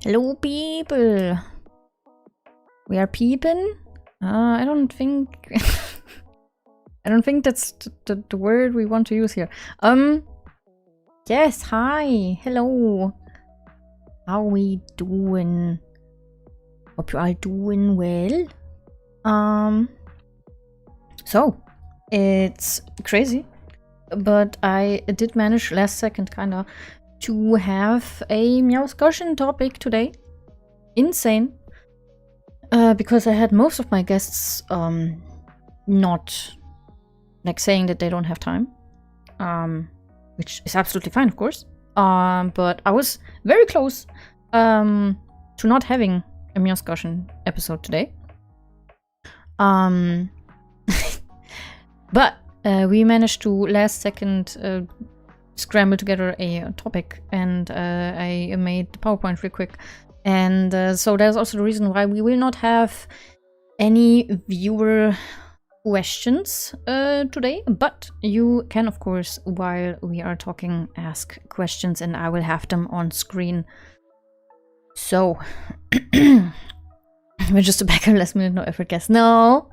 Hello, people. We are peeping. I don't think. I don't think that's the word we want to use here. Yes. Hi. Hello. How we doing? Hope you are doing well. So it's crazy, but I did manage last second kinda to have a MEOWSCUSSION topic today. Insane. Because I had most of my guests not like saying that they don't have time. Which is absolutely fine, of course. But I was very close to not having a MEOWSCUSSION episode today. But we managed to last second scramble together a topic, and I made the PowerPoint real quick. And so there's also the reason why we will not have any viewer questions today, but you can, of course, while we are talking, ask questions, and I will have them on screen. So, we're just a back and last minute, no effort guess. No.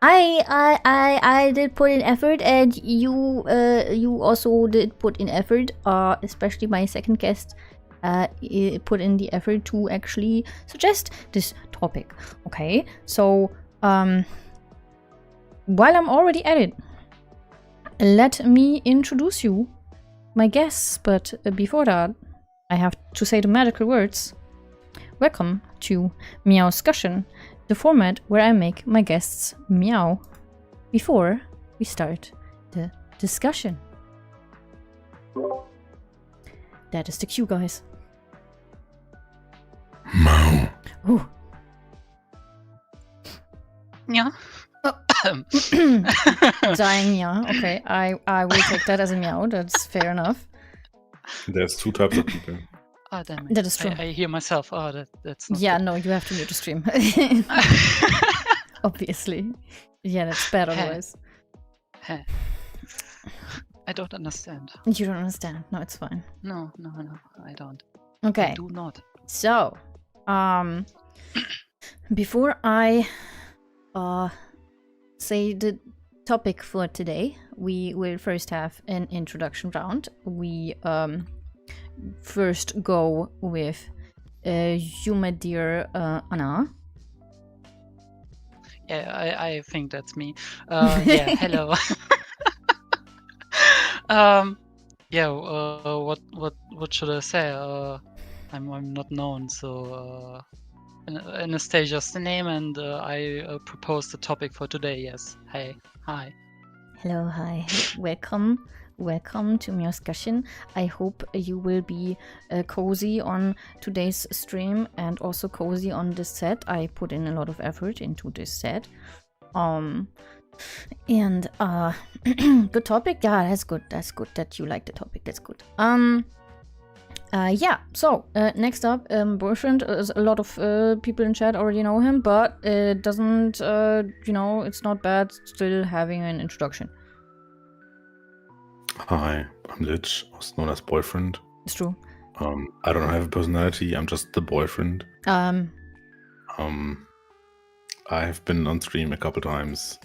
I did put in effort, and you also did put in effort. Especially my second guest put in the effort to actually suggest this topic. Okay, so while I'm already at it, let me introduce you, my guests. But before that, I have to say the magical words. Welcome to MEOWSCUSSION, the format where I make my guests meow before we start the discussion. That is the cue, guys. Meow. Ooh. Yeah. Dying meow. Okay, I will take that as a meow. That's fair enough. There's two types of people. Oh, damn it. That is true. I hear myself. Oh, that's not Yeah, good. no, you have to mute the stream. Obviously. Yeah, that's bad otherwise. Hey. I don't understand. You don't understand. No, it's fine. No, I don't. Okay. I do not. So, before I say the topic for today, we will first have an introduction round. We first go with you, my dear Anna. Yeah, I think that's me. Yeah, hello. Yeah. What should I say? I'm not known, so Anastasia's the name, and I propose the topic for today. Yes. Hey. Hi. Hello, hi. Welcome to MEOWSCUSSION. I hope you will be cozy on today's stream and also cozy on this set. I put in a lot of effort into this set. And good topic. Yeah, that's good. That's good that you like the topic. That's good. Yeah, so next up, boyfriend. A lot of people in chat already know him, but it doesn't, it's not bad still having an introduction. Hi, I'm Lich, also known as boyfriend. It's true. I don't have a personality, I'm just the boyfriend. I have been on stream a couple times,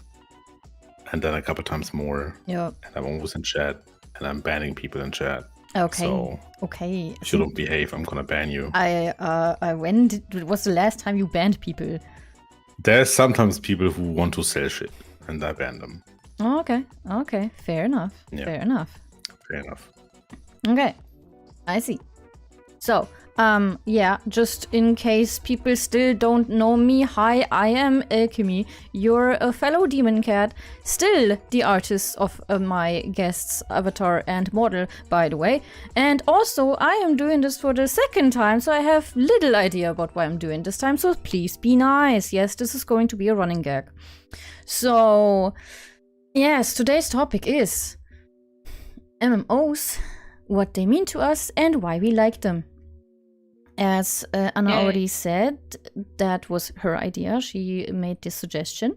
and then a couple times more. Yeah. And I'm always in chat, and I'm banning people in chat. Okay. So okay. if you don't behave, I'm gonna ban you. When was the last time you banned people? There's sometimes people who want to sell shit, and I ban them. Oh, okay. Fair enough. Yeah. Fair enough. Okay. I see. So, yeah, just in case people still don't know me, hi, I am Alchemy, your fellow demon cat, still the artist of my guest's avatar and model, by the way. And also, I am doing this for the second time, so I have little idea about why I'm doing this time, so please be nice. Yes, this is going to be a running gag. So, yes, today's topic is MMOs, what they mean to us, and why we like them. As Anna already said, that was her idea. She made this suggestion.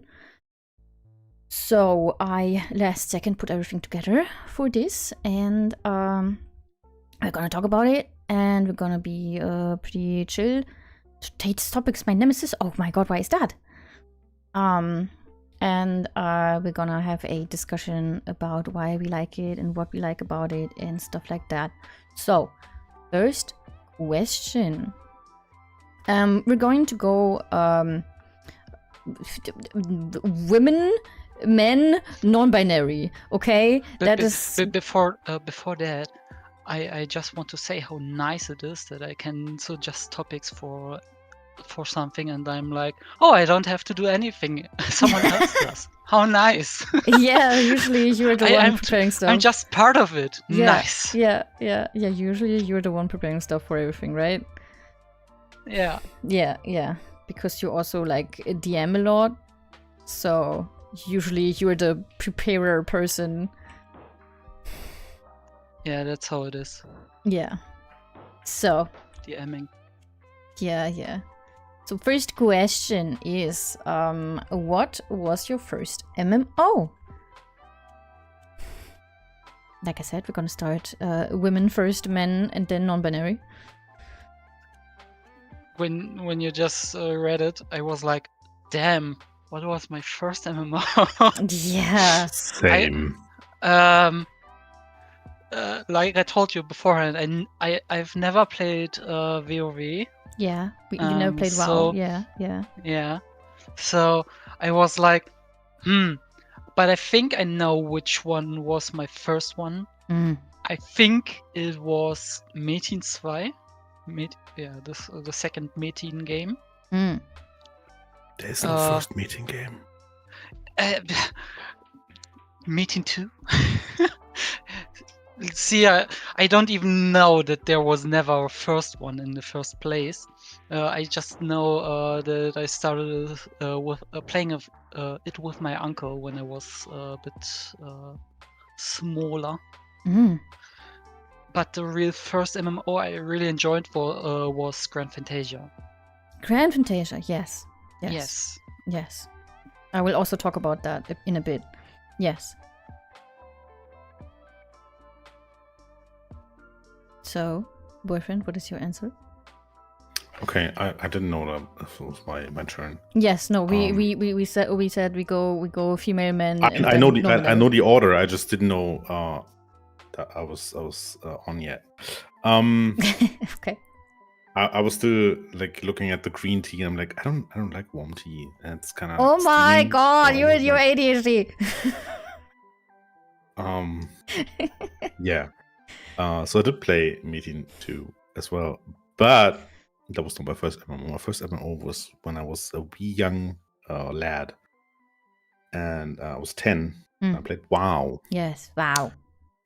So I last second put everything together for this, and we're gonna talk about it. and we're gonna be pretty chill. Today's topic's my nemesis. Oh my god, why is that? And we're gonna have a discussion about why we like it and what we like about it and stuff like that. So, first question. We're going to go women, men, non-binary. Okay, that is before that. I just want to say how nice it is that I can suggest topics for something, and I'm like, oh, I don't have to do anything. Someone else does. How nice. Yeah, usually you're the one preparing stuff. I'm just part of it. Yeah, Nice. Yeah. Usually you're the one preparing stuff for everything, right? Yeah. Yeah. Because you also like DM a lot, so usually you're the preparer person. Yeah, that's how it is. Yeah. So. DMing. Yeah. So first question is, what was your first MMO? Like I said, we're gonna start women first, men, and then non-binary. When you just read it, I was like, damn, what was my first MMO? Yeah. Same. Like I told you beforehand, I've never played WoW. Yeah, you never played WoW. So, Yeah. So I was like, but I think I know which one was my first one. I think it was Metin 2. The second Metin game. There's no first Metin game. Metin 2. See, I don't even know that there was never a first one in the first place. I just know that I started with playing it with my uncle when I was a bit smaller. But the real first MMO I really enjoyed was Grand Fantasia. Grand Fantasia, yes. Yes. I will also talk about that in a bit. Yes. So, boyfriend, what is your answer? Okay, I didn't know that it was my turn. Yes, no, we said we go female men. I know the order. I just didn't know that I was on yet. Okay. I was still like looking at the green tea, and I'm like, I don't like warm tea, and it's kind of. Oh my steaming, god, so you're ADHD. Yeah. So I did play Metin 2 as well, but that was not my first MMO. My first MMO was when I was a wee young lad, and I was 10. I played WoW. Yes, WoW.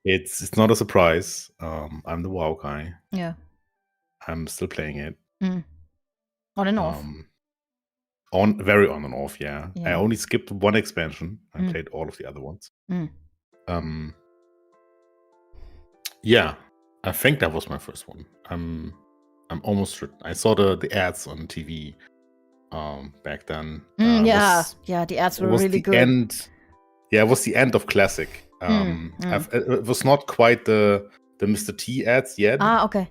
It's not a surprise. I'm the WoW guy. Yeah. I'm still playing it. On and off. Very on and off, yeah. I only skipped one expansion. I played all of the other ones. Yeah, I think that was my first one. I'm almost certain. I saw the ads on TV back then. The ads were really good. It was the end of Classic. It was not quite the Mr. T ads yet. Okay.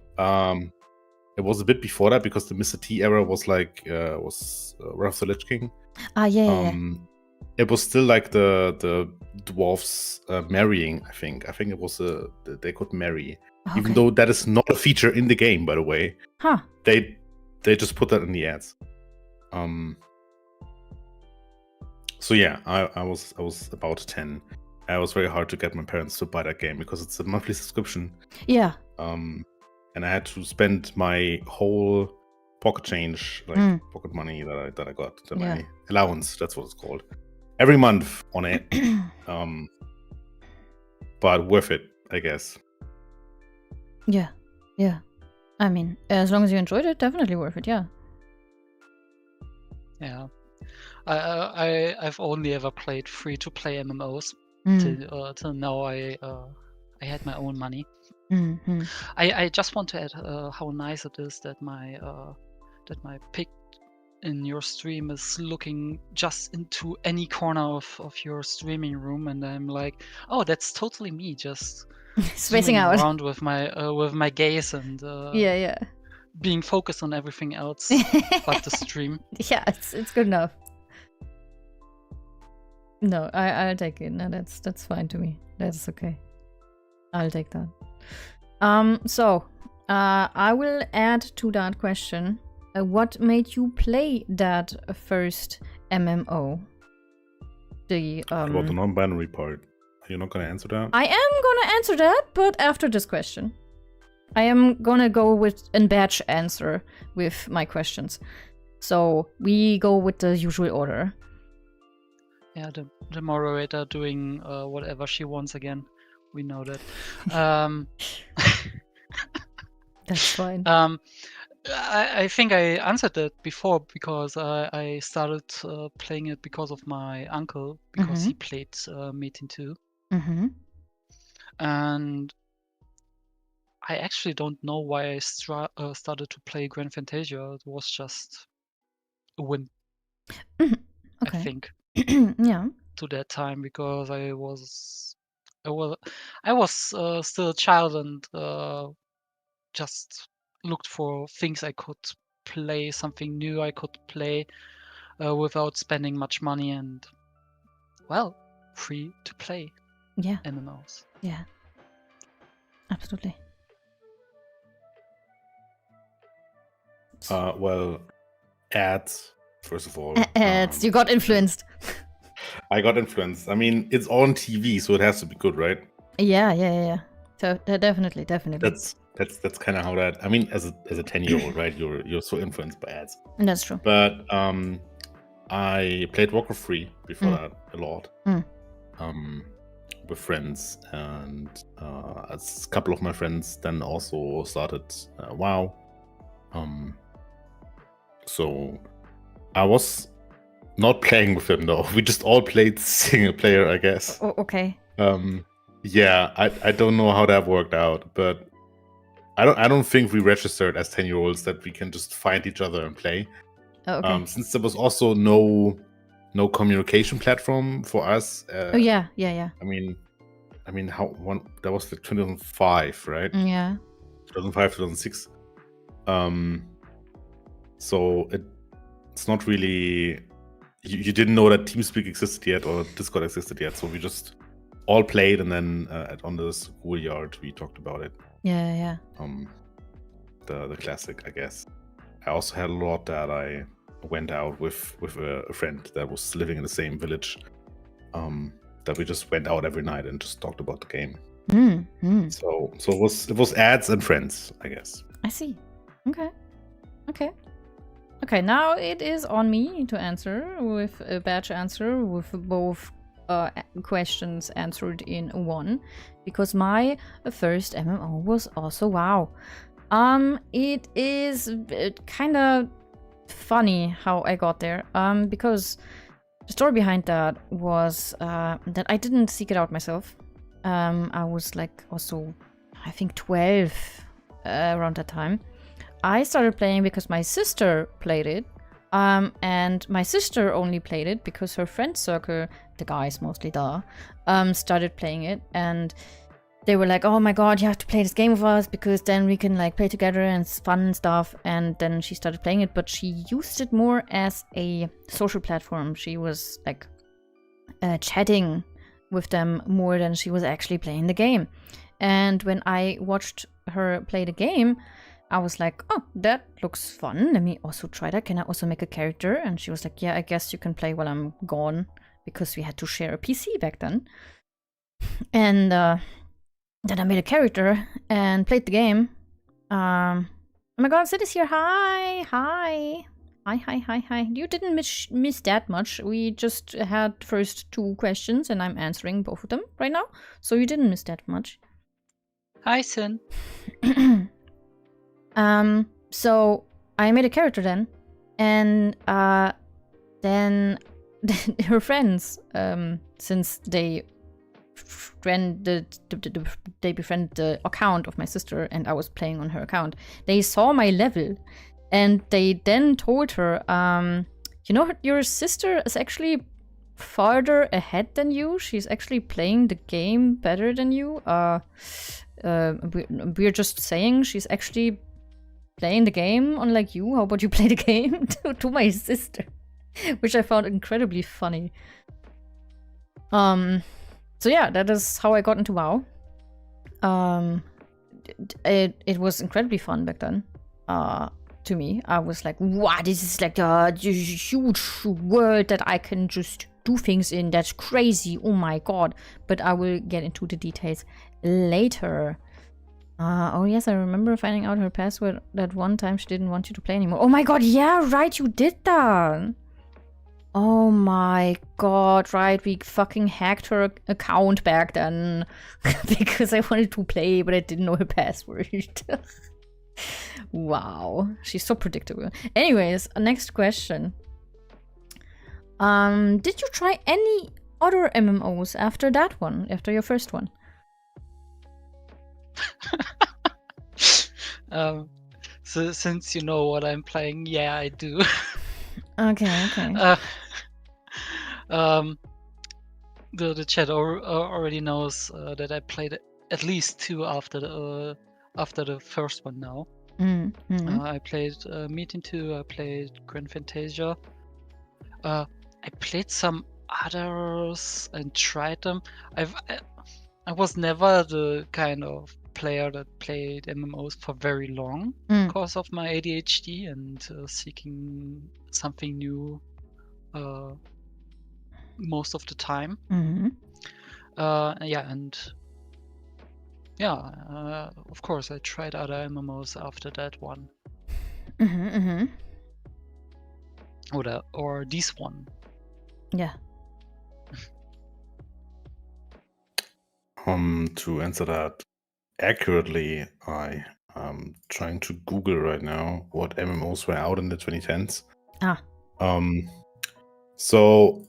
It was a bit before that because the Mr. T era was like Wrath of the Lich King. Yeah. It was still like the dwarves marrying. I think it was they could marry, even though that is not a feature in the game, by the way. They just put that in the ads. So yeah, I was about 10. It was very hard to get my parents to buy that game because it's a monthly subscription. Yeah. And I had to spend my whole pocket change, like pocket money that I got, my allowance. That's what it's called. Every month on it. But worth it, I guess. Yeah. I mean, as long as you enjoyed it, definitely worth it. Yeah. Yeah. I've only ever played free-to-play MMOs till now. I had my own money. I just want to add how nice it is that my pick in your stream is looking just into any corner of your streaming room, and I'm like, oh, that's totally me, just Spacing zooming out. around with my gaze and Yeah. being focused on everything else but the stream. Yeah, it's good enough. No, I'll take it. No, that's fine to me. That's okay. I'll take that. So I will add to that question. What made you play that first MMO? What about the non-binary part? Are you not gonna answer that? I am gonna answer that, but after this question. I am gonna go with a batch answer with my questions. So we go with the usual order. Yeah, the moderator doing whatever she wants again. We know that. That's fine. I think I answered that before because I started playing it because of my uncle, because he played Metin 2. And I actually don't know why I started to play Grand Fantasia. It was just a whim, Okay. I think, Yeah. to that time, because I was still a child and just looked for things I could play, something new I could play without spending much money, and well, free to play Yeah. MMOs. Yeah. Absolutely. Well, ads, first of all. Ads. You got influenced. I got influenced. I mean, it's on TV, so it has to be good, right? Yeah. So definitely. That's kind of how that. I mean, as a 10-year-old, right? You're so influenced by ads. And that's true. But I played Warcraft 3 before that a lot. With friends, and a couple of my friends then also started WoW. So I was not playing with them though. We just all played single player, I guess. Oh, okay. Yeah, I don't know how that worked out, but I don't think we registered as 10-year-olds that we can just find each other and play. Oh, okay. Since there was also no communication platform for us. Oh yeah. I mean, that was like 2005, right? Yeah. 2005, 2006. So it's not really. You didn't know that TeamSpeak existed yet or Discord existed yet, so we just all played, and then on the schoolyard we talked about it. Yeah. The classic, I guess. I also had a lot that I went out with a friend that was living in the same village. That we just went out every night and just talked about the game. So it was ads and friends, I guess. I see. Okay, now it is on me to answer with a batch answer with both questions answered in one, because my first MMO was also WoW. It is kind of funny how I got there, because the story behind that was that I didn't seek it out myself. I was like also, I think 12 around that time. I started playing because my sister played it, and my sister only played it because her friend circle, the guys mostly there, started playing it, and they were like, oh my god, you have to play this game with us because then we can like play together and it's fun and stuff. And then she started playing it, but she used it more as a social platform. She was like chatting with them more than she was actually playing the game. And when I watched her play the game, I was like, oh, that looks fun. Let me also try that. Can I also make a character? And she was like, yeah, I guess you can play while I'm gone, because we had to share a PC back then. And then I made a character and played the game. Oh my god, Sid is here. Hi. You didn't miss that much. We just had first 2 questions and I'm answering both of them right now. So you didn't miss that much. Hi, Sin. So I made a character then, and then her friends, since they befriended the account of my sister and I was playing on her account, they saw my level, and they then told her, you know, your sister is actually farther ahead than you. She's actually playing the game better than you. We're just saying she's actually playing the game unlike you. How about you play the game to my sister? Which I found incredibly funny. So yeah, that is how I got into WoW. It was incredibly fun back then. To me, I was like, wow, this is like a huge world that I can just do things in. That's crazy. Oh my god. But I will get into the details later. Oh yes, I remember finding out her password that one time she didn't want you to play anymore. Oh my god, yeah, right, you did that. Oh my god, right, we fucking hacked her account back then. Because I wanted to play, but I didn't know her password. Wow, she's so predictable. Anyways, next question. Did you try any other MMOs after that one? After your first one? So since you know what I'm playing, yeah, I do. Okay, okay. The chat already knows that I played at least 2 after the first one now. I played Meeting 2, I played Grand Fantasia. I played some others and tried them. I was never the kind of player that played MMOs for very long because of my ADHD and seeking something new most of the time. Of course I tried other MMOs after that one. Or this one. Yeah. To answer that accurately, I am trying to Google right now what MMOs were out in the 2010s. So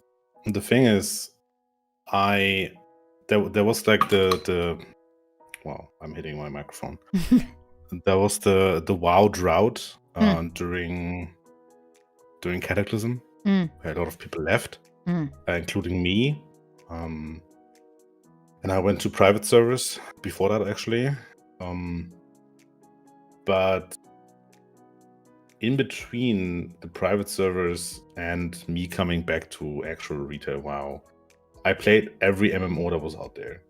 the thing is, there was like the well, I'm hitting my microphone. There was the WoW drought during Cataclysm. Where a lot of people left, including me. And I went to private service before that, actually. But in between the private servers and me coming back to actual retail WoW, I played every MMO that was out there.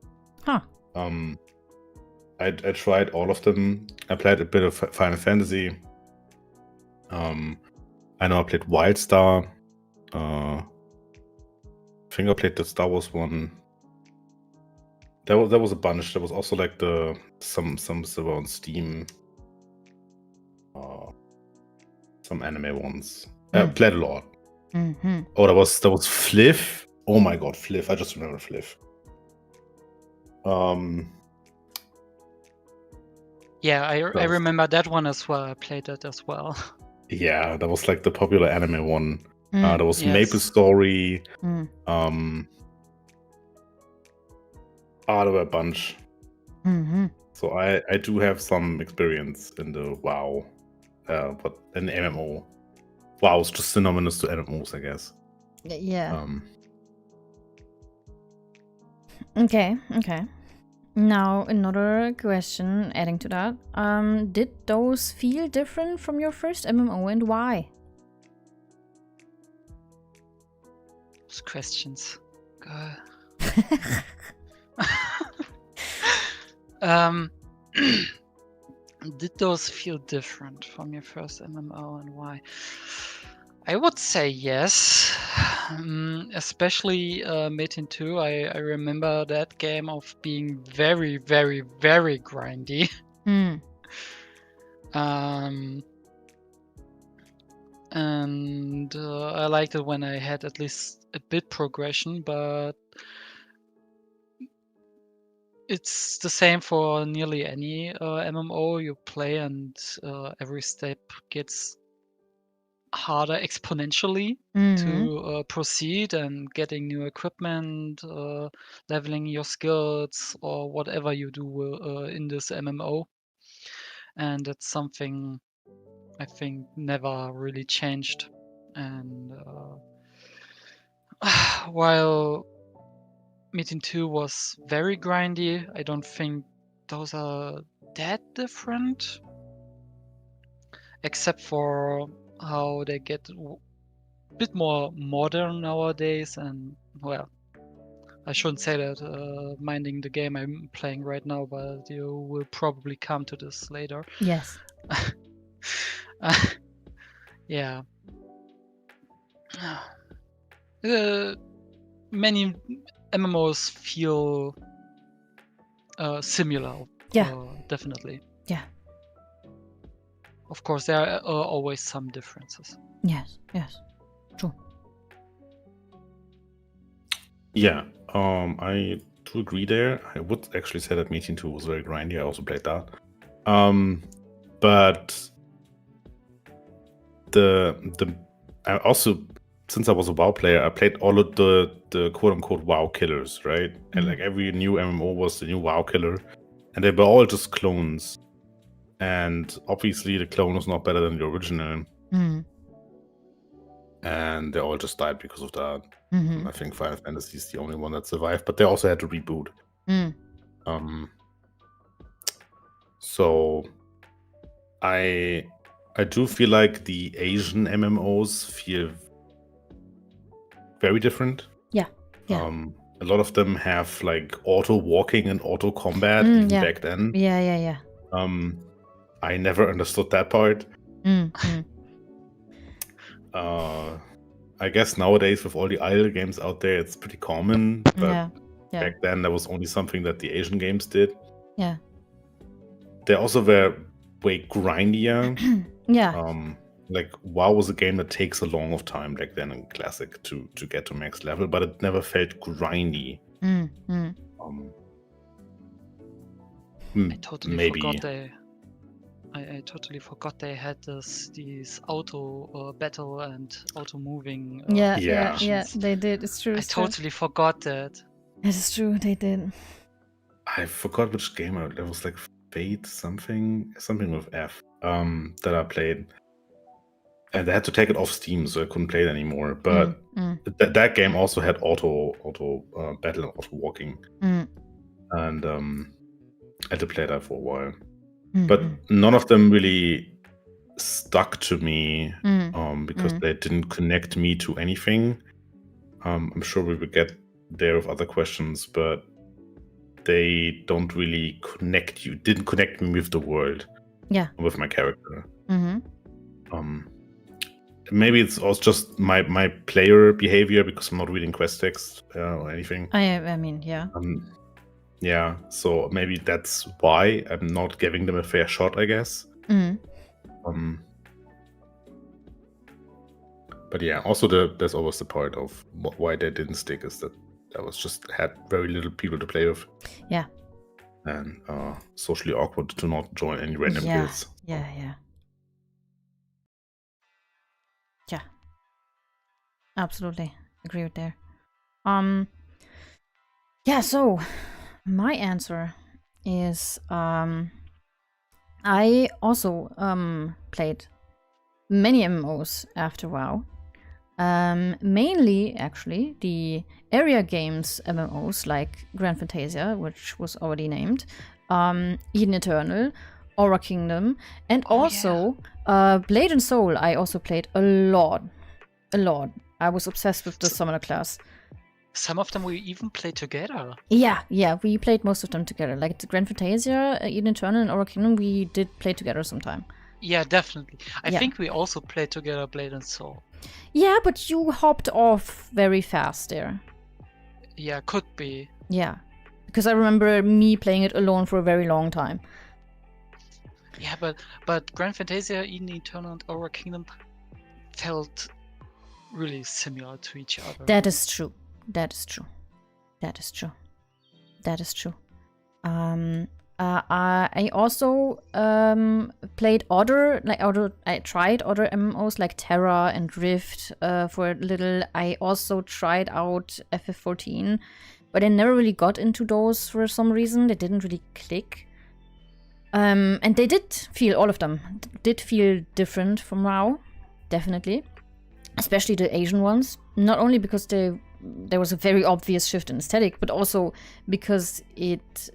I tried all of them. I played a bit of Final Fantasy. I know I played Wildstar. I think I played the Star Wars one. There was a bunch. There was also like some server on Steam. Some anime ones. I played a lot. Oh, there was Fliff. Oh my god, Fliff! I just remember Fliff. Yeah, I remember that one as well. I played that as well. Yeah, that was like the popular anime one. There was Maple Story. There were a bunch. So I do have some experience in the WoW, but in the MMO. WoW is just synonymous to MMOs, I guess. Yeah. Okay. Now another question adding to that. Did those feel different from your first MMO and why? Those questions. God. Did those feel different from your first MMO and why? I would say yes, especially Metin 2. I remember that game of being very, very, very grindy. And I liked it when I had at least a bit progression, but it's the same for nearly any MMO you play, and every step gets harder exponentially to proceed and getting new equipment, leveling your skills, or whatever you do in this MMO. And that's something I think never really changed. And while Meeting 2 was very grindy, I don't think those are that different. Except for how they get a bit more modern nowadays, and well, I shouldn't say that minding the game I'm playing right now, but you will probably come to this later. Yes. Yeah. Many MMOs feel similar. Yeah. Definitely. Yeah. Of course, there are always some differences. Yes. Yes. True. Yeah, I do agree there. I would actually say that Meeting 2 was very grindy. I also played that. But I also, since I was a WoW player, I played all of the quote unquote WoW killers, right? And like every new MMO was the new WoW killer, and they were all just clones. And obviously the clone was not better than the original. And they all just died because of that. I think Final Fantasy is the only one that survived, but they also had to reboot. So I do feel like the Asian MMOs feel very different. Yeah. A lot of them have like auto walking and auto combat even back then. Yeah. I never understood that part. I guess nowadays with all the idle games out there, it's pretty common. But back then, that was only something that the Asian games did. Yeah. They also were way grindier. Like WoW was a game that takes a long of time back then in Classic to get to max level, but it never felt grindy. I totally forgot I totally forgot they had these auto battle and auto moving. Yeah, they did. It's true. I totally forgot that. It is true, they did. I forgot which game it was, like Fate something with F that I played, and I had to take it off Steam, so I couldn't play it anymore. But that game also had auto battle and auto walking, and I had to play that for a while. But none of them really stuck to me because they didn't connect me to anything. I'm sure we will get there with other questions, but they don't really didn't connect me with the world. Yeah. With my character. Maybe it's also just my player behavior because I'm not reading quest text or anything. I mean, yeah. Yeah, so maybe that's why I'm not giving them a fair shot, I guess. But yeah, also there's always the part of why they didn't stick is that I had very little people to play with. Yeah. And socially awkward to not join any random guilds. Yeah. Absolutely agree with there. Yeah, so my answer is I also played many MMOs after WoW. Mainly, actually, the area games MMOs like Grand Fantasia, which was already named, Eden Eternal, Aura Kingdom, and also Blade and Soul. I also played a lot. I was obsessed with the summoner class. Some of them we even played together. Yeah, we played most of them together. Like the Grand Fantasia, Eden Eternal, and Aura Kingdom, we did play together sometime. Yeah, definitely. I think we also played together Blade and Soul. Yeah, but you hopped off very fast there. Yeah, could be. Yeah, because I remember me playing it alone for a very long time. Yeah, but Grand Fantasia, Eden Eternal, and Aura Kingdom felt really similar to each other. That is true. I also played I tried other MMOs like Terra and Rift for a little. I also tried out FF14, but I never really got into those for some reason. They didn't really click. And they all of them did feel different from WoW, definitely. Especially the Asian ones. Not only because they there was a very obvious shift in aesthetic, but also because it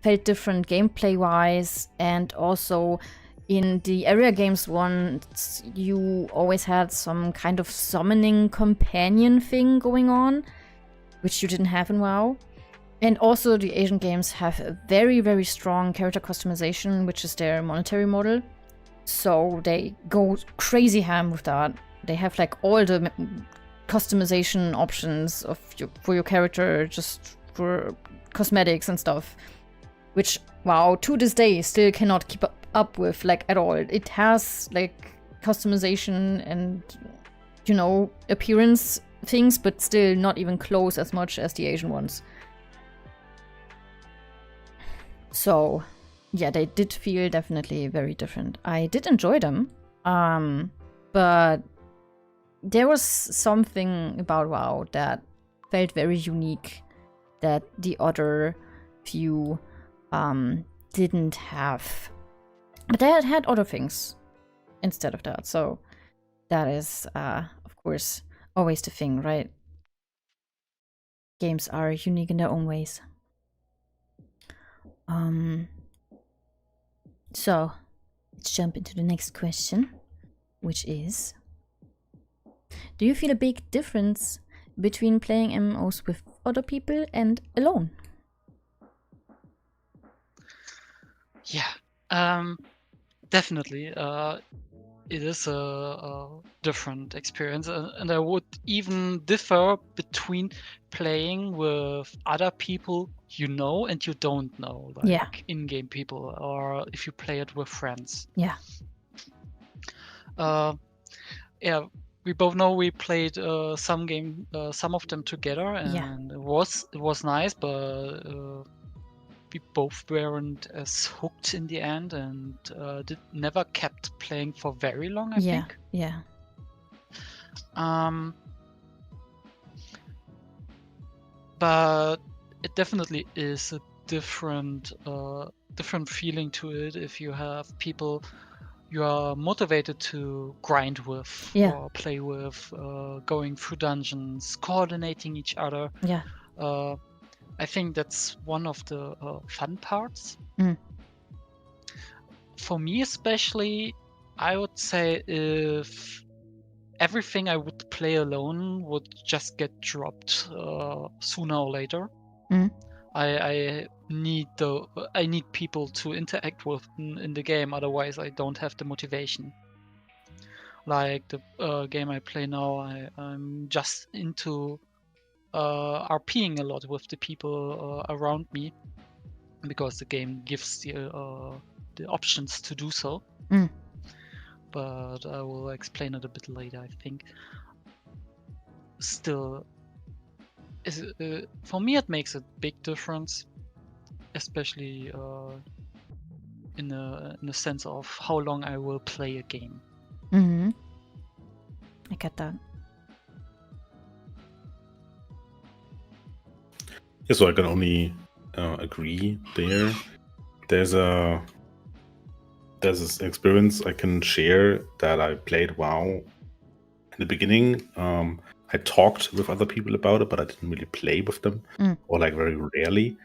felt different gameplay-wise, and also in the area games ones, you always had some kind of summoning companion thing going on, which you didn't have in WoW. And also the Asian games have a very, very strong character customization, which is their monetary model. So they go crazy ham with that. They have like all the customization options for your character, just for cosmetics and stuff, which WoW to this day still cannot keep up with like at all. It has like customization and, you know, appearance things, but still not even close as much as the Asian ones. So yeah, they did feel definitely very different. I did enjoy them, but there was something about WoW that felt very unique that the other few didn't have. But they had other things instead of that. So that is, of course, always the thing, right? Games are unique in their own ways. So let's jump into the next question, which is, do you feel a big difference between playing MMOs with other people and alone? Yeah, definitely. It is a different experience, and I would even differ between playing with other people you know and you don't know, like in-game people, or if you play it with friends. Yeah. Yeah, we both know we played some of them together, and it was nice, but we both weren't as hooked in the end, and never kept playing for very long, I think. Yeah. But it definitely is a different feeling to it if you have people you are motivated to grind with or play with, going through dungeons, coordinating each other. Yeah. I think that's one of the fun parts. For me especially, I would say if everything I would play alone would just get dropped sooner or later. I need people to interact with in the game, otherwise I don't have the motivation. Like the game I play now, I'm just into RPing a lot with the people around me, because the game gives the options to do so. But I will explain it a bit later, I think. Still, for me it makes a big difference, especially in the sense of how long I will play a game. I get that. Yeah, so I can only agree there. There's this experience I can share that I played WoW in the beginning. I talked with other people about it, but I didn't really play with them, or like very rarely.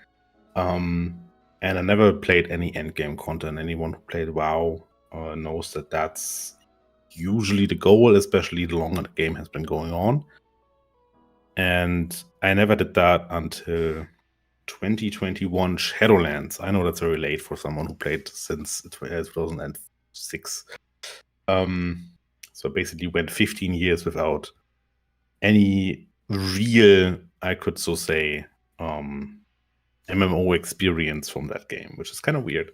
And I never played any endgame content. Anyone who played WoW knows that that's usually the goal, especially the longer the game has been going on. And I never did that until 2021 Shadowlands. I know that's very late for someone who played since 2006. So basically went 15 years without any real, I could so say, MMO experience from that game, which is kind of weird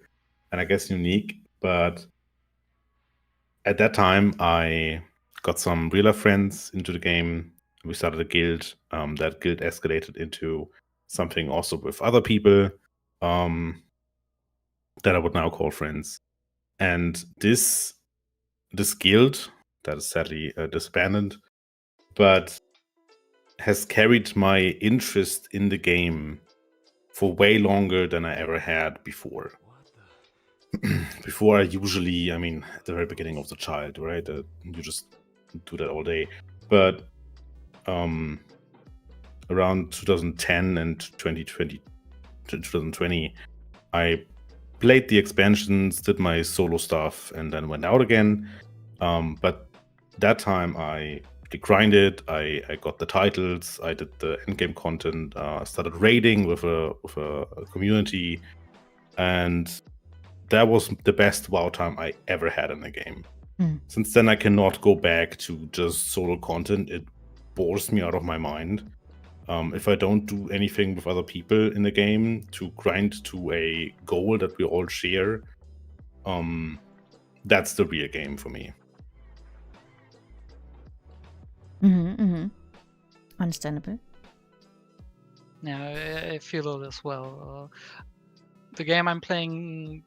and I guess unique. But at that time, I got some real life friends into the game. We started a guild. That guild escalated into something also with other people that I would now call friends. And this guild, that is sadly disbanded, but has carried my interest in the game for way longer than I ever had before. Before I usually, I mean, at the very beginning of the child, right? You just do that all day. But around 2010 and 2020, I played the expansions, did my solo stuff, and then went out again. But that time I grinded, I got the titles, I did the endgame content, started raiding with a community, and that was the best WoW time I ever had in the game. Since then, I cannot go back to just solo content. It bores me out of my mind. If I don't do anything with other people in the game to grind to a goal that we all share, that's the real game for me. Understandable. Yeah, I feel it as well. The game I'm playing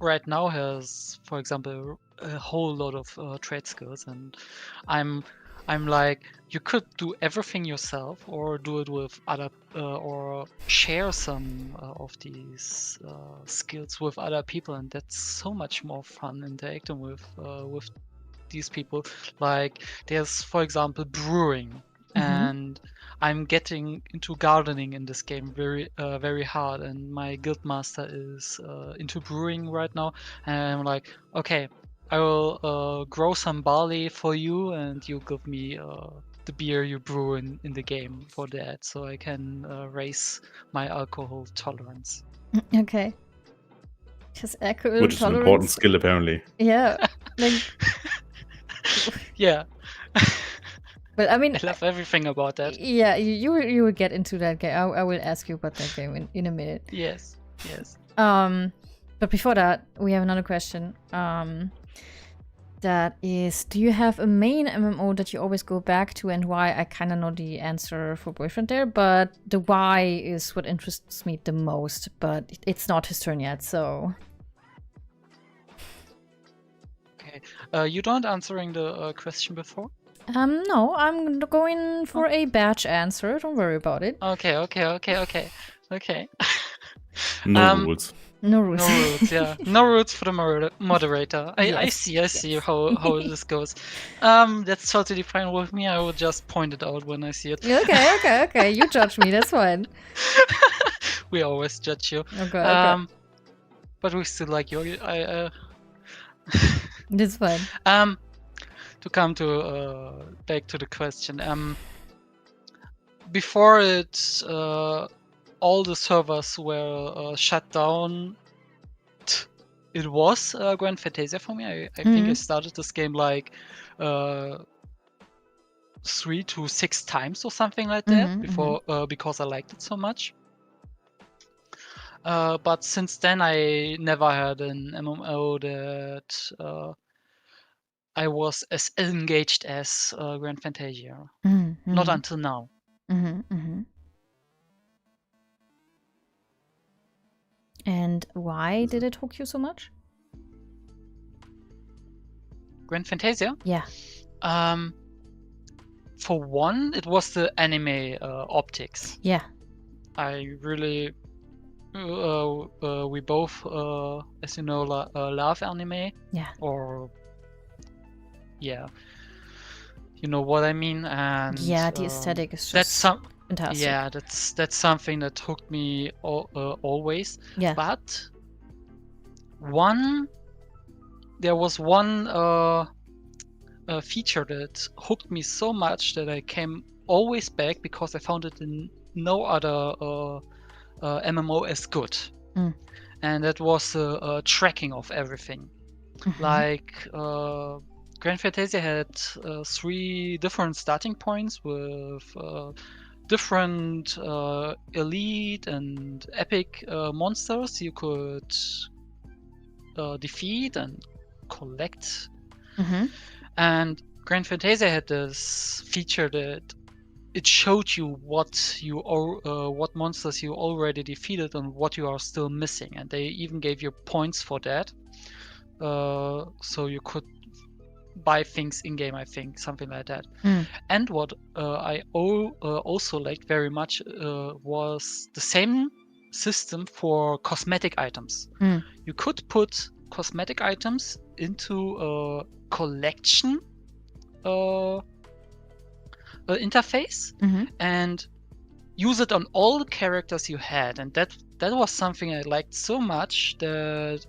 right now has, for example, a whole lot of trade skills, and I'm like, you could do everything yourself, or do it with other, or share some of these skills with other people, and that's so much more fun interacting with these people. Like, there's, for example, brewing, and I'm getting into gardening in this game very hard, and my guild master is into brewing right now, and I'm like, okay, I will grow some barley for you, and you give me the beer you brew in the game for that, so I can raise my alcohol tolerance. Okay. Because alcohol Which is an important skill, apparently. Yeah. Like... Yeah. But I mean, I love everything about that. Yeah, you will get into that game. I will ask you about that game in a minute. Yes. But before that, we have another question. That is, do you have a main MMO that you always go back to, and why? I kind of know the answer for Boyfriend there, but the why is what interests me the most. But it's not his turn yet, so. Okay. You don't answering the question before? No, I'm going for a batch answer. Don't worry about it. Okay. No rules. No rules. No rules, yeah. No rules for the moderator. I Yes, see how this goes. That's totally fine with me. I will just point it out when I see it. Okay. You judge me. That's fine. We always judge you. Okay. But we still like you. That's fine. To come to back to the question. Before it, all the servers were shut down. It was Grand Fantasia for me. I think I started this game like 3 to 6 times or something like that before, because I liked it so much. But since then, I never had an MMO that I was as engaged as Grand Fantasia. Not until now. And why did it hook you so much? Grand Fantasia? Yeah. For one, it was the anime optics. Yeah. I really... we both, as you know, love anime. Yeah. Or... Yeah. You know what I mean? And yeah, the aesthetic is just fantastic. Yeah, that's something that hooked me always. Yeah. But there was one feature that hooked me so much that I came always back, because I found it in no other MMO as good. And that was tracking of everything. Like Grand Fantasia had 3 different starting points with different elite and epic monsters you could defeat and collect. And Grand Fantasia had this feature that it showed you what monsters you already defeated and what you are still missing, and they even gave you points for that. So you could buy things in game, I think, something like that. And what I also liked very much was the same system for cosmetic items. You could put cosmetic items into a collection interface, and use it on all the characters you had, and that was something I liked so much that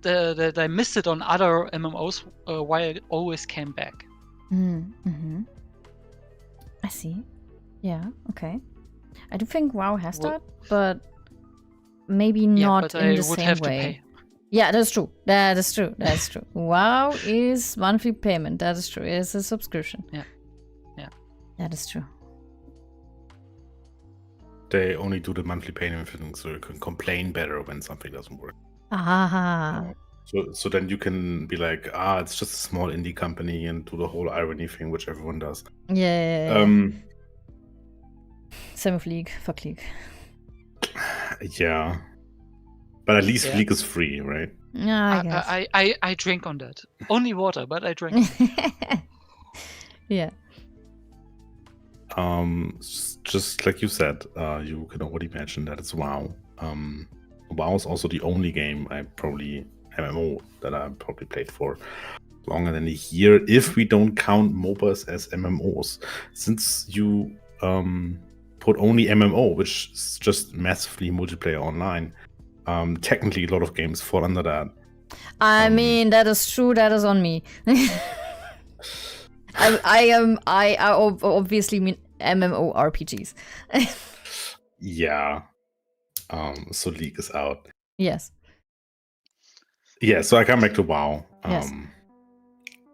that I missed it on other MMOs. Why it always came back. Mm-hmm. I see. Yeah. Okay. I do think WoW has that, but maybe not in the same way. Yeah, that's true. That is true. That's true. WoW is monthly payment. That is true. It is a subscription. Yeah. That is true. They only do the monthly payment thing so you can complain better when something doesn't work. Ah. So then you can be like, it's just a small indie company and do the whole irony thing, which everyone does. Yeah. Same with League. Fuck League. Yeah. But at least League is free, right? Yeah, I guess. I drink on that. Only water, but I drink. Yeah. Just like you said, you can already mention that it's WoW. WoW is also the only game MMO that I probably played for longer than a year, if we don't count MOBAs as MMOs. Since you put only MMO, which is just massively multiplayer online, technically a lot of games fall under that. I mean, that is true. That is on me. I obviously mean MMORPGs. Yeah. So League is out. Yes. Yeah, so I come back to WoW. Yes.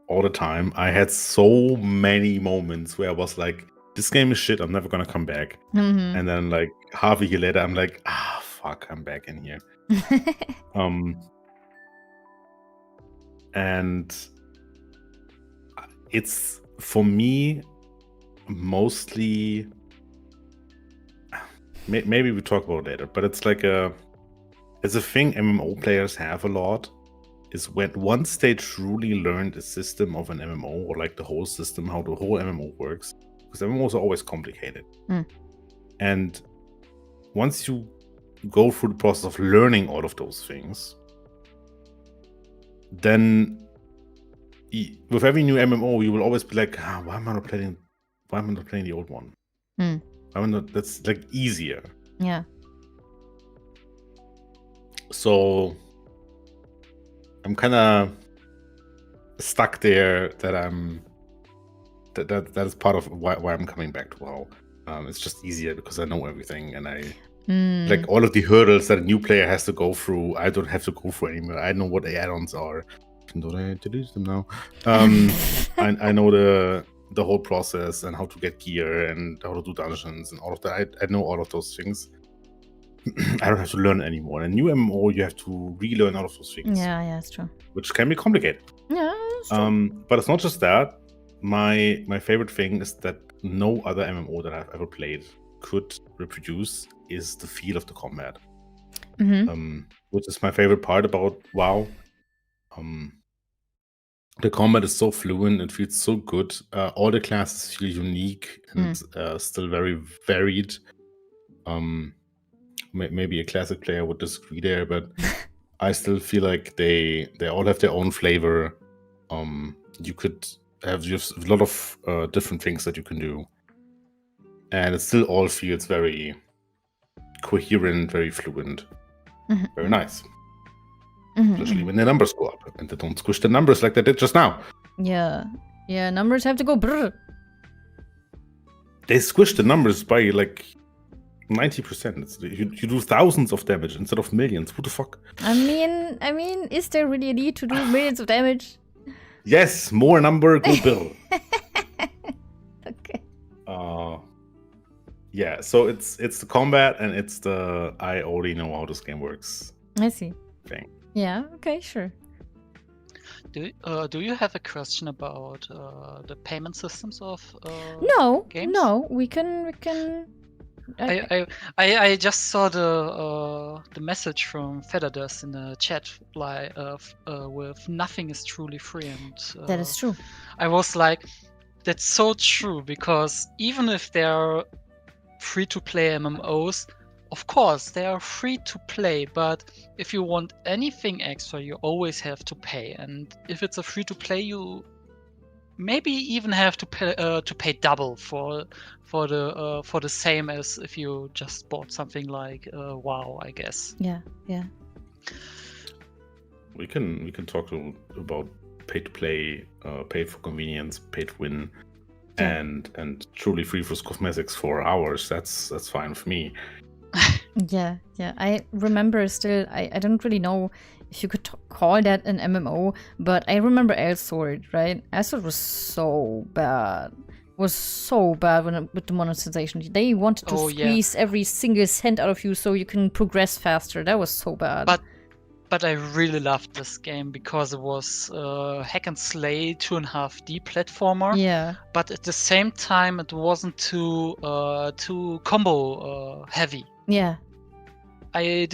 All the time. I had so many moments where I was like, this game is shit, I'm never gonna come back. Mm-hmm. And then like half a year later, I'm like, fuck, I'm back in here. And it's, for me, mostly, maybe we talk about it later, but it's like it's a thing MMO players have a lot, is when once they truly learn the system of an MMO, or like the whole system, how the whole MMO works, because MMOs are always complicated. And once you go through the process of learning all of those things, then with every new MMO, you will always be like, why am I not playing the old one? That's like easier. Yeah. So I'm kind of stuck there that that is part of why I'm coming back to WoW. It's just easier because I know everything, and I like all of the hurdles that a new player has to go through. I don't have to go through anymore. I know what the add-ons are. Don't I delete them now? I know the whole process and how to get gear and how to do dungeons and all of that. I know all of those things. I don't have to learn anymore. In a new MMO, you have to relearn all of those things. Yeah, it's true. Which can be complicated. Yeah, it's true. But it's not just that. My favorite thing is that no other MMO that I've ever played could reproduce is the feel of the combat. Which is my favorite part about WoW. The combat is so fluent, it feels so good. All the classes feel unique and still very varied. Maybe a classic player would disagree there, but I still feel like they all have their own flavor. You have just a lot of different things that you can do, and it still all feels very coherent, very fluent, very nice. Especially when the numbers go up and they don't squish the numbers like they did just now. Yeah, numbers have to go brr. They squish the numbers by like 90%. You do thousands of damage instead of millions. Who the fuck? I mean, is there really a need to do millions of damage? Yes, more number, go bill. Okay. Yeah, so it's the combat and it's the I already know how this game works. I see. Thing. Yeah. Okay. Sure. Do you have a question about the payment systems of games? No. We can. I just saw the message from Featherdust in the chat with nothing is truly free, and that is true. I was like, that's so true, because even if they are free to play MMOs, of course they are free to play, but if you want anything extra, you always have to pay. And if it's a free to play, you maybe even have to pay double for the same as if you just bought something like WoW, I guess. Yeah. We can talk about pay to play, pay for convenience, pay to win, Yeah. and truly free for cosmetics for hours. That's fine for me. Yeah. I remember still. I don't really know if you could call that an MMO, but I remember Elsword, right? Elsword was so bad. Was so bad with the monetization. They wanted to squeeze every single cent out of you so you can progress faster. That was so bad. But I really loved this game because it was hack and slay 2.5D platformer. Yeah. But at the same time, it wasn't too combo heavy. Yeah. I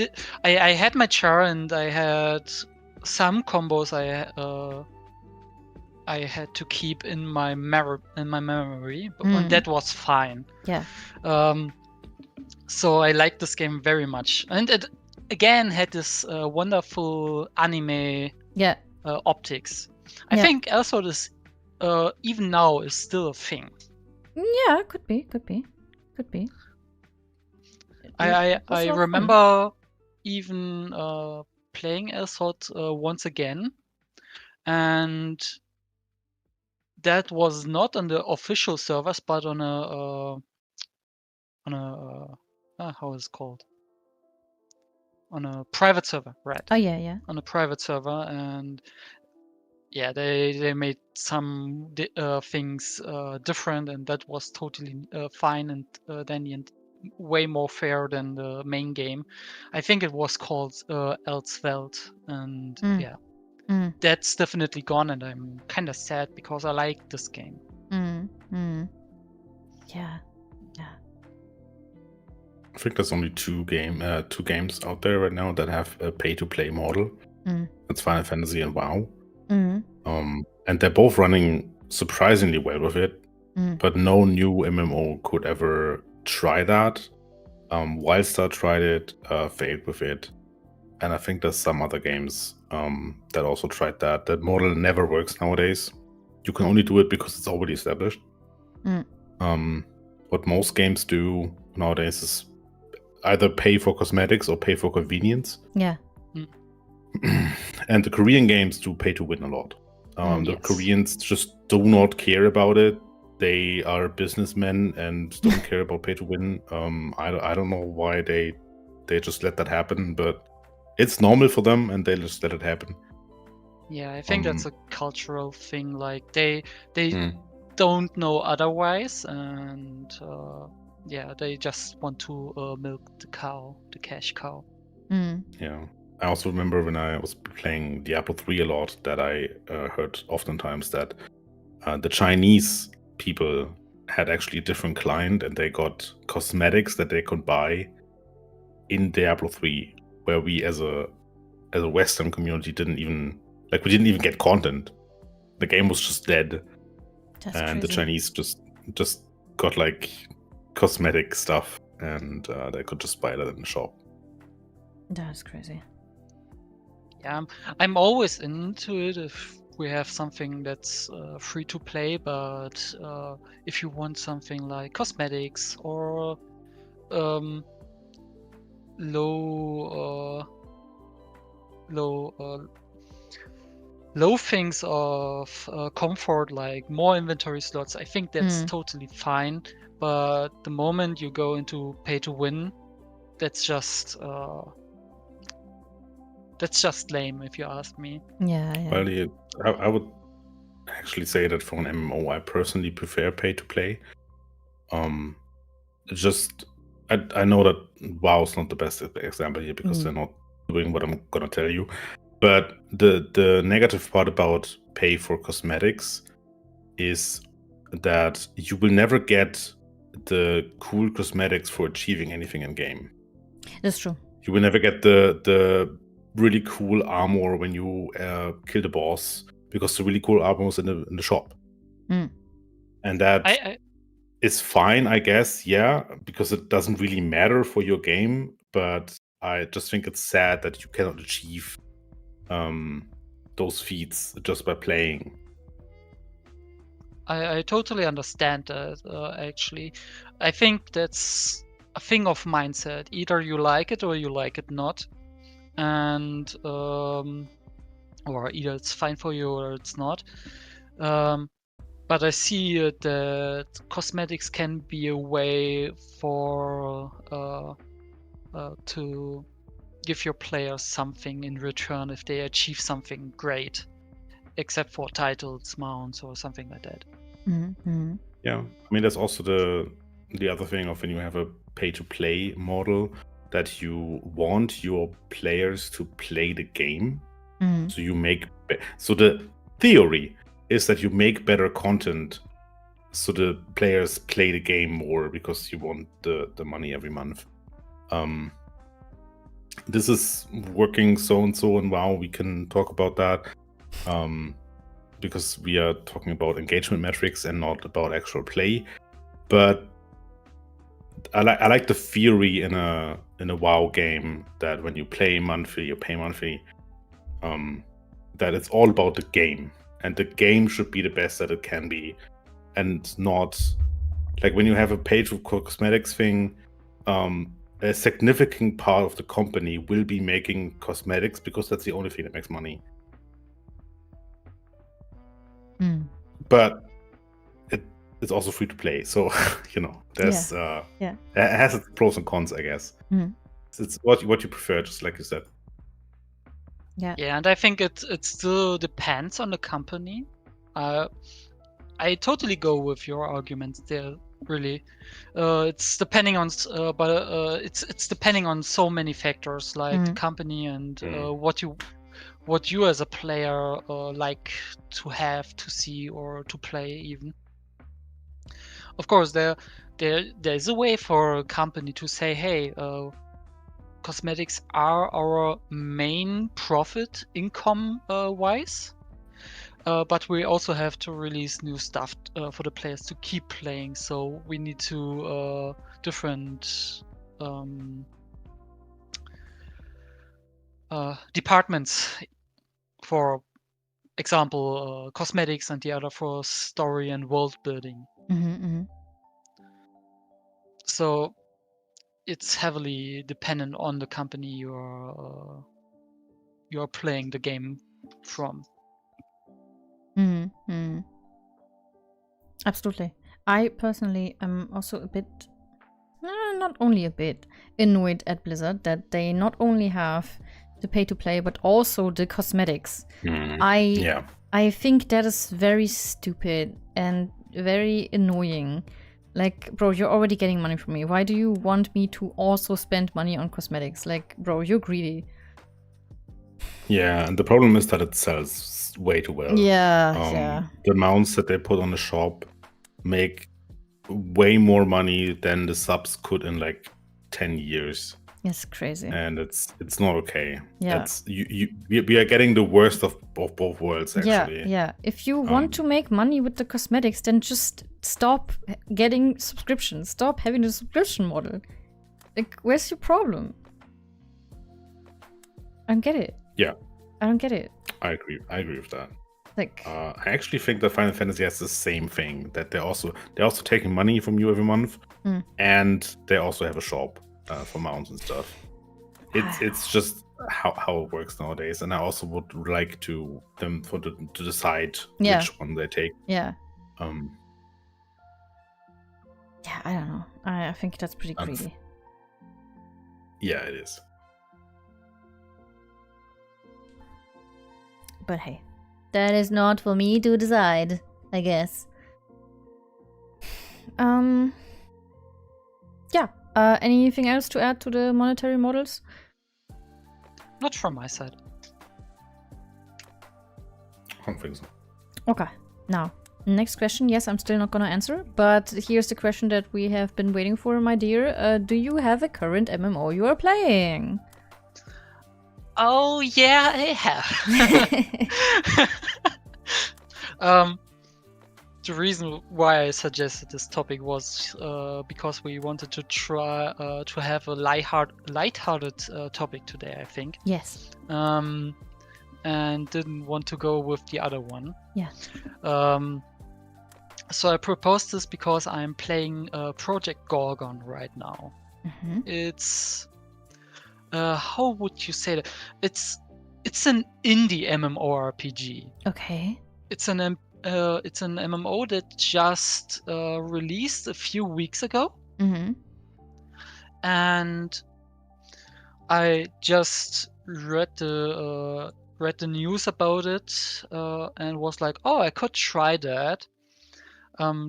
had my char and I had some combos I had to keep in my memory, and that was fine. Yeah. So I liked this game very much, and it again had this wonderful anime optics. I think also this even now is still a thing. Yeah, could be. I remember even playing Elsword once again, and that was not on the official servers, but on a how is it called? On a private server, right? Oh yeah. On a private server, and yeah, they made some things different, and that was totally fine and dandy and way more fair than the main game. I think it was called Elswelt, and yeah, that's definitely gone, and I'm kind of sad because I like this game. Yeah. I think there's only two games out there right now that have a pay-to-play model. That's Final Fantasy and WoW. And they're both running surprisingly well with it, but no new MMO could ever try that. Wildstar tried it, failed with it, and I think there's some other games that also tried that. That model never works nowadays. You can only do it because it's already established. What most games do nowadays is either pay for cosmetics or pay for convenience. Yeah. And the Korean games do pay to win a lot. The Koreans just do not care about it. They are businessmen and don't care about pay to win. I don't know why they just let that happen, but it's normal for them and they just let it happen. Yeah, I think that's a cultural thing. Like they don't know otherwise, and yeah, they just want to milk the cow, the cash cow. Yeah. I also remember when I was playing Diablo 3 a lot that I heard oftentimes that the Chinese people had actually a different client and they got cosmetics that they could buy in Diablo 3, where we as a Western community didn't even get content. The game was just dead. That's and crazy. The Chinese just got like cosmetic stuff and they could just buy that in the shop. That's crazy. Yeah, I'm always into it if we have something that's free to play, but if you want something like cosmetics or low things of comfort, like more inventory slots, I think that's totally fine. But the moment you go into pay to win, that's just lame, if you ask me. Yeah. Well, I would actually say that for an MMO, I personally prefer pay to play. Just I know that WoW is not the best example here because they're not doing what I'm gonna tell you. But the negative part about pay for cosmetics is that you will never get the cool cosmetics for achieving anything in game. That's true. You will never get the really cool armor when you kill the boss, because the really cool armor is in the shop. And that is fine, I guess, yeah, because it doesn't really matter for your game, but I just think it's sad that you cannot achieve those feats just by playing. I totally understand that. Actually, I think that's a thing of mindset. Either you like it or you like it not, and or either it's fine for you or it's not. But I see that cosmetics can be a way for to give your players something in return if they achieve something great, except for titles, mounts, or something like that. Mm-hmm. Yeah, I mean, that's also the other thing of when you have a pay-to-play model, that you want your players to play the game. Mm-hmm. So you make so the theory is that you make better content so the players play the game more because you want the money every month. This is working so and so, and WoW, we can talk about that. Because we are talking about engagement metrics and not about actual play. But I like the theory in a WoW game that when you play monthly, you pay monthly, that it's all about the game, and the game should be the best that it can be, and not like when you have a page with cosmetics thing. A significant part of the company will be making cosmetics because that's the only thing that makes money. But it's also free to play, so there's it has its pros and cons, I guess. It's what you prefer, just like you said. Yeah, and I think it still depends on the company. I totally go with your arguments there. Really, it's depending on, it's depending on so many factors, like the company and what you as a player like to have, to see, or to play even. Of course, there's a way for a company to say, hey, cosmetics are our main profit income wise, but we also have to release new stuff for the players to keep playing, so we need to different departments, for example, cosmetics, and the other for story and world building. So it's heavily dependent on the company you're playing the game from. Absolutely. I personally am also a bit, not only a bit, annoyed at Blizzard that they not only have the pay to play but also the cosmetics. I think that is very stupid and very annoying. Like, bro, you're already getting money from me. Why do you want me to also spend money on cosmetics? Like, bro, you're greedy. Yeah, and the problem is that it sells way too well. Yeah. The mounts that they put on the shop make way more money than the subs could in like 10 years. It's crazy. And it's not okay. Yeah. We are getting the worst of both worlds, actually. Yeah. If you want to make money with the cosmetics, then just stop getting subscriptions. Stop having the subscription model. Like, where's your problem? I don't get it. Yeah. I don't get it. I agree with that. Like, I actually think that Final Fantasy has the same thing, that they're also taking money from you every month, and they also have a shop for mounts and stuff. It's just how it works nowadays, and I also would like to decide which one they take. Yeah. Yeah, I don't know. I think that's pretty greedy. Yeah, it is. But hey, that is not for me to decide, I guess. Yeah. Anything else to add to the monetary models? Not from my side. I don't think so. Okay. Now, next question. Yes, I'm still not gonna answer, but here's the question that we have been waiting for, my dear. Do you have a current MMO you are playing? Oh yeah, I have. The reason why I suggested this topic was because we wanted to try to have a lighthearted topic today, I think. Yes. And didn't want to go with the other one. Yeah. So I proposed this because I'm playing Project Gorgon right now. Mm-hmm. It's how would you say that? It's an indie MMORPG. Okay. It's an MMO that just released a few weeks ago, Mm-hmm. and I just read the news about it and was like, oh, I could try that.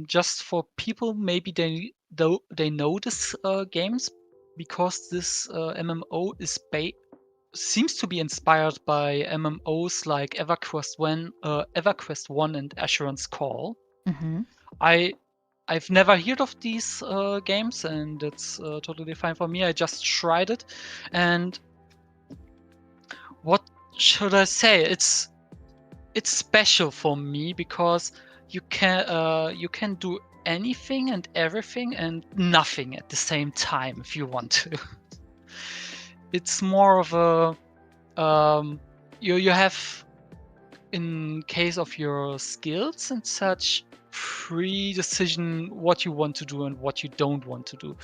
Just for people, maybe they know this games, because this MMO seems to be inspired by MMOs like EverQuest 1 and Asheron's Call. Mm-hmm. I've never heard of these games, and it's totally fine for me. I just tried it, and what should I say? It's special for me because you can do anything and everything and nothing at the same time if you want to. It's more of a you have, in case of your skills and such, free decision what you want to do and what you don't want to do.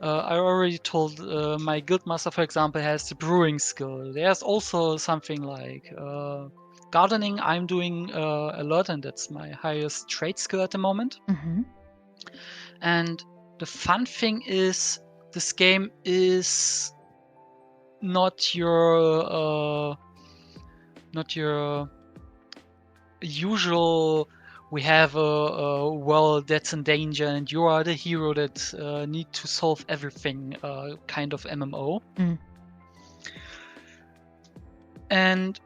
I already told my guildmaster, for example, has the brewing skill. There's also something like gardening. I'm doing a lot, and that's my highest trade skill at the moment. Mm-hmm. And the fun thing is, this game is not your usual. We have a world that's in danger, and you are the hero that need to solve everything. Kind of MMO. Mm. And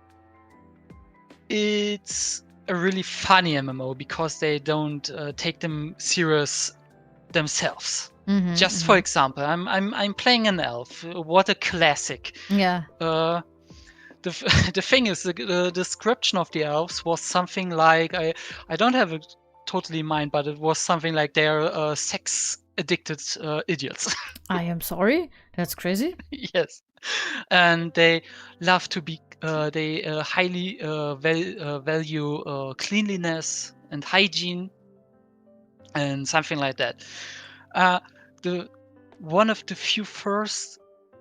it's a really funny MMO because they don't take them serious themselves. Mm-hmm. Just for example, I'm playing an elf. What a classic! Yeah. The thing is, the description of the elves was something like, I don't have it totally in mind, but it was something like they're sex addicted idiots. I am sorry. That's crazy. Yes, and they love to be. They highly value cleanliness and hygiene, and something like that. The one of the few first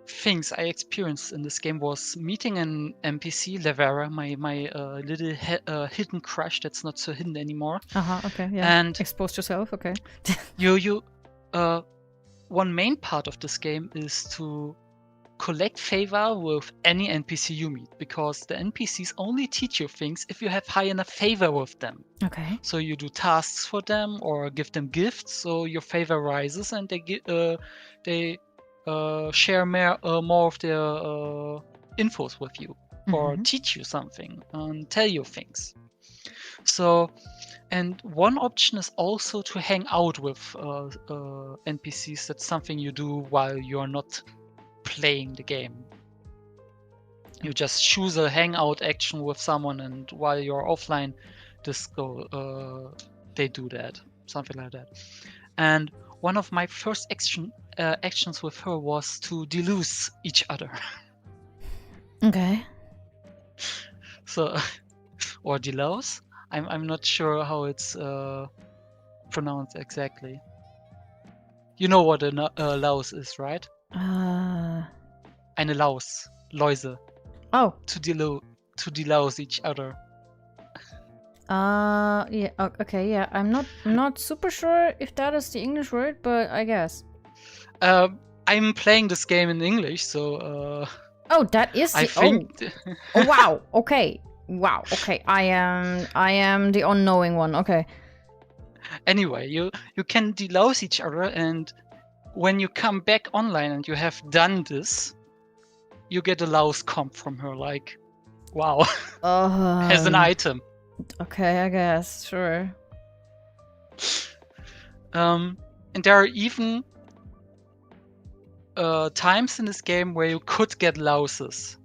things I experienced in this game was meeting an NPC, Levera, my little hidden crush that's not so hidden anymore. Okay, yeah. And exposed yourself, okay. you one main part of this game is to collect favor with any NPC you meet, because the NPCs only teach you things if you have high enough favor with them. Okay. So you do tasks for them or give them gifts, so your favor rises, and they share more of their infos with you, or Mhm. teach you something and tell you things. So, and one option is also to hang out with NPCs. That's something you do while you're not playing the game. You just choose a hangout action with someone, and while you're offline, they do that, something like that. And one of my first actions with her was to deluce each other. Okay. So, or delouse. I'm not sure how it's pronounced exactly. You know what a louse is, right? Eine Laus, Läuse. Oh. To delouse each other. Yeah. Okay. Yeah. I'm not super sure if that is the English word, but I guess. I'm playing this game in English, so. Oh, that is the. I think. Oh wow. Okay. Wow. Okay. I am the unknowing one. Okay. Anyway, you can delouse each other, and when you come back online and you have done this, you get a louse comp from her. Like, wow, as an item. Okay, I guess, sure. And there are even times in this game where you could get louses,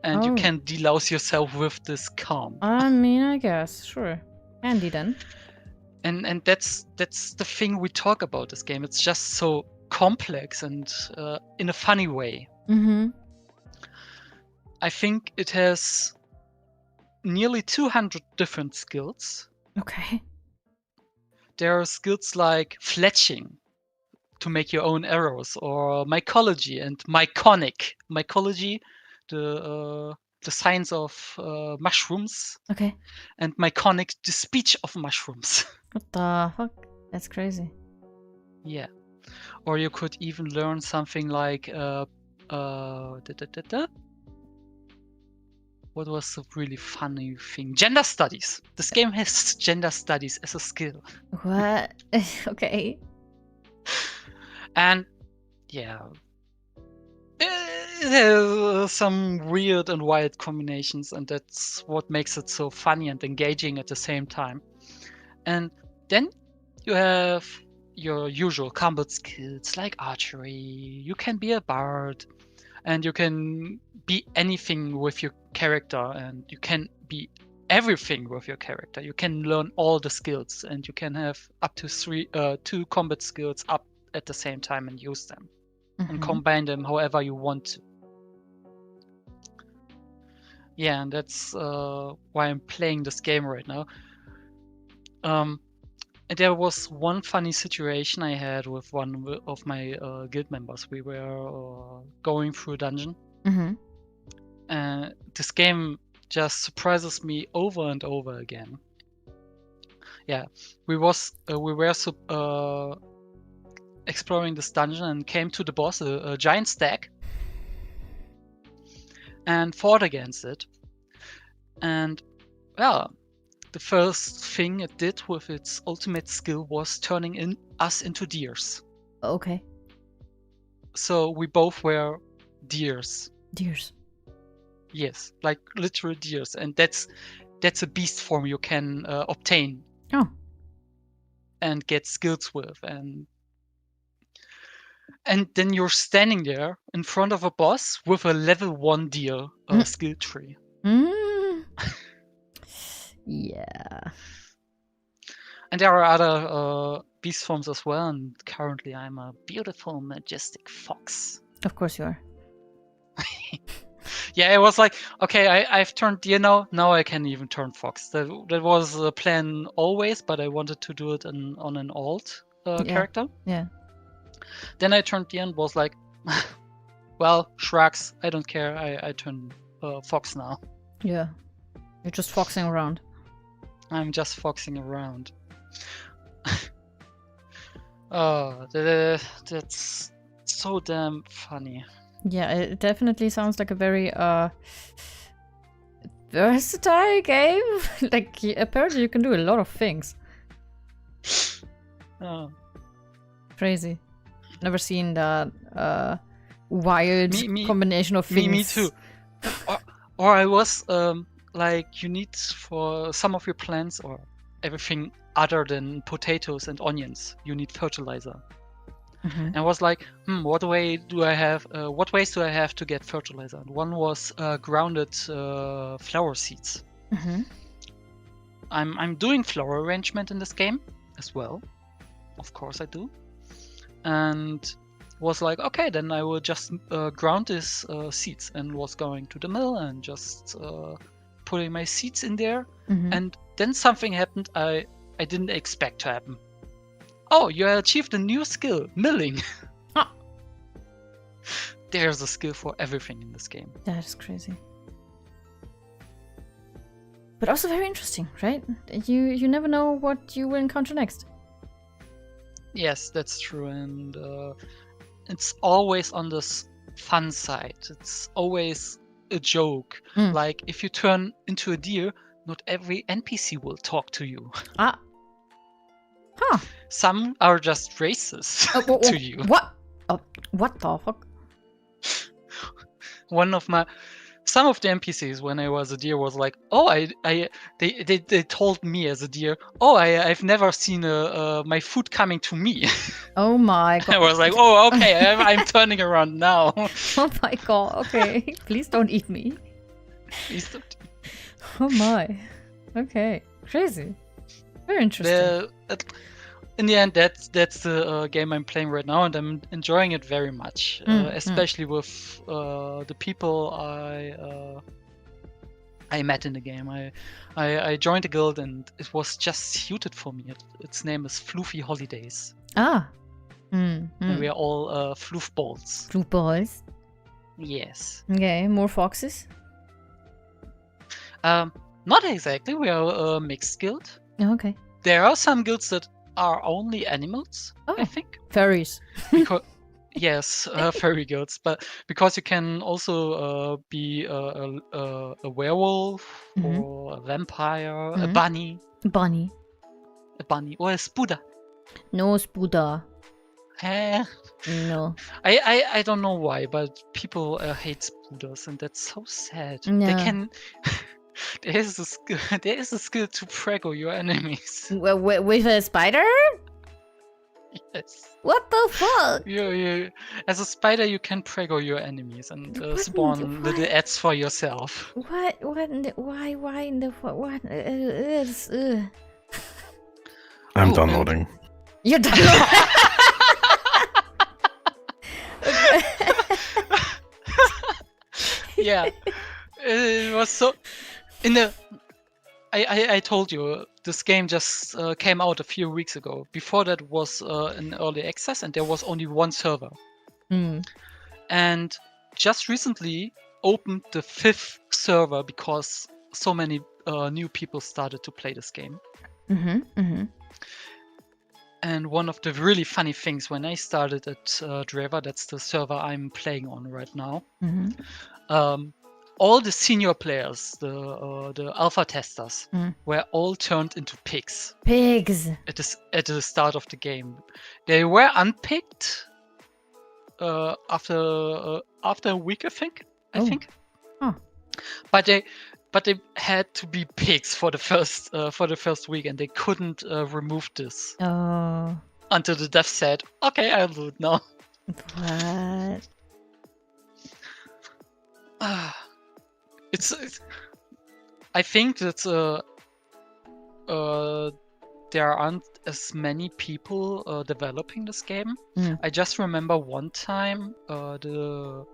and you can delouse yourself with this comp. I mean, I guess, sure. Handy then. And that's the thing we talk about this game. It's just so complex and in a funny way. Mm-hmm. I think it has nearly 200 different skills. Okay. there are skills like fletching to make your own arrows, or mycology and myconic. Mycology, the science of mushrooms, Okay. and myconic, the speech of mushrooms. What the fuck? That's crazy. Yeah. Or you could even learn something like what was a really funny thing? Gender studies. This game has gender studies as a skill. What? Okay. And yeah, it has some weird and wild combinations, and that's what makes it so funny and engaging at the same time. And then you have your usual combat skills like archery. You can be a bard, and you can be anything with your character, and you can be everything with your character. You can learn all the skills, and you can have up to two combat skills up at the same time and use them and combine them however you want to. Yeah, and that's why I'm playing this game right now. And there was one funny situation I had with one of my guild members. We were going through a dungeon. This game just surprises me over and over again. Yeah, we were exploring this dungeon and came to the boss, a giant stag, and fought against it. And well, the first thing it did with its ultimate skill was turning us into deers. Okay. So we both were deers. Deers. Yes, like literal deers, and that's a beast form you can obtain. Oh. And get skills with, and then you're standing there in front of a boss with a level 1 deer skill tree. Yeah. And there are other beast forms as well, and currently I'm a beautiful, majestic fox. Of course you are. Yeah, it was like, okay, I've turned deer now I can even turn fox. That was the plan always, but I wanted to do it on an alt character. Yeah. Then I turned deer and was like, well, shrugs, I don't care, I turn fox now. Yeah. You're just foxing around. I'm just foxing around. Oh, that's so damn funny. Yeah, it definitely sounds like a very versatile game. Like, apparently you can do a lot of things. Oh. Crazy. Never seen that wild combination of things. Me too. Or I was like, you need for some of your plants or everything other than potatoes and onions, you need fertilizer. And I was like, what ways do I have to get fertilizer? And one was grounded flower seeds. I'm doing flower arrangement in this game as well. Of course I do. And was like, okay, then I will just ground these seeds, and was going to the mill and just putting my seeds in there. And then something happened I didn't expect to happen. Oh, you achieved a new skill, milling. There's a skill for everything in this game. That is crazy. But also very interesting, right? You never know what you will encounter next. Yes, that's true, and it's always on this fun side. It's always a joke. Like, if you turn into a deer, not every NPC will talk to you. Some are just racist to you. What? What the fuck? Some of the NPCs when I was a deer was like, oh, they told me as a deer, oh, I've never seen my food coming to me. Oh my god. I was like, oh, okay, I'm turning around now. Oh my god, okay. Please don't eat me. Please don't. Oh my. Okay. Crazy. Very interesting. In the end, that's the game I'm playing right now, and I'm enjoying it very much, especially with the people I met in the game. I joined a guild and it was just suited for me. Its name is Floofy Holidays. Ah. And we are all floof balls. Floof balls. Yes. Okay, more foxes? Not exactly. We are a mixed guild. Okay. There are some guilds that are only animals, I Oh. think. Furries. Because, yes, furry guilds. But because you can also be a werewolf or a vampire, a bunny. Bunny. A bunny or a spooder. No spooder. Eh, No. I don't know why, but people hate spooders, and that's so sad. No. They can. There is a skill to prego your enemies. With a spider? Yes. What the fuck? As a spider, you can prego your enemies and spawn little ads for yourself. What? In the, why in the what? I'm downloading. You're downloading. Yeah, it was so. I told you this game just came out a few weeks ago. Before that was in early access, and there was only one server. And just recently opened the 5th server because so many new people started to play this game. And one of the really funny things when I started at Dreva, that's the server I'm playing on right now. All the senior players, the alpha testers, were all turned into pigs. Pigs. At the start of the game, they were unpicked after a week, I think. Huh. But they had to be pigs for the first week, and they couldn't remove this. Oh. Until the dev said, "Okay, I'll do it now." What? It's I think that there aren't as many people developing this game. I just remember one time the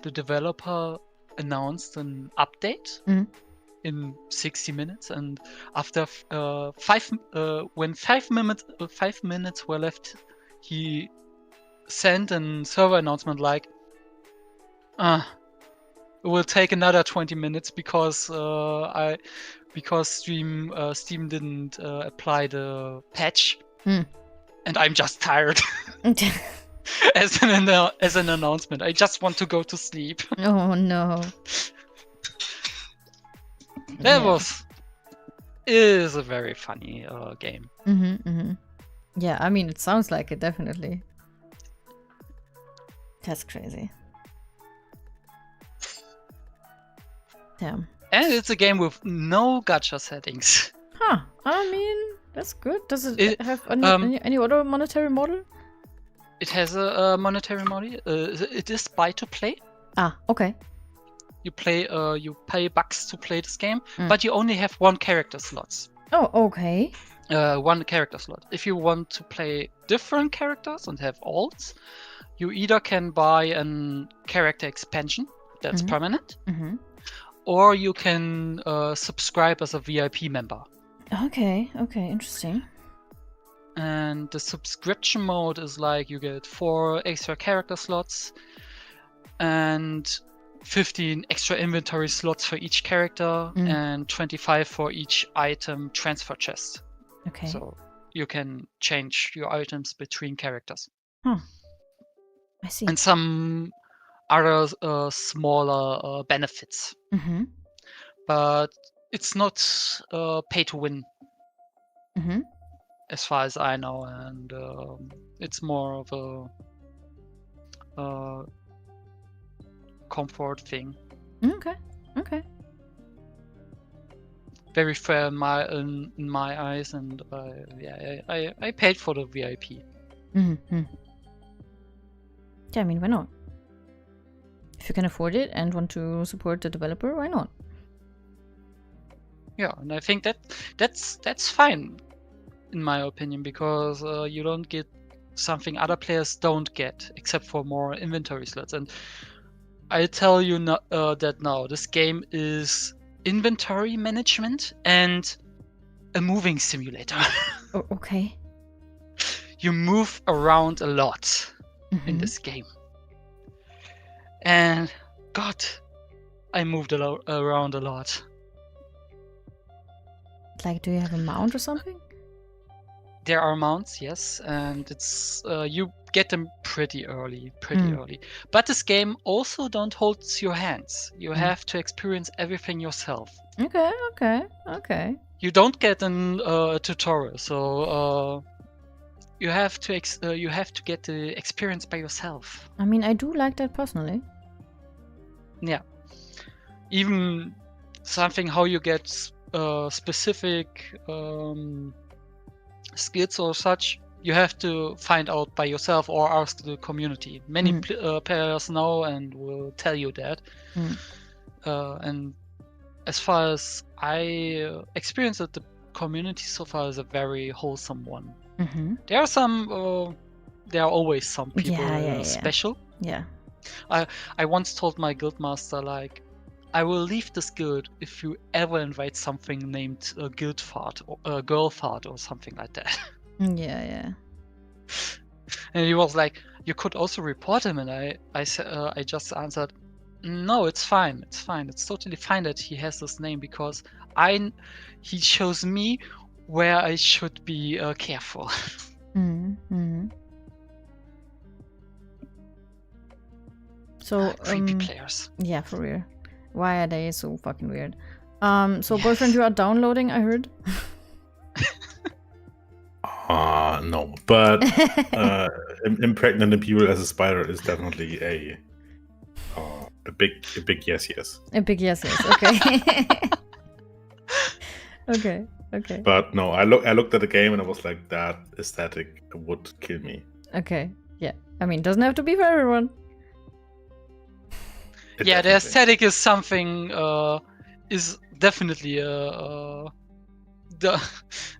developer announced an update in 60 minutes, and after 5 minutes were left, he sent a server announcement like, it will take another 20 minutes because Steam didn't apply the patch, and I'm just tired. As an announcement, I just want to go to sleep. Oh no. That is a very funny game. Yeah, I mean, it sounds like it, definitely. That's crazy. Damn. And it's a game with no gacha settings. Huh. I mean, that's good. Does it have any other monetary model? It has a monetary model. It is buy to play. Ah, okay. You pay bucks to play this game, but you only have one character slots. Oh, okay. One character slot. If you want to play different characters and have alts, you either can buy a character expansion that's permanent, or you can subscribe as a VIP member. Okay, interesting. And the subscription mode is like you get 4 extra character slots and 15 extra inventory slots for each character and 25 for each item transfer chest. Okay. So you can change your items between characters. Huh. I see. And some other smaller benefits. But it's not pay to win. As far as I know, and it's more of a comfort thing. Okay. Very fair in my eyes, and I paid for the VIP. Yeah, I mean, why not? If you can afford it and want to support the developer, why not? Yeah, and I think that's fine, in my opinion, because you don't get something other players don't get, except for more inventory slots. And I tell you that now. This game is inventory management and a moving simulator. Oh, okay. You move around a lot in Mhm. this game. And God, I moved around a lot. Like, do you have a mount or something? There are mounts, yes, and it's you get them pretty early. But this game also don't hold your hands. You have to experience everything yourself. Okay. You don't get a tutorial, so you have to get the experience by yourself. I mean, I do like that personally. Yeah. Even something how you get specific skills or such, you have to find out by yourself or ask the community. Many players know and will tell you that. And as far as I experienced it, the community so far is a very wholesome one. There are some, there are always some people special. Yeah. I once told my guildmaster, like, I will leave this guild if you ever invite something named a guild fart or a girl fart or something like that. Yeah. And he was like, you could also report him, and I just answered, no, it's fine. It's totally fine that he has this name because he shows me where I should be careful. So creepy players. Yeah, for real. Why are they so fucking weird? So boyfriend, you are downloading, I heard. No, but impregnant people as a spider is definitely a big yes. A big yes. Okay. Okay. But no, I looked at the game and I was like, that aesthetic would kill me. Okay. Yeah. I mean, doesn't have to be for everyone. Yeah, the aesthetic is something is definitely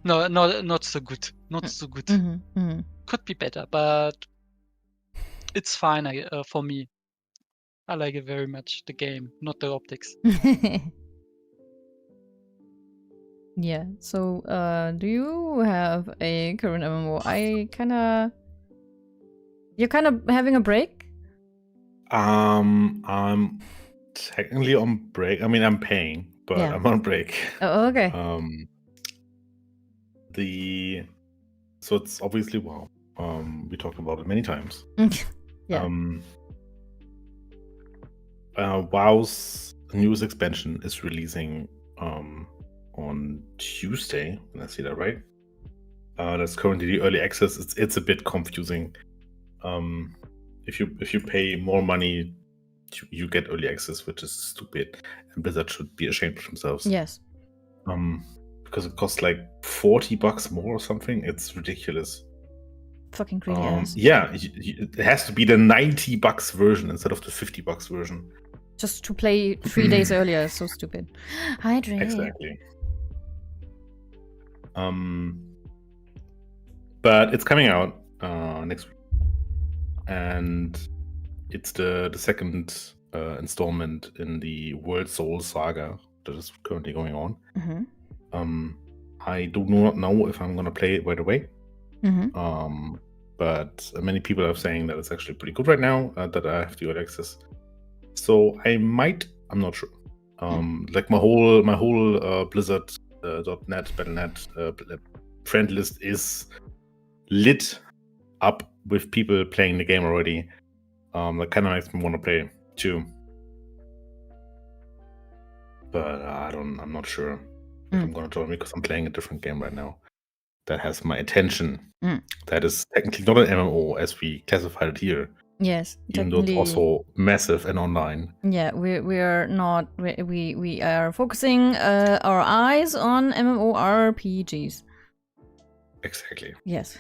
not so good. Could be better, but it's fine for me. I like it very much, the game, not the optics. Yeah. So do you have a current MMO? You're kind of having a break? I'm technically on break. I mean, I'm paying, but I'm on break. Oh, okay. So it's obviously WoW. We talked about it many times. Yeah. WoW's newest expansion is releasing on Tuesday. Did I see that right? That's currently the early access. It's a bit confusing. If you pay more money, you get early access, which is stupid, and Blizzard should be ashamed of themselves. Yes. Because it costs like $40 more or something. It's ridiculous. Fucking greedy ass. Yeah, it has to be the $90 version instead of the $50 version. Just to play 3 days earlier is so stupid. Hydrate. Exactly. But it's coming out next week, and it's the second installment in the World Soul saga that is currently going on. I do not know if I'm gonna play it right away. But many people are saying that it's actually pretty good right now, that I have the early access. So I might, I'm not sure. Like my whole Blizzard.net, Battle.net friend list is lit up with people playing the game already. That kind of makes me want to play too. But I'm not sure if I'm gonna join because I'm playing a different game right now that has my attention. That is technically not an MMO as we classified it here. Yes, even though it's also massive and online. Yeah, we are not. We are focusing our eyes on MMORPGs. Exactly. Yes.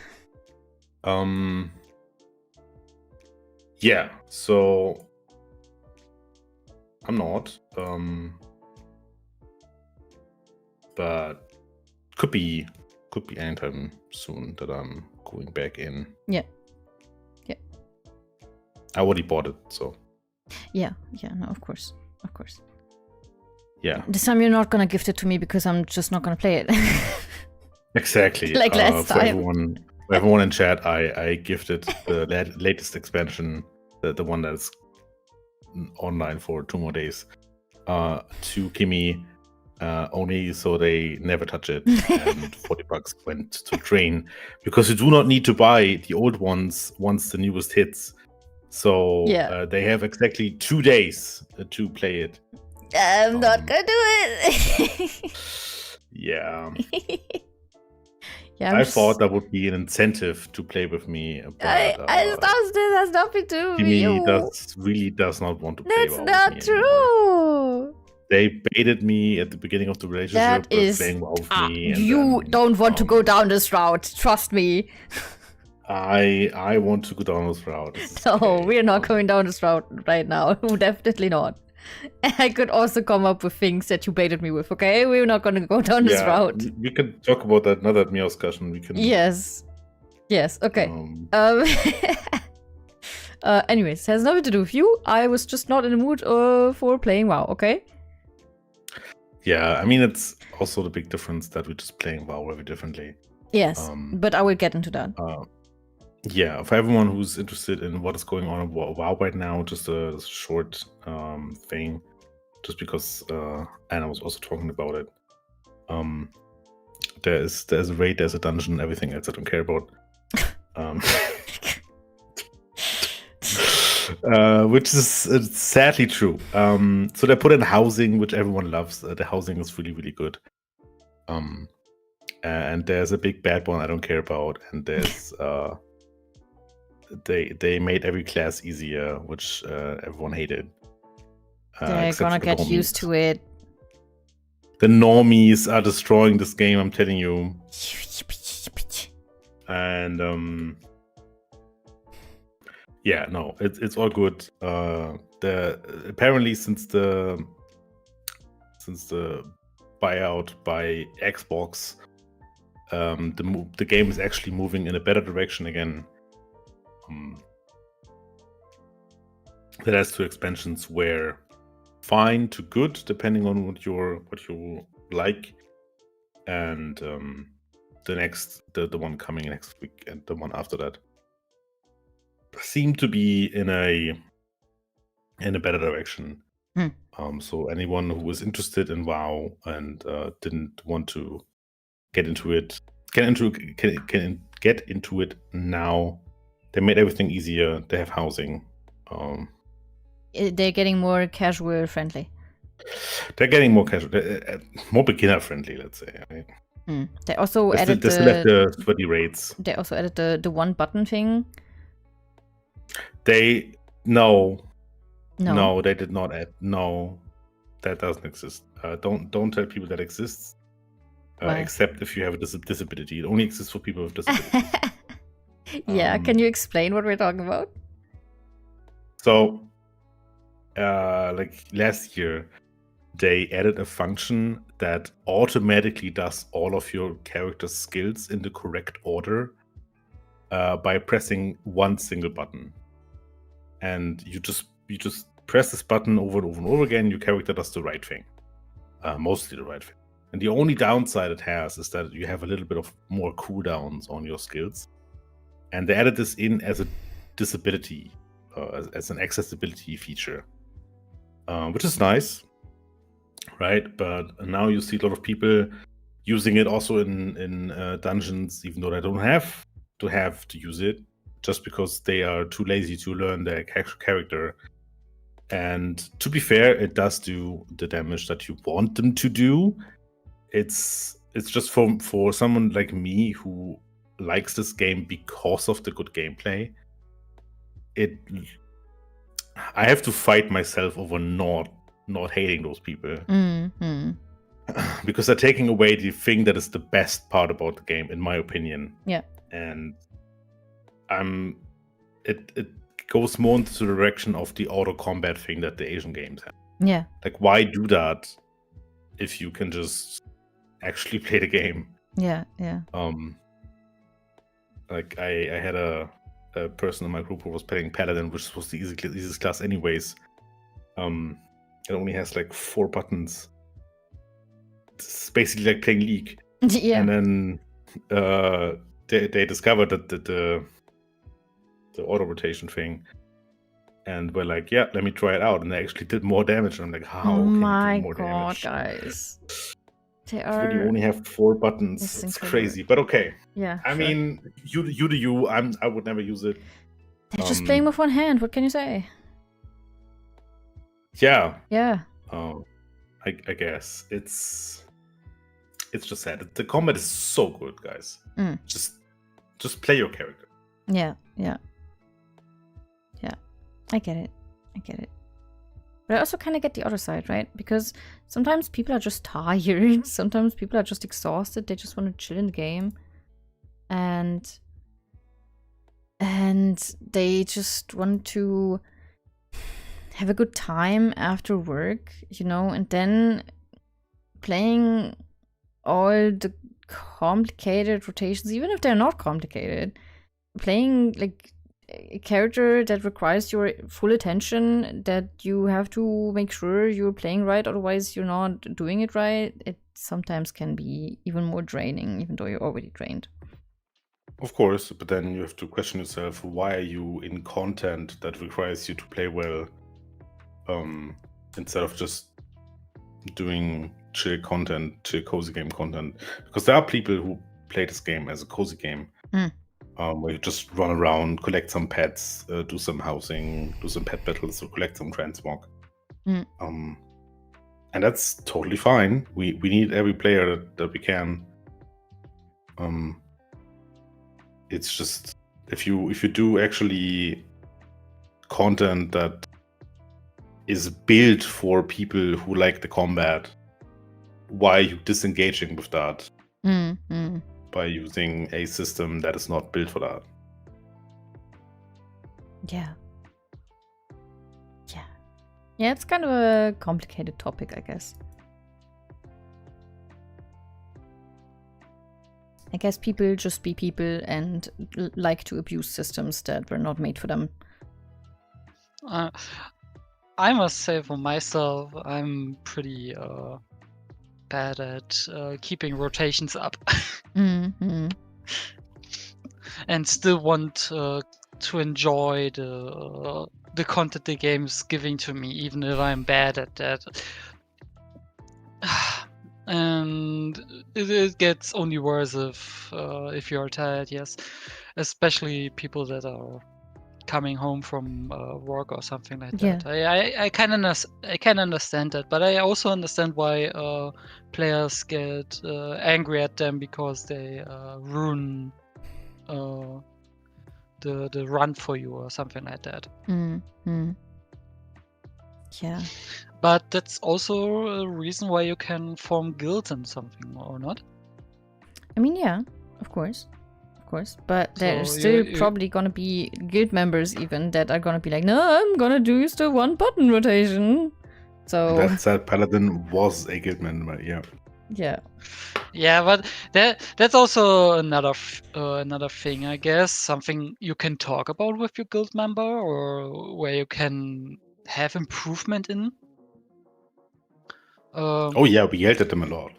Yeah. So I'm not. But could be anytime soon that I'm going back in. Yeah. I already bought it, so Yeah, no, of course. Yeah, This time you're not gonna gift it to me because I'm just not gonna play it. exactly. Like last for time. everyone in chat, I gifted the latest expansion, the one that's online for 2 more days, to Kimmy, only so they never touch it. And $40 went to Train, because you do not need to buy the old ones once the newest hits. So they have exactly 2 days to play it. I'm not gonna do it. Yeah. Yeah, I thought that would be an incentive to play with me, but this has nothing to do with Kimmy you. really does not want to play. That's WoW not with me anymore. true. They baited me at the beginning of the relationship with playing WoW with me. And you then, don't want to go down this route. Trust me. I want to go down this route. No, we're not going down this route right now. Definitely not. I could also come up with things that you baited me with, okay? We're not going to go down this route. We can talk about that another MEOWSCUSSION. We can. Yes, okay. Anyways, has nothing to do with you. I was just not in the mood for playing WoW, okay? Yeah, I mean, it's also the big difference that we're just playing WoW very differently. Yes, but I will get into that. Yeah, for everyone who's interested in what is going on in WoW right now, just a short thing, just because Anna was also talking about it. There's a raid, there's a dungeon, everything else I don't care about. Which is sadly true. So they put in housing, which everyone loves. The housing is really, really good. And there's a big bad one I don't care about, and there's they made every class easier, which everyone hated. They're gonna get used to it. The normies are destroying this game, I'm telling you. And yeah, no, it's all good. Apparently since the buyout by Xbox, the game is actually moving in a better direction again. The last 2 expansions were fine to good, depending on what you like, and the one coming next week and the one after that seem to be in a better direction. So anyone who was interested in WoW and didn't want to get into it, can get into it now. They made everything easier. They have housing. They're getting more casual friendly. They're getting more casual, more beginner friendly, let's say. Right? They also added the sweaty raids. They also added the one button thing. No, they did not add. No, that doesn't exist. Don't tell people that exists. Except if you have a disability. It only exists for people with disabilities. Yeah, can you explain what we're talking about? So, like last year, they added a function that automatically does all of your character's skills in the correct order by pressing one single button. And you just press this button over and over and over again. Your character does the right thing, mostly the right thing. And the only downside it has is that you have a little bit of more cooldowns on your skills. And they added this in as a disability, as an accessibility feature, which is nice, right? But now you see a lot of people using it also in dungeons, even though they don't have to use it, just because they are too lazy to learn their character. And to be fair, it does do the damage that you want them to do. It's just for someone like me who likes this game because of the good gameplay. I have to fight myself over not hating those people. Because they're taking away the thing that is the best part about the game, in my opinion. Yeah. And it goes more into the direction of the auto combat thing that the Asian games have. Yeah. Like, why do that if you can just actually play the game? Yeah. Like I had a person in my group who was playing Paladin, which was the easiest class anyways, It only has like 4 buttons. It's basically like playing League. Yeah. And then they discovered that the auto rotation thing, and we're like, yeah, let me try it out. And they actually did more damage. And I'm like, how Oh can you my do more god, damage? guys. They When you are. only have 4 buttons, It's it's incredible. crazy. But okay. Yeah. I sure. mean, you do you. I would never use it. They're just playing with one hand. What can you say? Yeah. Yeah. I guess it's just sad. The combat is so good, guys. Mm. Just play your character. Yeah. I get it. But I also kind of get the other side, right? Because sometimes people are just tired. Sometimes people are just exhausted. They just want to chill in the game. And they just want to have a good time after work, and then playing all the complicated rotations, even if they're not complicated, playing like a character that requires your full attention, that you have to make sure you're playing right, otherwise you're not doing it right. It sometimes can be even more draining, even though you're already drained. Of course, but then you have to question yourself, why are you in content that requires you to play well, instead of just doing chill content, chill cozy game content? Because there are people who play this game as a cozy game. Where you just run around, collect some pets, do some housing, do some pet battles, or collect some transmog. And that's totally fine. We need every player that we can. It's just if you do actually content that is built for people who like the combat, why are you disengaging with that? By using a system that is not built for that. Yeah, it's kind of a complicated topic, I guess. I guess people just be people and like to abuse systems that were not made for them. I must say for myself, I'm pretty bad at keeping rotations up. And still want to enjoy the content the game's giving to me, even if I'm bad at that. And it gets only worse if you're tired, yes. Especially people that are coming home from work or something like that. I can understand that, but I also understand why players get angry at them because they ruin the run for you or something like that. Yeah. But that's also a reason why you can form guilds and something, or not? I mean, yeah, of course. But there's still probably gonna be guild members even that are gonna be like, no, I'm gonna do the 1 button rotation. So that said, Paladin was a guild member, yeah. Yeah, but that's also another thing, I guess. Something you can talk about with your guild member, or where you can have improvement in. Oh yeah, we yelled at them a lot.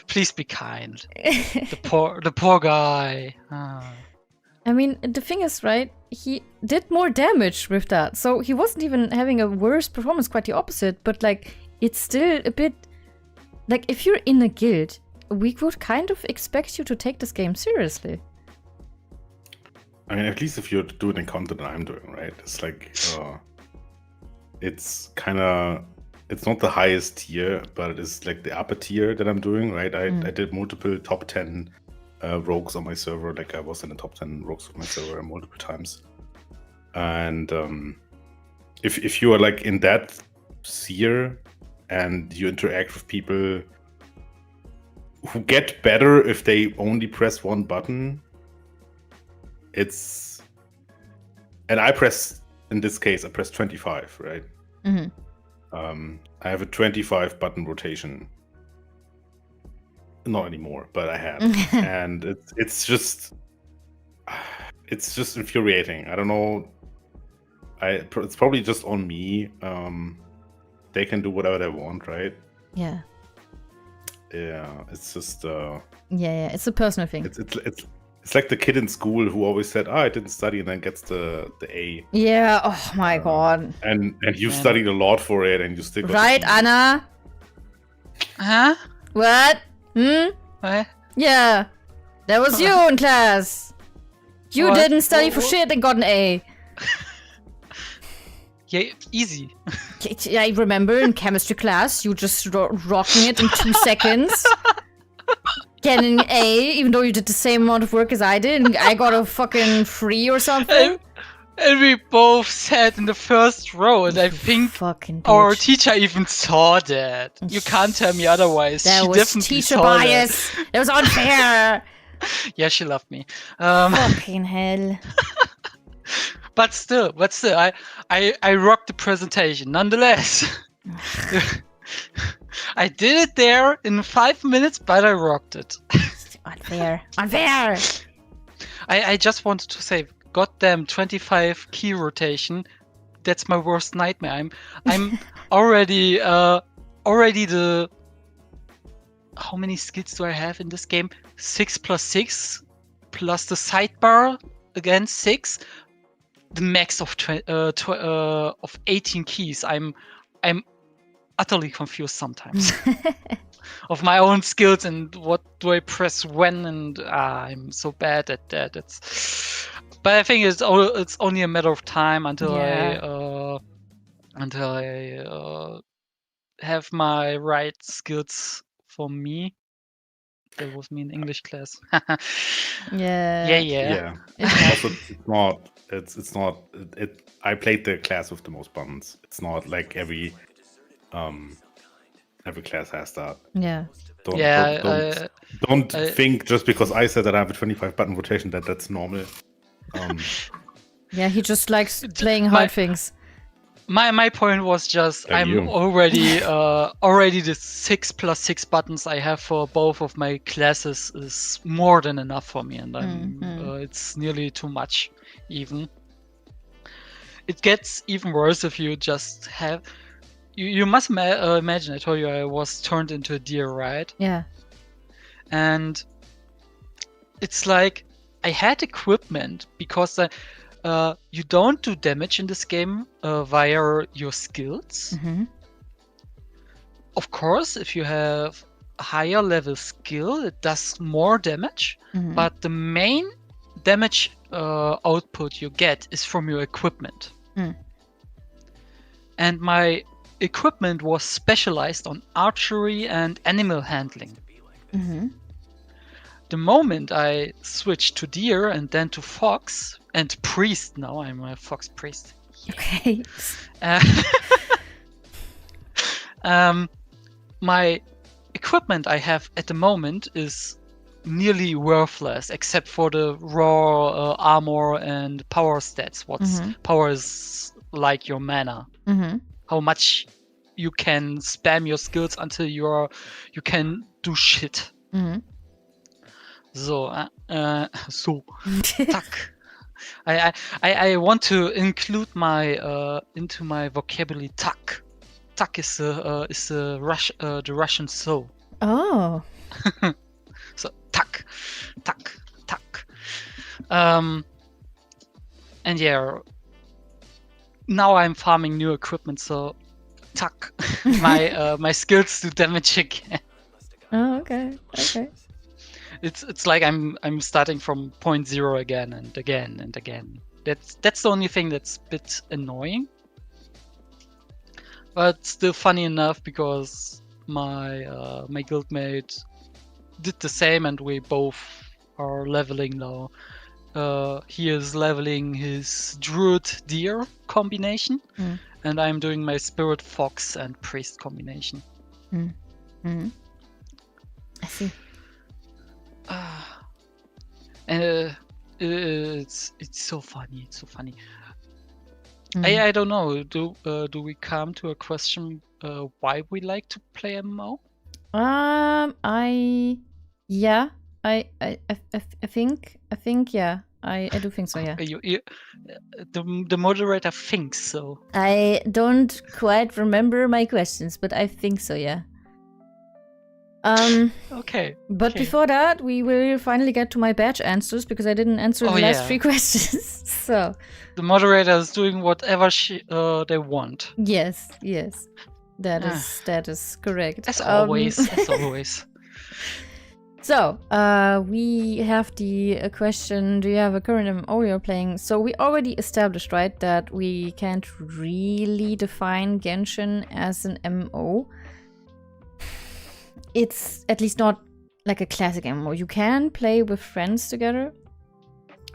Please be kind. The poor guy. I mean, the thing is, right? He did more damage with that, so he wasn't even having a worse performance. Quite the opposite. But like, it's still a bit like if you're in a guild, we would kind of expect you to take this game seriously. I mean, at least if you're doing the content that I'm doing, right? It's like, it's kind of, it's not the highest tier, but it is like the upper tier that I'm doing, right? I did multiple top 10 rogues on my server. Like I was in the top 10 rogues of my server multiple times. And if you are like in that tier and you interact with people who get better if they only press 1 button, it's, and I press, in this case, I press 25, right? I have a 25 button rotation. Not anymore, but I had. And it's just infuriating. I don't know. it's probably just on me. They can do whatever they want, right? Yeah. Yeah, it's just Yeah, it's a personal thing. It's like the kid in school who always said, "Oh, I didn't study," and then gets the A. Yeah. Oh my god. And you studied a lot for it, and you still got right, Anna? Huh? What? What? Yeah. That was you in class. You What? didn't study for shit and got an A. Yeah, easy. I remember in chemistry class, you just rocking it in 2 seconds. Getting an A, even though you did the same amount of work as I did, and I got a fucking 3 or something. And we both sat in the first row, and I think fucking our bitch. teacher even saw that. You can't tell me otherwise. That She was definitely teacher saw bias. That was unfair. Yeah, she loved me. Fucking hell. But still, I rocked the presentation nonetheless. I did it there in 5 minutes, but I rocked it. Unfair. Unfair. I just wanted to say, goddamn 25 key rotation. That's my worst nightmare. I'm already the. How many skills do I have in this game? 6 plus 6 plus the sidebar again 6. The max of 18 keys. I'm utterly confused sometimes of my own skills and what do I press when, and I'm so bad at that. But I think it's only a matter of time until I have my right skills for me. That was me in English class. Yeah. Also, it's not. I played the class with the most buttons. It's not like every class has that. Yeah. Don't think just because I said that I have a 25 button rotation that that's normal. Yeah, he just likes playing hard things. My point was just I'm already the 6 plus 6 buttons I have for both of my classes is more than enough for me, and it's nearly too much even. It gets even worse if you just have. You must imagine. I told you I was turned into a deer, right? Yeah. And it's like I had equipment because you don't do damage in this game via your skills. Of course, if you have a higher level skill, it does more damage. But the main damage output you get is from your equipment. And my equipment was specialized on archery and animal handling. The moment I switched to deer and then to fox and priest, now I'm a fox priest. Okay. My equipment I have at the moment is nearly worthless, except for the raw armor and power stats. Power is like your mana. How much you can spam your skills until you can do shit. So, tack. I want to include into my vocabulary tack. Tack is the Russian so. Oh. So tack. And yeah, now I'm farming new equipment, so tack. my skills do damage again. Oh, okay. It's like I'm starting from point 0 again and again and again. That's the only thing that's a bit annoying, but still funny enough because my guildmate did the same and we both are leveling now. He is leveling his druid deer combination, and I'm doing my spirit fox and priest combination. I see. And it's so funny. It's so funny. I don't know. Do we come to a question why we like to play MMO? I think yeah. I do think so, yeah. The moderator thinks so. I don't quite remember my questions, but I think so, yeah. Okay. But okay. before that, we will finally get to my badge answers because I didn't answer the last 3 questions. So the moderator is doing whatever they want. Yes, that is correct. As always, as always. So we have the question: do you have a current MMO you're playing? So we already established, right, that we can't really define Genshin as an MMO. It's at least not like a classic MMO. You can play with friends together,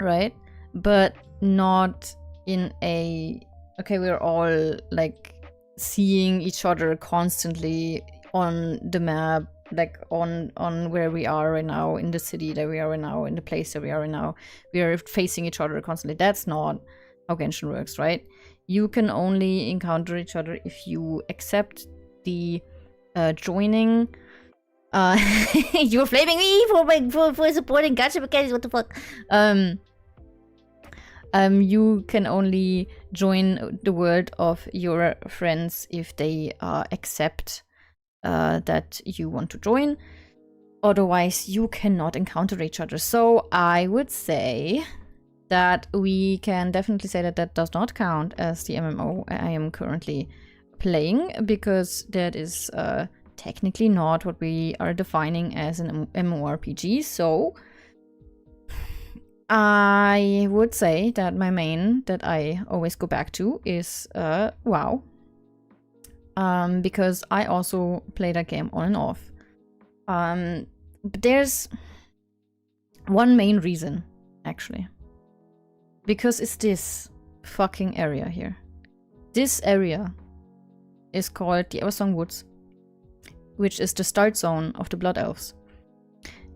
right? But not in a, okay, we're all like seeing each other constantly on the map, like on where we are right now, in the city that we are right now, in the place that we are right now. We are facing each other constantly. That's not how Genshin works, right? You can only encounter each other if you accept the joining. You're flaming me for supporting gacha mechanics. What the fuck? You can only join the world of your friends if they accept that you want to join. Otherwise, you cannot encounter each other. So I would say that we can definitely say that that does not count as the MMO I am currently playing, because that is technically not what we are defining as an MMORPG. So I would say that my main that I always go back to is WoW, because I also play that game on and off. But there's one main reason, actually, because it's this fucking area here. This area is called the Eversong Woods, which is the start zone of the Blood Elves.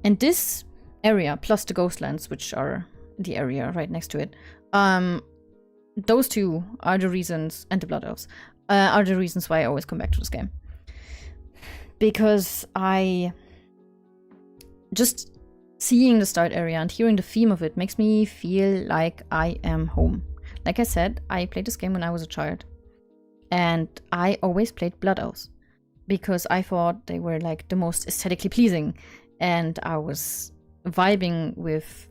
And this area, plus the Ghostlands, which are the area right next to it, those two are the reasons, and the Blood Elves, are the reasons why I always come back to this game. Because I just seeing the start area and hearing the theme of it makes me feel like I am home. Like I said, I played this game when I was a child, and I always played Blood Elves because I thought they were like the most aesthetically pleasing, and I was vibing with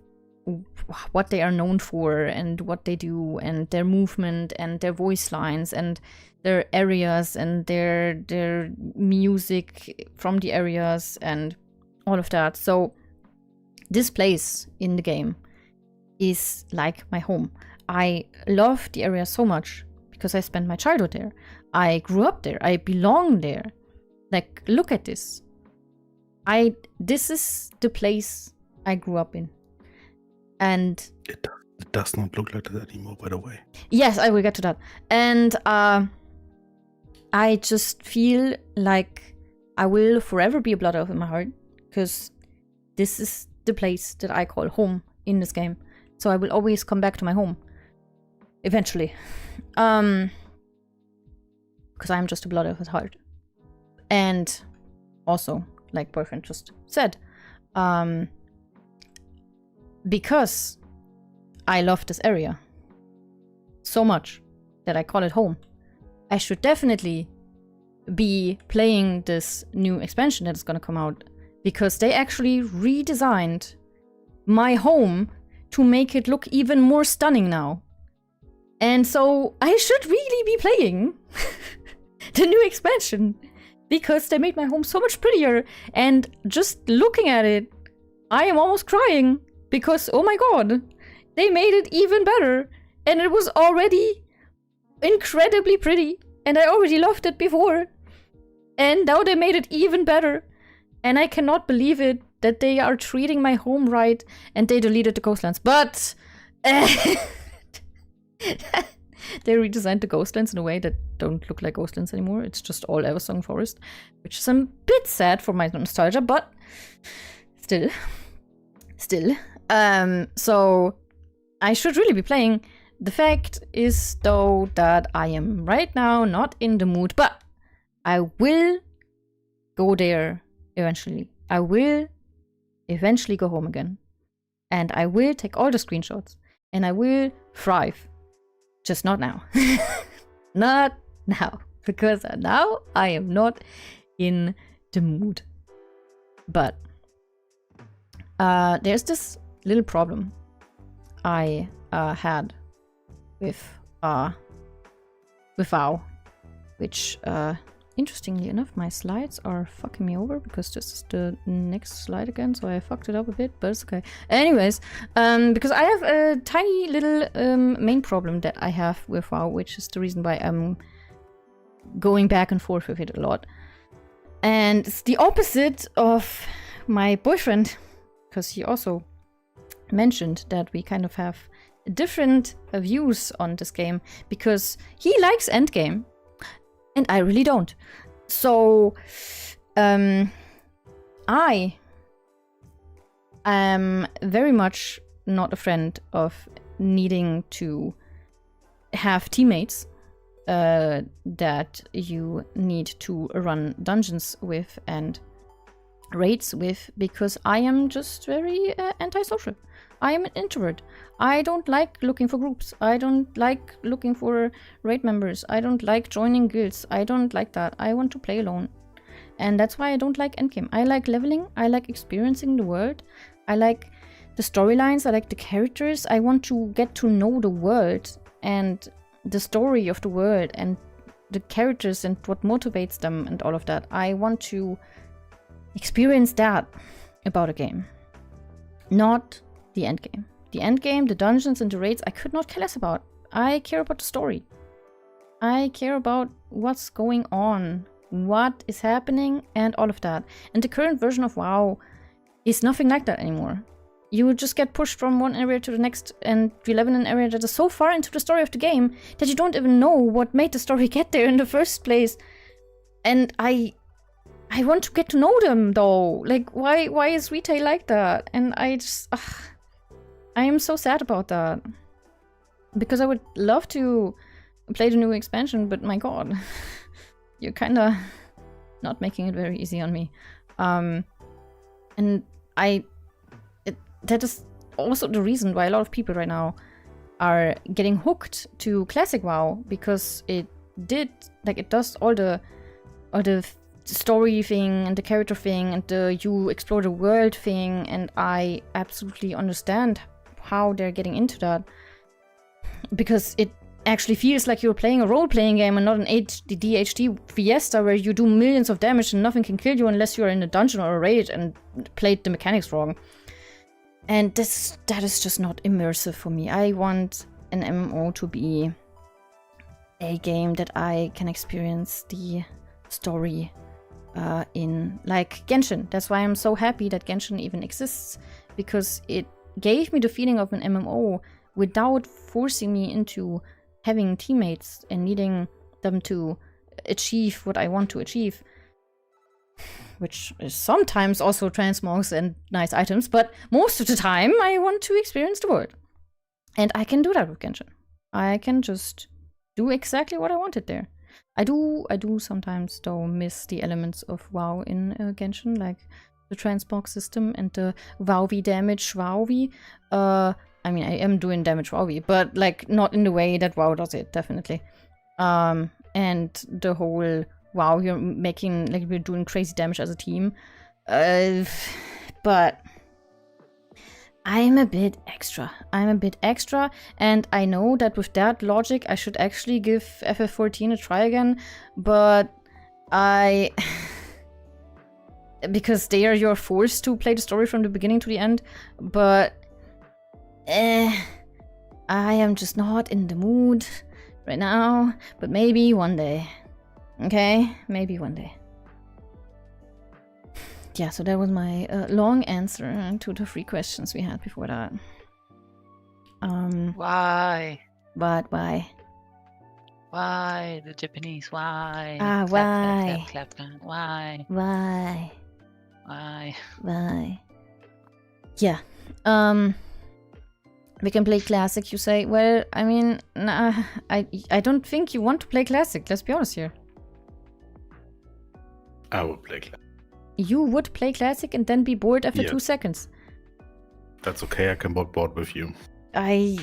what they are known for and what they do and their movement and their voice lines and their areas and their music from the areas and all of that. So this place in the game is like my home. I love the area so much because I spent my childhood there. I grew up there. I belong there. Like, look at this. This is the place I grew up in. And it does not look like that anymore, by the way. Yes, I will get to that. And I just feel like I will forever be a Blood Elf in my heart, because this is the place that I call home in this game. So I will always come back to my home. Eventually. Because I'm just a Blood Elf at heart. And also, like Boyfriend just said, because I love this area so much that I call it home, I should definitely be playing this new expansion that is going to come out, because they actually redesigned my home to make it look even more stunning now. And so I should really be playing the new expansion, because they made my home so much prettier. And just looking at it, I am almost crying, because oh my god, they made it even better. And it was already incredibly pretty, and I already loved it before. And now they made it even better. And I cannot believe it that they are treating my home right, and they deleted the Ghostlands. But they redesigned the Ghostlands in a way that don't look like Ghostlands anymore. It's just all Eversong Forest, which is a bit sad for my nostalgia, but still. So I should really be playing. The fact is, though, that I am right now not in the mood, but I will go there eventually. I will eventually go home again. and I will take all the screenshots, and I will thrive. Just not now. Not now. Because now I am not in the mood. But there's this little problem I had with WoW, which interestingly enough, my slides are fucking me over because this is the next slide again, so I fucked it up a bit, but it's okay. Anyways, because I have a tiny little main problem that I have with WoW, which is the reason why I'm going back and forth with it a lot. And it's the opposite of my boyfriend, because he also mentioned that we kind of have different views on this game, because he likes endgame and I really don't. So I am very much not a friend of needing to have teammates that you need to run dungeons with and raids with, because I am just very antisocial. I am an introvert. I don't like looking for groups. I don't like looking for raid members. I don't like joining guilds. I don't like that. I want to play alone. And that's why I don't like endgame. I like leveling. I like experiencing the world. I like the storylines. I like the characters. I want to get to know the world and the story of the world and the characters and what motivates them and all of that. I want to experience that about a game. Not the endgame. The endgame, the dungeons and the raids, I could not care less about. I care about the story. I care about what's going on, what is happening, and all of that. And the current version of WoW is nothing like that anymore. You just get pushed from one area to the next, and you live in an area that is so far into the story of the game that you don't even know what made the story get there in the first place. And I want to get to know them, though. Like, why is retail like that? And I just... I am so sad about that. Because I would love to play the new expansion, but my god. You're kinda not making it very easy on me. And that is also the reason why a lot of people right now are getting hooked to classic WoW, because it does all the story thing and the character thing and the you explore the world thing, and I absolutely understand how they're getting into that, because it actually feels like you're playing a role-playing game and not an HD fiesta where you do millions of damage and nothing can kill you unless you're in a dungeon or a raid and played the mechanics wrong. And that is just not immersive for me. I want an MMO to be a game that I can experience the story in, like Genshin. That's why I'm so happy that Genshin even exists, because it gave me the feeling of an MMO without forcing me into having teammates and needing them to achieve what I want to achieve. Which is sometimes also transmogs and nice items, but most of the time I want to experience the world. And I can do that with Genshin. I can just do exactly what I wanted there. I do sometimes, though, miss the elements of WoW in Genshin, like the transmog system and the WoWy damage WoWy. I mean, I am doing damage WoWy, but like not in the way that WoW does it, definitely. And the whole wow, you're making, like, we're doing crazy damage as a team. But I'm a bit extra. And I know that with that logic, I should actually give FF14 a try again, but because there you're forced to play the story from the beginning to the end, but I am just not in the mood right now, but maybe one day. Okay, maybe one day. Yeah, so that was my long answer to the 3 questions we had before that. Why? But why? Why the Japanese? Why? Ah, Clap, why? clap, clap, clap. Why? Why? Why? Why? Yeah. We can play classic, you say. Well, I mean, nah, I don't think you want to play classic. Let's be honest here. I would play classic. You would play classic and then be bored after 2 seconds. That's okay. I can board with you. I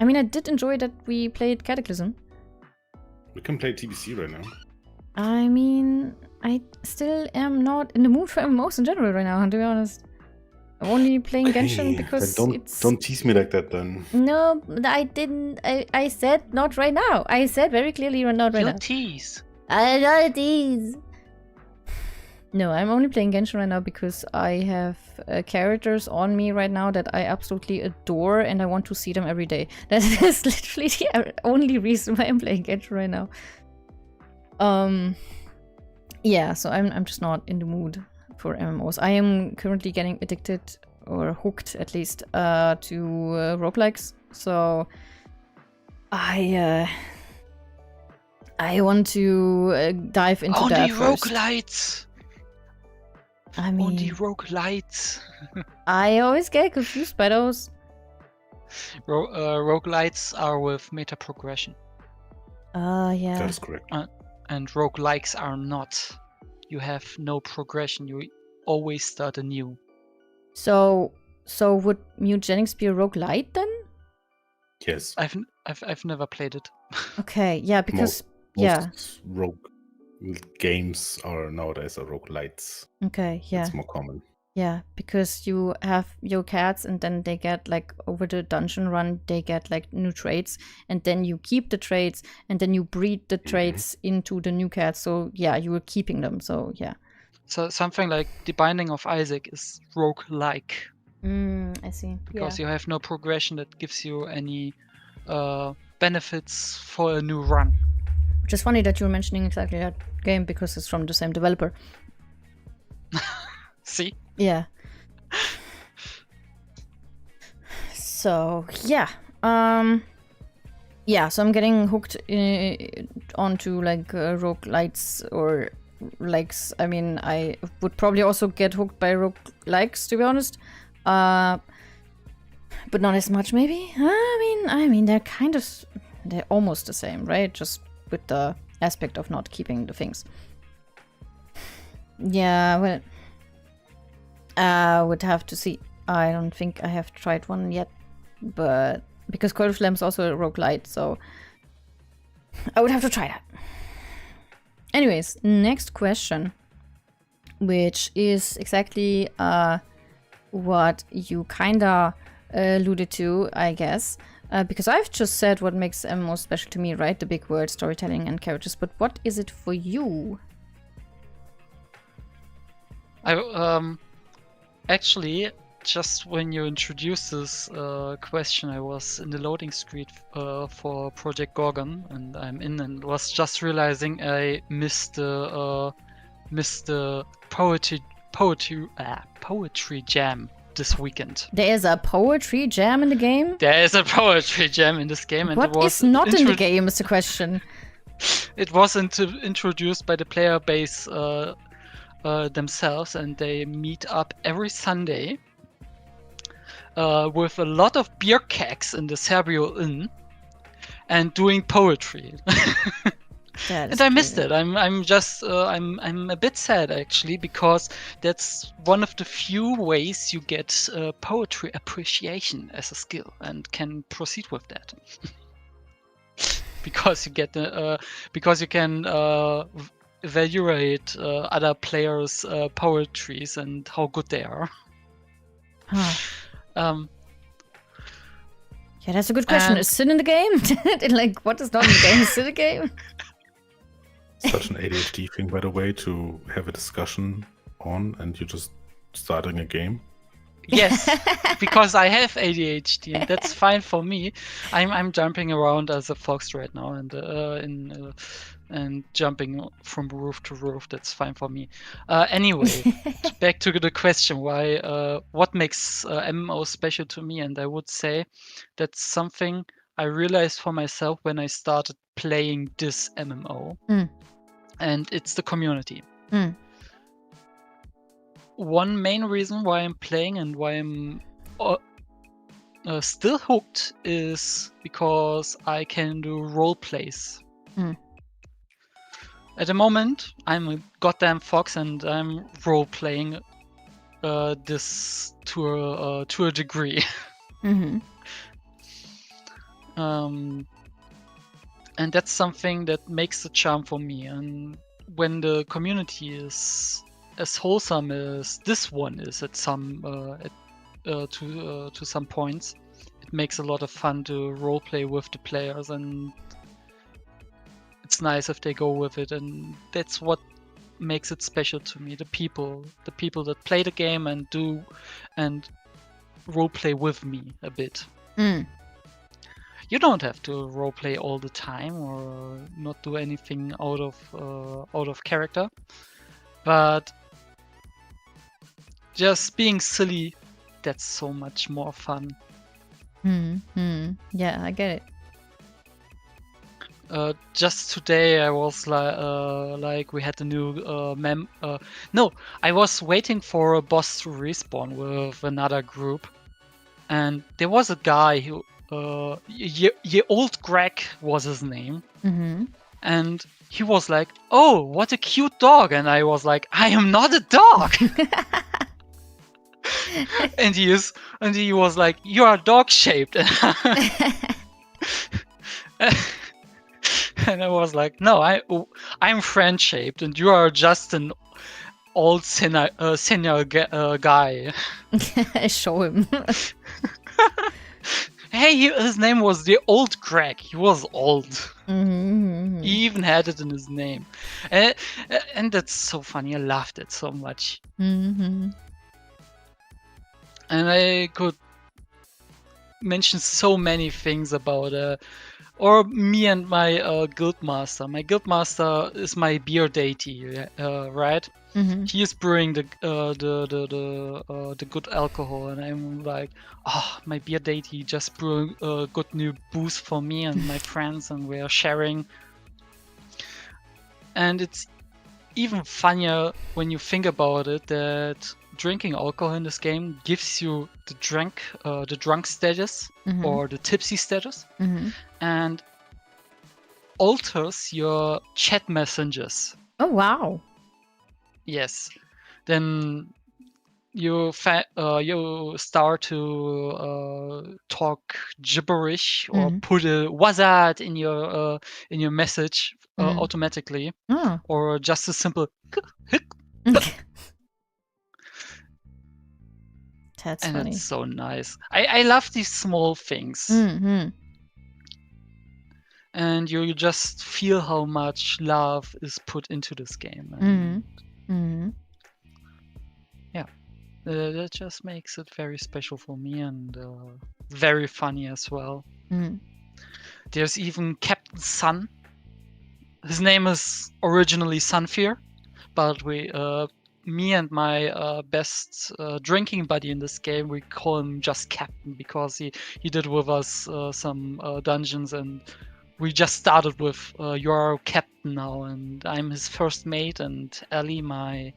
mean, I did enjoy that we played Cataclysm. We can play TBC right now. I mean, I still am not in the mood for MMOs in general right now, to be honest. I'm only playing Genshin because don't tease me like that then. No, I didn't. I said not right now. I said very clearly not right now. tease. I don't tease. No, I'm only playing Genshin right now because I have characters on me right now that I absolutely adore and I want to see them every day. That is literally the only reason why I'm playing Genshin right now. Yeah, so I'm just not in the mood for MMOs. I am currently getting addicted, or hooked at least, to roguelikes. So I want to dive into that first. Roguelites. I mean, Only roguelites. I always get confused by those. Roguelites are with meta progression. Yeah. That is correct. And roguelikes are not. You have no progression. You always start anew. So would mutagenics be a roguelite then? Yes. I've never played it. Okay, yeah, because most rogue games are nowadays roguelites. Okay, yeah. It's more common. Yeah, because you have your cats and then they get like over the dungeon run, they get like new traits and then you keep the traits and then you breed the traits into the new cats. So yeah, you were keeping them. So yeah. So something like The Binding of Isaac is roguelike. I see. Because you have no progression that gives you any benefits for a new run. Which is funny that you were mentioning exactly that game because it's from the same developer. See? Yeah. So yeah. Yeah, so I'm getting hooked onto like roguelites or likes. I mean, I would probably also get hooked by roguelikes, to be honest. But not as much, maybe. I mean, they're almost the same, right? Just with the aspect of not keeping the things. Yeah, well, I would have to see. I don't think I have tried one yet, but because Coil of Lamb is also a roguelite, so I would have to try that. Anyways, next question, which is exactly what you kinda alluded to, I guess. Because I've just said what makes MMO special to me, right? The big world, storytelling, and characters. But what is it for you? Actually, just when you introduced this question, I was in the loading screen for Project Gorgon, and I'm in and was just realizing I missed the poetry jam this weekend. There is a poetry jam in the game? There is a poetry jam in this game. And what is not in the game is the question. It was introduced by the player base themselves, and they meet up every Sunday with a lot of beer kegs in the Serbio Inn and doing poetry. And I missed it. I'm a bit sad actually, because that's one of the few ways you get poetry appreciation as a skill and can proceed with that. Because you get because you can evaluate other players' poetries and how good they are. Huh. Yeah, that's a good question. Is sin in the game? Like, what is not in the game? Is sin in the game? Such an ADHD thing, by the way, to have a discussion on, and you're just starting a game. Yes, because I have ADHD, and that's fine for me. I'm jumping around as a fox right now, and jumping from roof to roof. That's fine for me. Anyway, back to the question: why? What makes MMO special to me? And I would say that's something I realized for myself when I started playing this MMO, and it's the community. One main reason why I'm playing and why I'm still hooked is because I can do role plays. At the moment, I'm a goddamn fox and I'm role playing this to a degree. Mm-hmm. And that's something that makes the charm for me. And when the community is as wholesome as this one is at some to some points, it makes a lot of fun to roleplay with the players, and it's nice if they go with it. And that's what makes it special to me. The people that play the game and roleplay with me a bit. You don't have to roleplay all the time or not do anything out of character, but just being silly, that's so much more fun. Yeah, I get it. Just today I was like we had the new no, I was waiting for a boss to respawn with another group, and there was a guy who old Greg was his name. And he was like, "Oh, what a cute dog!" And I was like, "I am not a dog." and he was like, "You are dog shaped." And I was like, "No, I'm friend shaped, and you are just an old senior guy." Show him. Hey, his name was the old Greg. He was old. Mm-hmm. He even had it in his name. And that's so funny. I loved it so much. Mm-hmm. And I could mention so many things about or me and my guildmaster. My guildmaster is my beer deity, right? Mm-hmm. He is brewing the good alcohol, and I'm like, oh, my beer deity just brewing good new booze for me and my friends, and we're sharing. And it's even funnier when you think about it that drinking alcohol in this game gives you the drunk status or the tipsy status, and alters your chat messages. Oh wow! Yes, then you start to talk gibberish or put a "wazat" in your message automatically, or just a simple That's and funny. it's so nice. I love these small things. And you just feel how much love is put into this game. And yeah, that just makes it very special for me, and very funny as well. There's even Captain Sun. His name is originally Sunfear, but me and my best drinking buddy in this game, we call him just Captain, because he did with us some dungeons, and we just started with "You're our captain now," and I'm his first mate, and Ali, my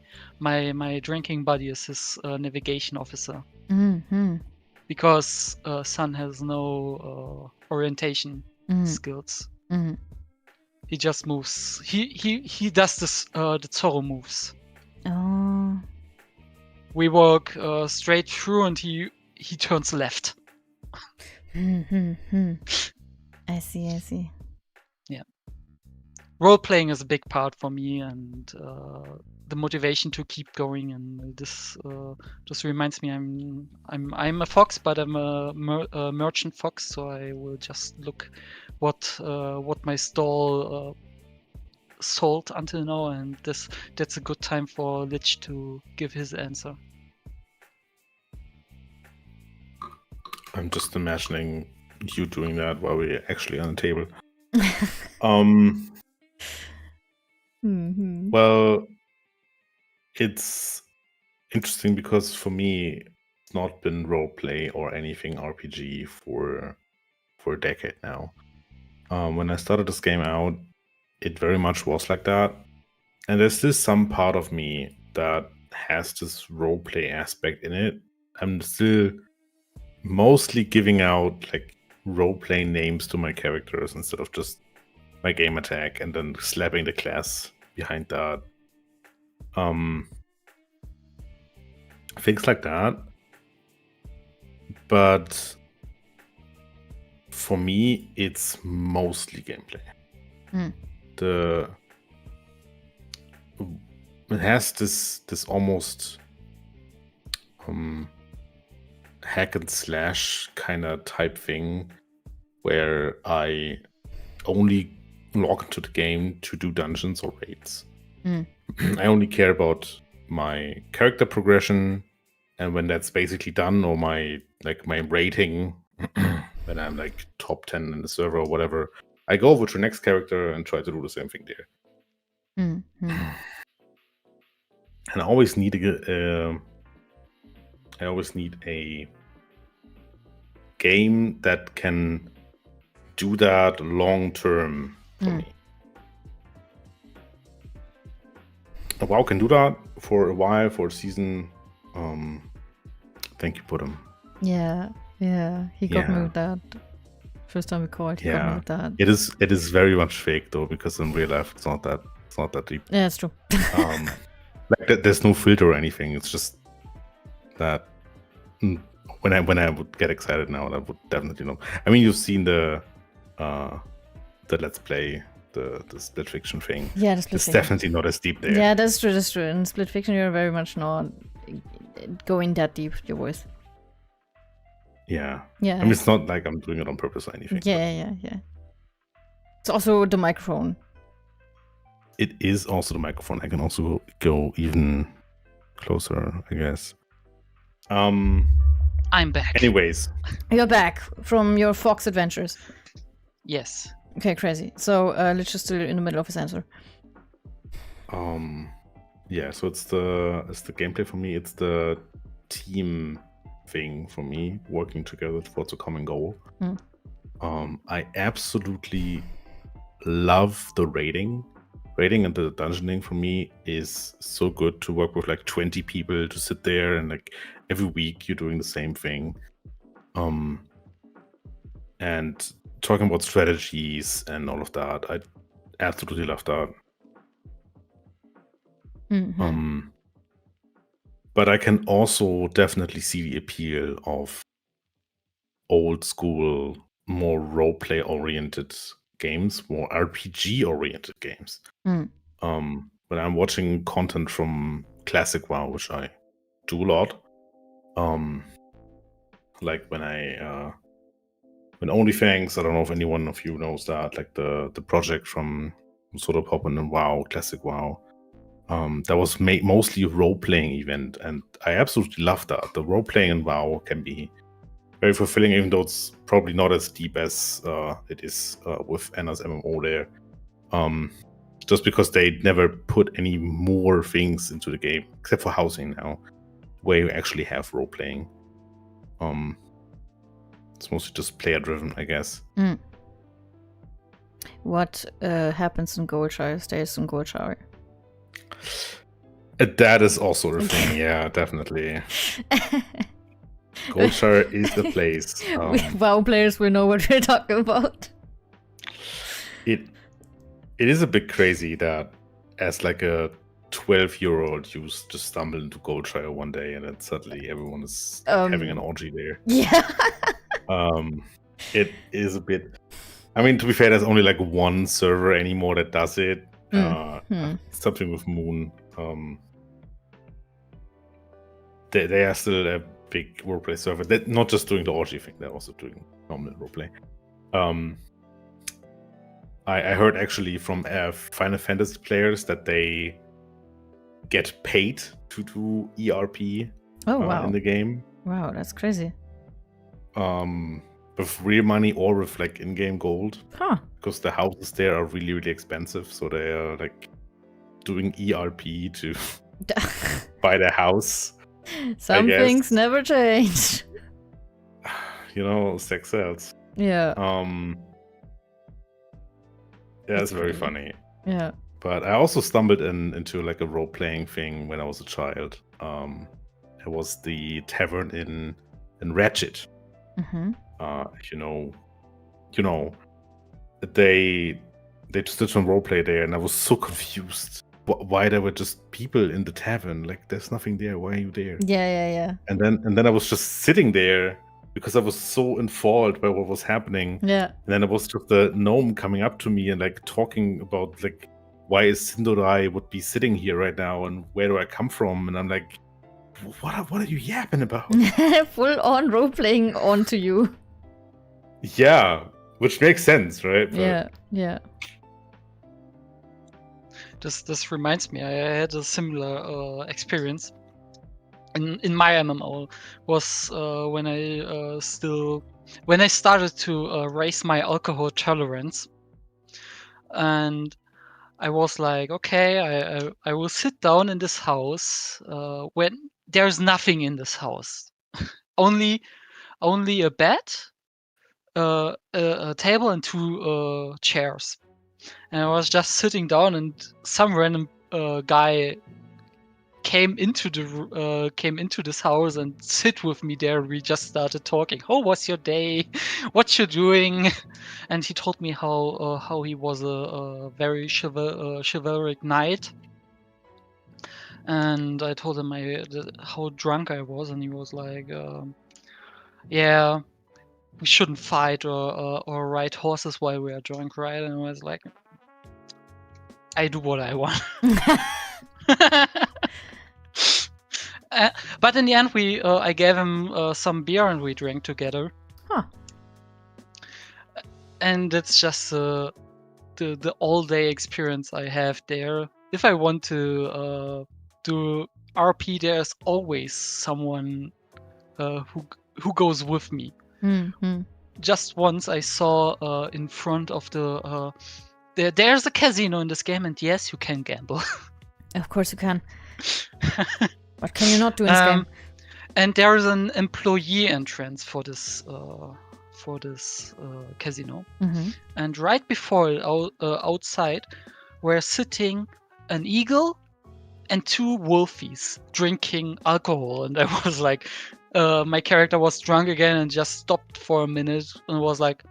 drinking buddy, is his navigation officer. Because Sun has no orientation skills. He just moves. He does this the Zorro moves. Oh. We walk straight through, and he turns left. I see. Yeah. Role playing is a big part for me, and the motivation to keep going. And this just reminds me, I'm a fox, but I'm a merchant fox, so I will just look what my stall sold until now, and that's a good time for Lich to give his answer. I'm just imagining you doing that while we're actually on the table. Well, it's interesting because for me, it's not been roleplay or anything RPG for a decade now. When I started this game out, it very much was like that. And there's still some part of me that has this roleplay aspect in it. I'm still mostly giving out like roleplay names to my characters instead of just my game attack and then slapping the class behind that. things like that. But for me, it's mostly gameplay. It has this almost hack and slash kind of type thing where I only log into the game to do dungeons or raids. I only care about my character progression, and when that's basically done, or my rating, when I'm like top 10 in the server or whatever, I go over to the next character and try to do the same thing there. And I always need a game that can do that long term for me. WoW can do that for a while, for a season. Thank you, Puddum. Yeah, he got me with that. First time we called, he got me with that. It is very much fake though, because in real life it's not that deep. Yeah, it's true. Like there's no filter or anything. It's just that when I would get excited now, I would definitely know. I mean, you've seen the Let's Play, the Split Fiction thing. Yeah, the Split It's Fiction. definitely not as deep there. Yeah, that's true. In Split Fiction, you're very much not going that deep with your voice. Yeah. Yeah. I mean, it's not like I'm doing it on purpose or anything. Yeah. It's also the microphone. It is also the microphone. I can also go even closer, I guess. I'm back. Anyways. You're back from your Fox adventures. Yes. Okay, crazy. So, Lich is still in the middle of his answer. Yeah, so it's the gameplay for me. It's the team thing for me, working together towards a common goal. I absolutely love the raiding. Raiding and the dungeoning for me is so good, to work with like 20 people, to sit there and like every week you're doing the same thing. And talking about strategies and all of that, I absolutely love that. But I can also definitely see the appeal of old school, more roleplay oriented games, more RPG oriented games. When I'm watching content from classic WoW, which I do a lot, like when OnlyFans, I don't know if anyone of you knows that, like the project from Soda Pop and WoW, classic WoW, that was mostly a role-playing event, and I absolutely love that. The role-playing in WoW can be very fulfilling, even though it's probably not as deep as it is with Anna's MMO there. Just because they never put any more things into the game, except for housing now, where you actually have role-playing. It's mostly just player-driven, I guess. What happens in Goldshire stays in Goldshire. That is also a thing, yeah, definitely. Goldshire is the place. WoW players will know what we're talking about. It is a bit crazy that as like a 12-year-old you just stumble into Goldshire one day and then suddenly everyone is having an orgy there. Yeah. It is a bit... I mean, to be fair, there's only like one server anymore that does it. Something with Moon. They are still a big roleplay server. They're not just doing the orgy thing, they're also doing normal roleplay. I heard actually from Final Fantasy players that they get paid to do ERP in the game. Wow, that's crazy. With real money or with like in-game gold. Huh. Because the houses there are really, really expensive, so they are like doing ERP to buy their house. Some things never change. You know, sex sells. Yeah. Yeah, it's very funny. Yeah. But I also stumbled into like a role-playing thing when I was a child. It was the tavern in Ratchet. You know, they just did some roleplay there, and I was so confused why there were just people in the tavern. Like, there's nothing there. Why are you there? Yeah. And then I was just sitting there because I was so enthralled by what was happening. Yeah. And then there was just the gnome coming up to me and like talking about like, why is Sindorai would be sitting here right now and where do I come from? And I'm like, what are you yapping about? Full on role playing onto you. Yeah, which makes sense, right? But Yeah. This reminds me, I had a similar experience in my MMO. Was when I started to raise my alcohol tolerance, and I was like, okay, I will sit down in this house when there's nothing in this house, only a bed, a table, and 2 chairs. And I was just sitting down, and some random guy came into this house and sit with me there. We just started talking. How was your day? What you doing? And he told me how he was a very chivalric knight. And I told him how drunk I was, and he was like, "Yeah, we shouldn't fight or ride horses while we are drunk, right?" And I was like, I do what I want. But in the end, I gave him some beer and we drank together. Huh. And it's just the all-day experience I have there. If I want to do RP, there's always someone who goes with me. Mm-hmm. Just once I saw in front of the there's a casino in this game, and yes, you can gamble. Of course you can. What can you not do in this game? And there is an employee entrance for this casino. Mm-hmm. And right before it, outside, were sitting an eagle and 2 wolfies drinking alcohol. And I was like, my character was drunk again and just stopped for a minute and was like,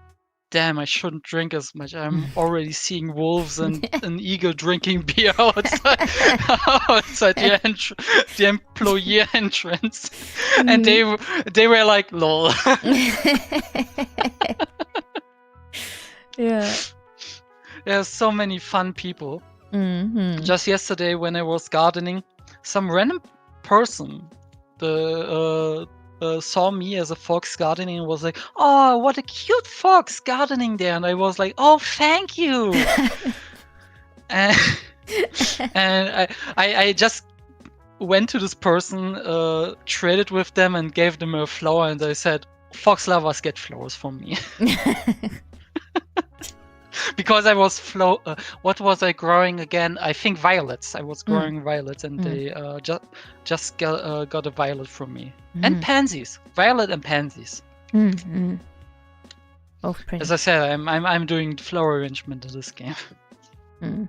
damn, I shouldn't drink as much. I'm already seeing wolves and an eagle drinking beer outside the employee entrance. And they were like, lol. Yeah. There's so many fun people. Mm-hmm. Just yesterday when I was gardening, some random person saw me as a fox gardening and was like, "Oh, what a cute fox gardening there!" And I was like, "Oh, thank you." and I just went to this person, traded with them, and gave them a flower. And I said, "Fox lovers get flowers from me." Because I was what was I growing again? I think violets. I was growing violets, and they just got a violet from me. And pansies, violet and pansies. Oh, pretty. As I said, I'm doing flower arrangement in this game. And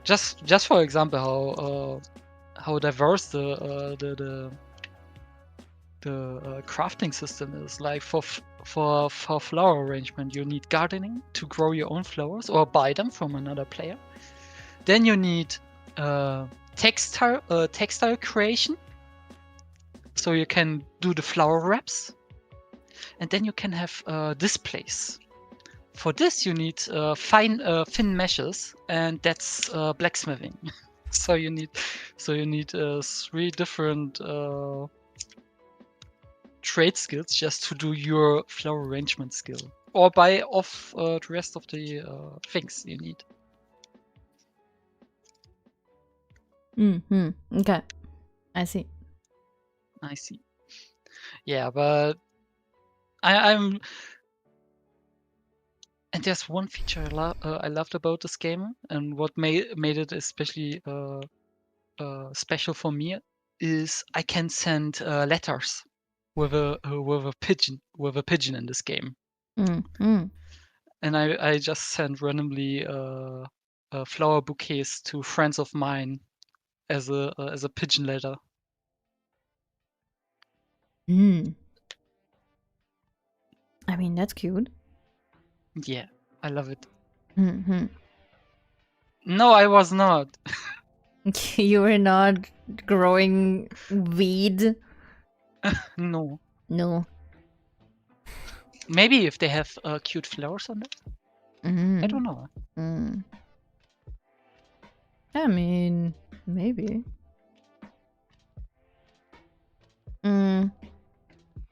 just for example, how diverse the crafting system is. Like for flower arrangement, you need gardening to grow your own flowers or buy them from another player. Then you need textile creation, so you can do the flower wraps, and then you can have displays. For this, you need thin meshes, and that's blacksmithing. So you need 3 different trade skills just to do your flower arrangement skill, or buy off the rest of the things you need. Okay, I see. Yeah, but I'm. And there's one feature I loved about this game, and what made it especially special for me is I can send letters with a pigeon in this game. And I just sent randomly flower bouquets to friends of mine as a pigeon letter. I mean, that's cute. Yeah, I love it. No, I was not. You were not growing weed? No. No. Maybe if they have cute flowers on it. I don't know. I mean, maybe.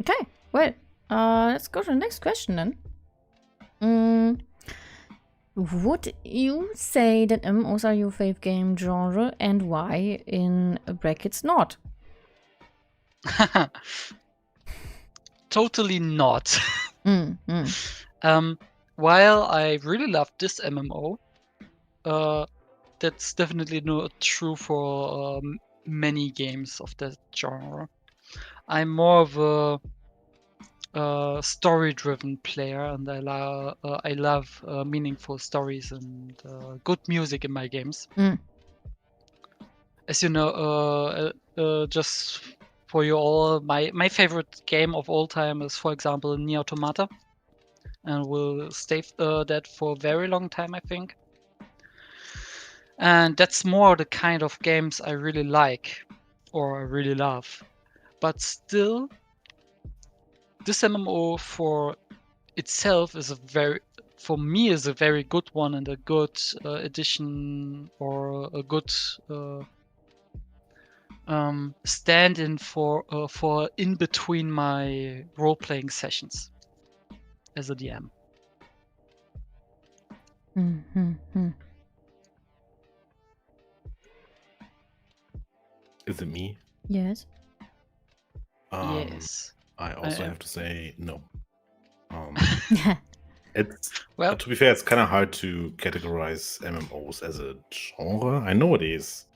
Okay, well, let's go to the next question then. Would you say that MMOs are your fave game genre, and why in brackets not? Totally not. Mm. While I really love this MMO, that's definitely not true for many games of that genre. I'm more of a story-driven player, and I love meaningful stories and good music in my games. As you know, just for you all, my favorite game of all time is, for example, Nier Automata, and will stay that for a very long time, I think. And that's more the kind of games I really like, or I really love. But still, this MMO for itself is for me is a very good one, and a good addition, or a good stand-in for in between my role-playing sessions as a DM. Is it me? Yes. Yes. I also have to say no. It's Well, to be fair, it's kind of hard to categorize MMOs as a genre. I know it is,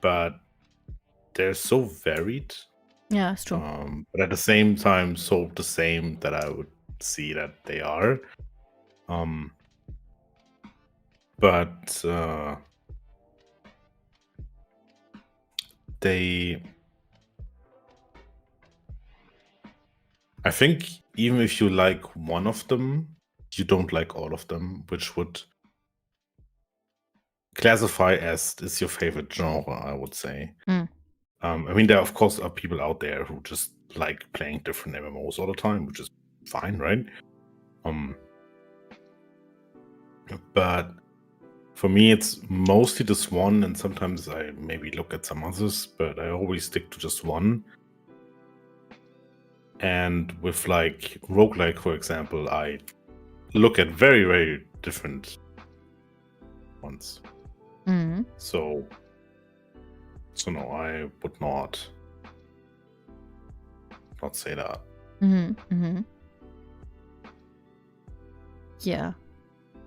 but they're so varied. Yeah, it's true. But at the same time, so the same that I would see that they are. But I think even if you like one of them, you don't like all of them, which would classify as is your favorite genre, I would say. I mean, there of course are people out there who just like playing different MMOs all the time, which is fine, right? But for me, it's mostly this one, and sometimes I maybe look at some others, but I always stick to just one. And with like roguelike, for example, I look at very, very different ones. So no, I would not say that. Yeah,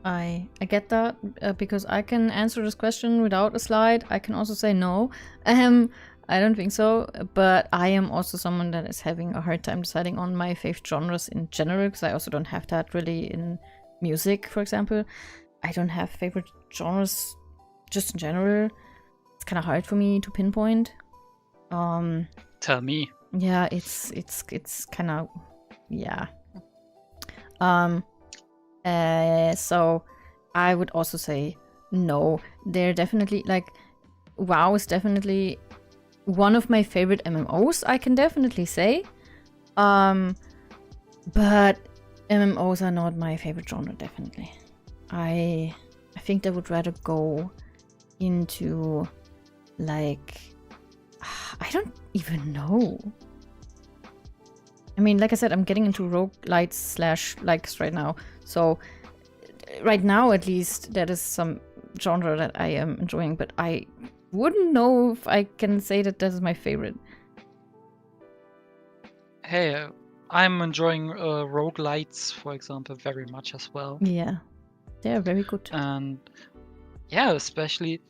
I get that because I can answer this question without a slide. I can also say no. I don't think so, but I am also someone that is having a hard time deciding on my favorite genres in general, because I also don't have that really in music, for example. I don't have favorite genres just in general. It's kind of hard for me to pinpoint. Tell me. Yeah, it's kind of, yeah. So I would also say no. They're definitely, like, WoW is definitely one of my favorite MMOs, I can definitely say. But MMOs are not my favorite genre, definitely. I think I would rather go into, like, I don't even know. I mean, like I said, I'm getting into roguelites / likes right now. So right now, at least, that is some genre that I am enjoying, but I wouldn't know if I can say that that is my favorite. Hey, I'm enjoying roguelites, for example, very much as well. Yeah, they are very good. And yeah, especially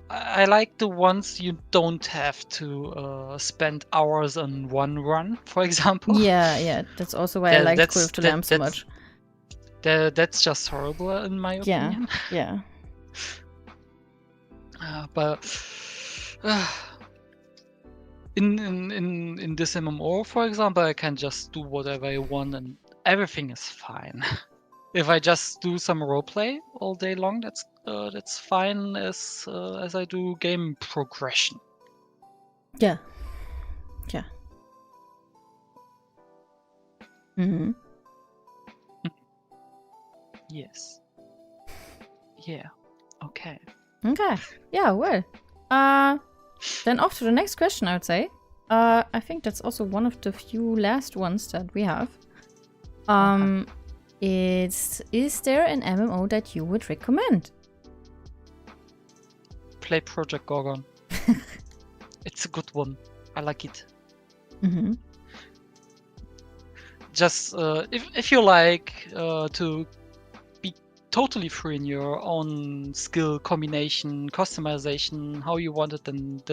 I like the ones you don't have to spend hours on one run, for example. Yeah, that's also why I like Call of the Lamb so much. That's just horrible in my opinion. Yeah. But in this MMO, for example, I can just do whatever I want and everything is fine. if I just do some roleplay all day long, that's fine as I do game progression. Yeah. Yeah. Mm-hmm. Yes. Yeah. Okay. Okay. Yeah, well. Then off to the next question, I would say. I think that's also one of the few last ones that we have. Is there an MMO that you would recommend? Play Project Gorgon. It's a good one. I like it. Mm-hmm. Just if you like to be totally free in your own skill combination, customization, how you want it, and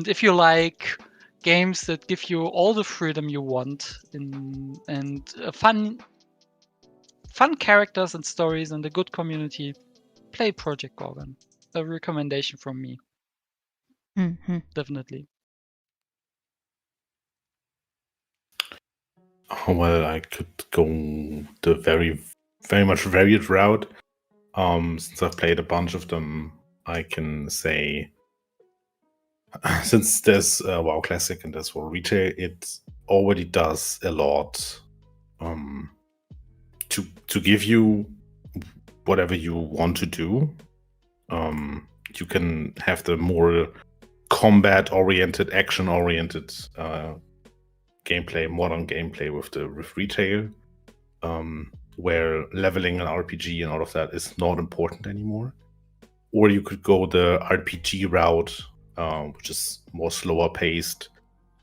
if you like games that give you all the freedom you want and fun characters and stories and a good community, play Project Gorgon. A recommendation from me. Mm-hmm. Definitely. Well, I could go the very, very much varied route. Since I've played a bunch of them, I can say, since there's WoW Classic and there's WoW Retail, it already does a lot to give you whatever you want to do. You can have the more combat-oriented, action-oriented gameplay, modern gameplay with Retail, where leveling an RPG and all of that is not important anymore. Or you could go the RPG route, which is more slower paced,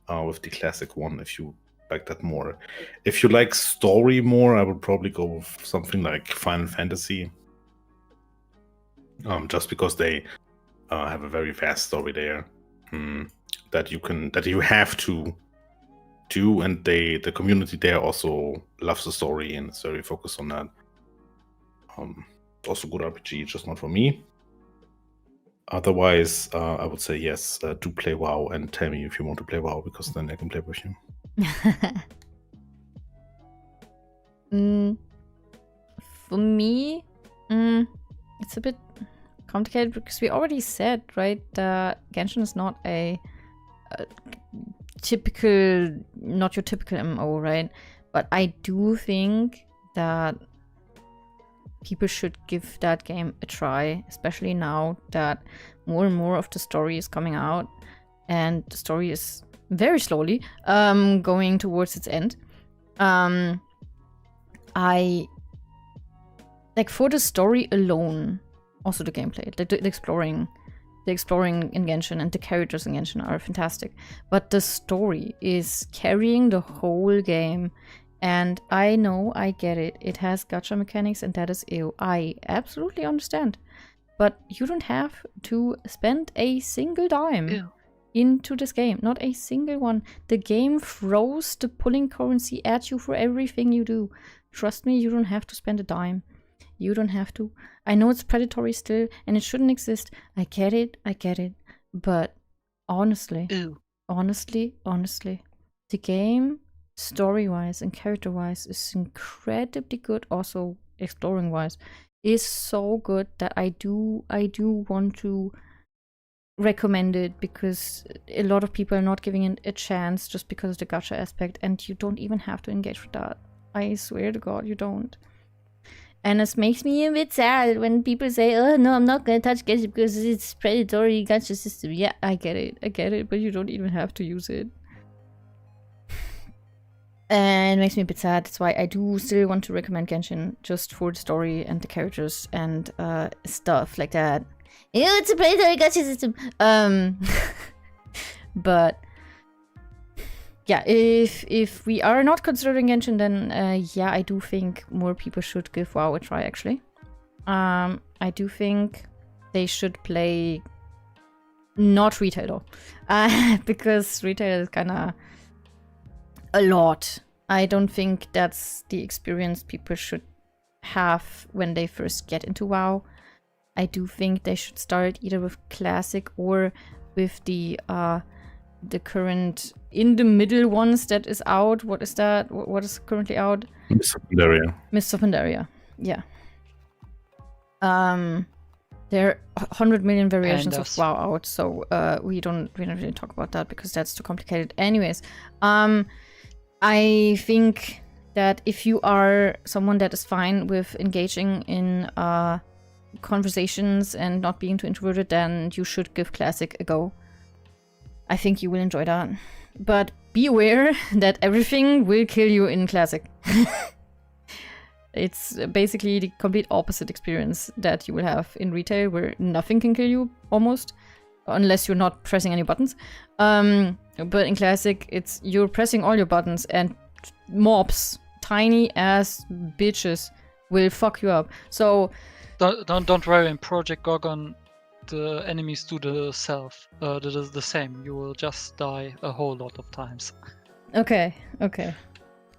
with the classic one if you like that more. If you like story more, I would probably go with something like Final Fantasy, just because they have a very fast story there that you have to do, and the community there also loves the story and is very focused on that. Also good RPG, just not for me. Otherwise, I would say yes, do play WoW and tell me if you want to play WoW, because then I can play with you. For me, it's a bit complicated because we already said, right, Genshin is not a typical, not your typical MMO, right? But I do think that people should give that game a try, especially now that more and more of the story is coming out, and the story is very slowly going towards its end. I like, for the story alone, also the gameplay, the exploring in Genshin and the characters in Genshin are fantastic, but the story is carrying the whole game. And I know, I get it. It has gacha mechanics and that is ew. I absolutely understand. But you don't have to spend a single dime into this game. Not a single one. The game throws the pulling currency at you for everything you do. Trust me, you don't have to spend a dime. You don't have to. I know it's predatory still and it shouldn't exist. I get it. But honestly, the game, story-wise and character-wise, is incredibly good. Also, exploring-wise, is so good that I do want to recommend it, because a lot of people are not giving it a chance just because of the gacha aspect, and you don't even have to engage with that. I swear to God, you don't. And it makes me a bit sad when people say, "Oh no, I'm not gonna touch Genshin because it's predatory gacha system." Yeah, I get it, but you don't even have to use it. And it makes me a bit sad. That's why I do still want to recommend Genshin, just for the story and the characters and stuff like that. Ew, it's a predatory gacha system. But yeah, if we are not considering Genshin, then yeah, I do think more people should give WoW a try, actually. I do think they should play not retail though, because retail is kind of a lot. I don't think that's the experience people should have when they first get into WoW. I do think they should start either with Classic or with the the current in the middle ones that is out. What is that? What is currently out? Mists of Pandaria. Mists of Pandaria. Yeah. There are 100 million variations of WoW out, so we don't really talk about that because that's too complicated. Anyways, I think that if you are someone that is fine with engaging in conversations and not being too introverted, then you should give Classic a go. I think you will enjoy that. But be aware that everything will kill you in Classic. It's basically the complete opposite experience that you will have in retail, where nothing can kill you, almost. Unless you're not pressing any buttons. But in Classic, it's you're pressing all your buttons and mobs, tiny ass bitches, will fuck you up. So don't worry, in Project Gorgon, the enemies do the same. You will just die a whole lot of times. Okay.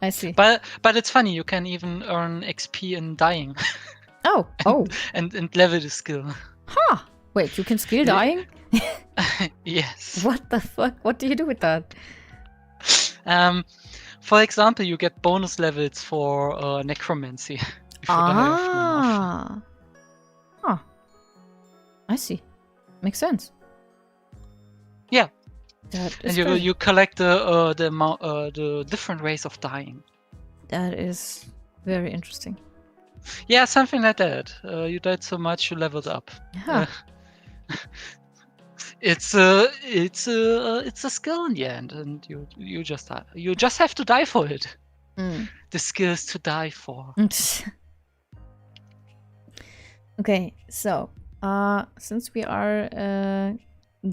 I see. But it's funny, you can even earn XP in dying. Oh. and level the skill. Huh. Wait, you can skill dying? Yes. What the fuck? What do you do with that? For example, you get bonus levels for necromancy. If you die often enough. Huh. I see. Makes sense. Yeah. That is And you collect the different ways of dying. That is very interesting. Yeah, something like that. You died so much, you leveled up. Huh. It's a skill in the end, and you just have to die for it. The skill is to die for. Okay, so since we are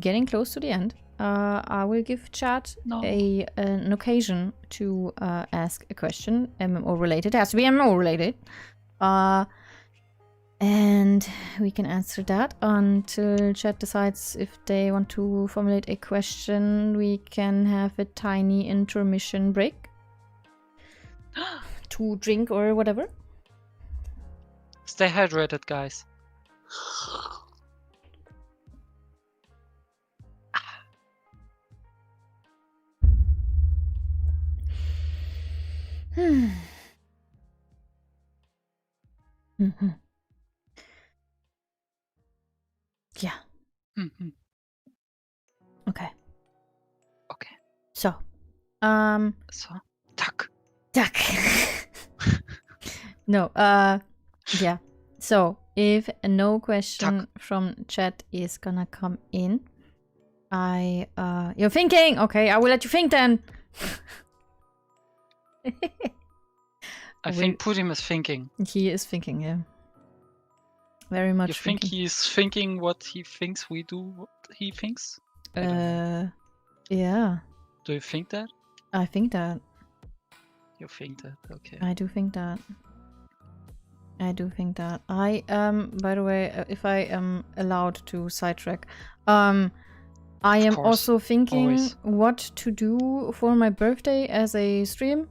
getting close to the end, I will give chat an occasion to ask a question, MMO related. It has to be MMO related. And we can answer that until chat decides if they want to formulate a question. We can have a tiny intermission break to drink or whatever. Stay hydrated, guys. Yeah. Okay. So, duck. No, yeah. So, if no question from chat is gonna come in, you're thinking? Okay, I will let you think then. I think Pudim is thinking. He is thinking, yeah. Very much. You think he's thinking what he thinks we do what he thinks? Yeah. Do you think that? I think that. You think that, okay. I do think that. I by the way, if I am allowed to sidetrack, I am also thinking what to do for my birthday as a stream.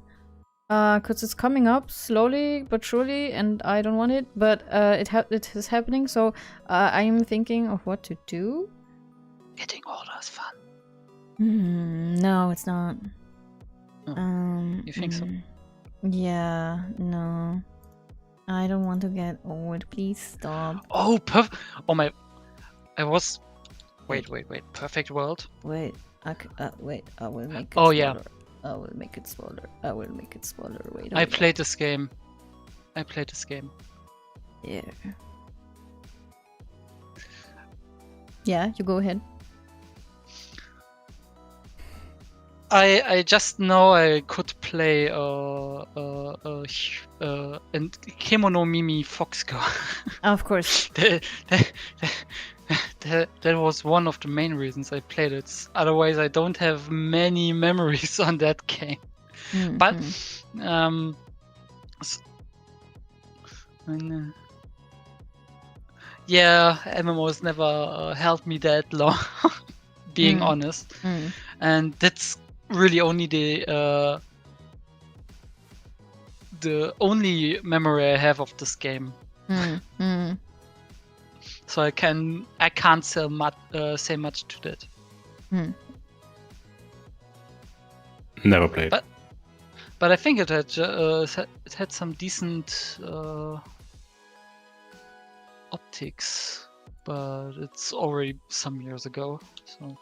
Because it's coming up slowly but surely, and I don't want it, but it is happening, so I am thinking of what to do. Getting older is fun. No, it's not. You think so? Yeah, no. I don't want to get old. Please stop. Oh, my... I was... Wait. Perfect world? Wait, I will make it smaller. Yeah. I will make it smaller. Wait. I played this game. Yeah. Yeah, you go ahead. I just know I could play Kemono Mimi Foxcar. Of course. That was one of the main reasons I played it. Otherwise, I don't have many memories on that game. But yeah, MMOs never held me that long, being honest. And that's really only the only memory I have of this game. So I can't say much to that. Never played. But I think it had some decent optics, but it's already some years ago. So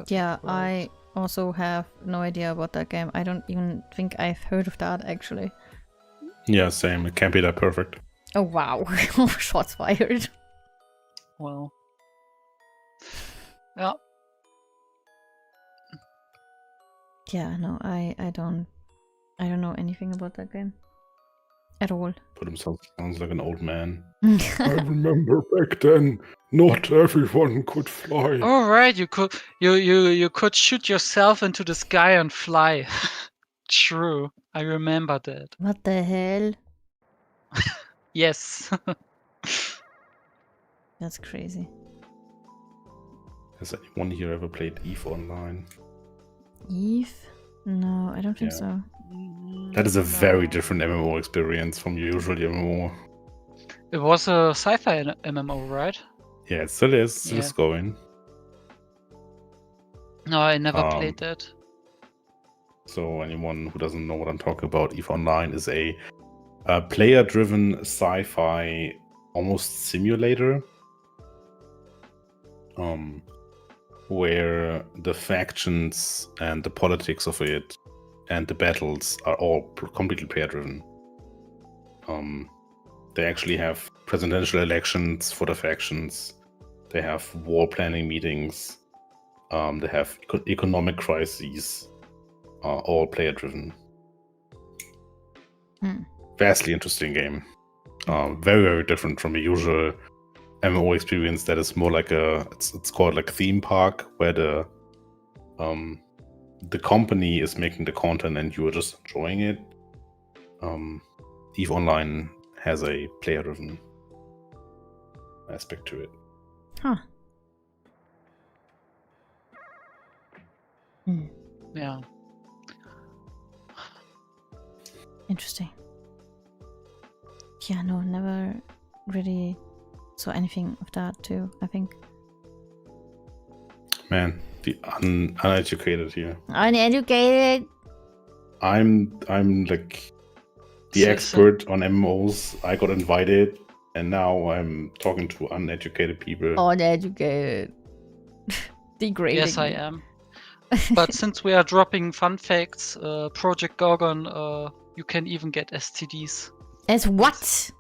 Yeah, World. I also have no idea about that game. I don't even think I've heard of that actually. Yeah, same. It can't be that perfect. Oh wow, shots fired. Well, yeah. Yeah, no, I don't know anything about that game at all. Put himself sounds like an old man. I remember back then, not everyone could fly. All right, you could shoot yourself into the sky and fly. True, I remember that. What the hell? Yes. That's crazy. Has anyone here ever played EVE Online? Eve? No, I don't think Yeah. so. That is a very different MMO experience from your usual MMO. It was a sci-fi MMO, right? Yeah, it still is. Still is going. No, I never played that. So anyone who doesn't know what I'm talking about, EVE Online is a player-driven sci-fi almost simulator. Where the factions and the politics of it and the battles are all completely player-driven. They actually have presidential elections for the factions. They have war planning meetings. They have economic crises. All player-driven. Vastly interesting game. Very, very different from the usual MMO experience that is more like it's called like theme park, where the company is making the content and you are just enjoying it. EVE Online has a player-driven aspect to it. Huh. Yeah. Interesting. Yeah, no, never really saw anything of that too, I think. Man, the uneducated here. Uneducated? I'm like the expert on MMOs. I got invited, and now I'm talking to uneducated people. Uneducated. Degrading. Yes, I am. But since we are dropping fun facts, Project Gorgon, you can even get STDs. As what?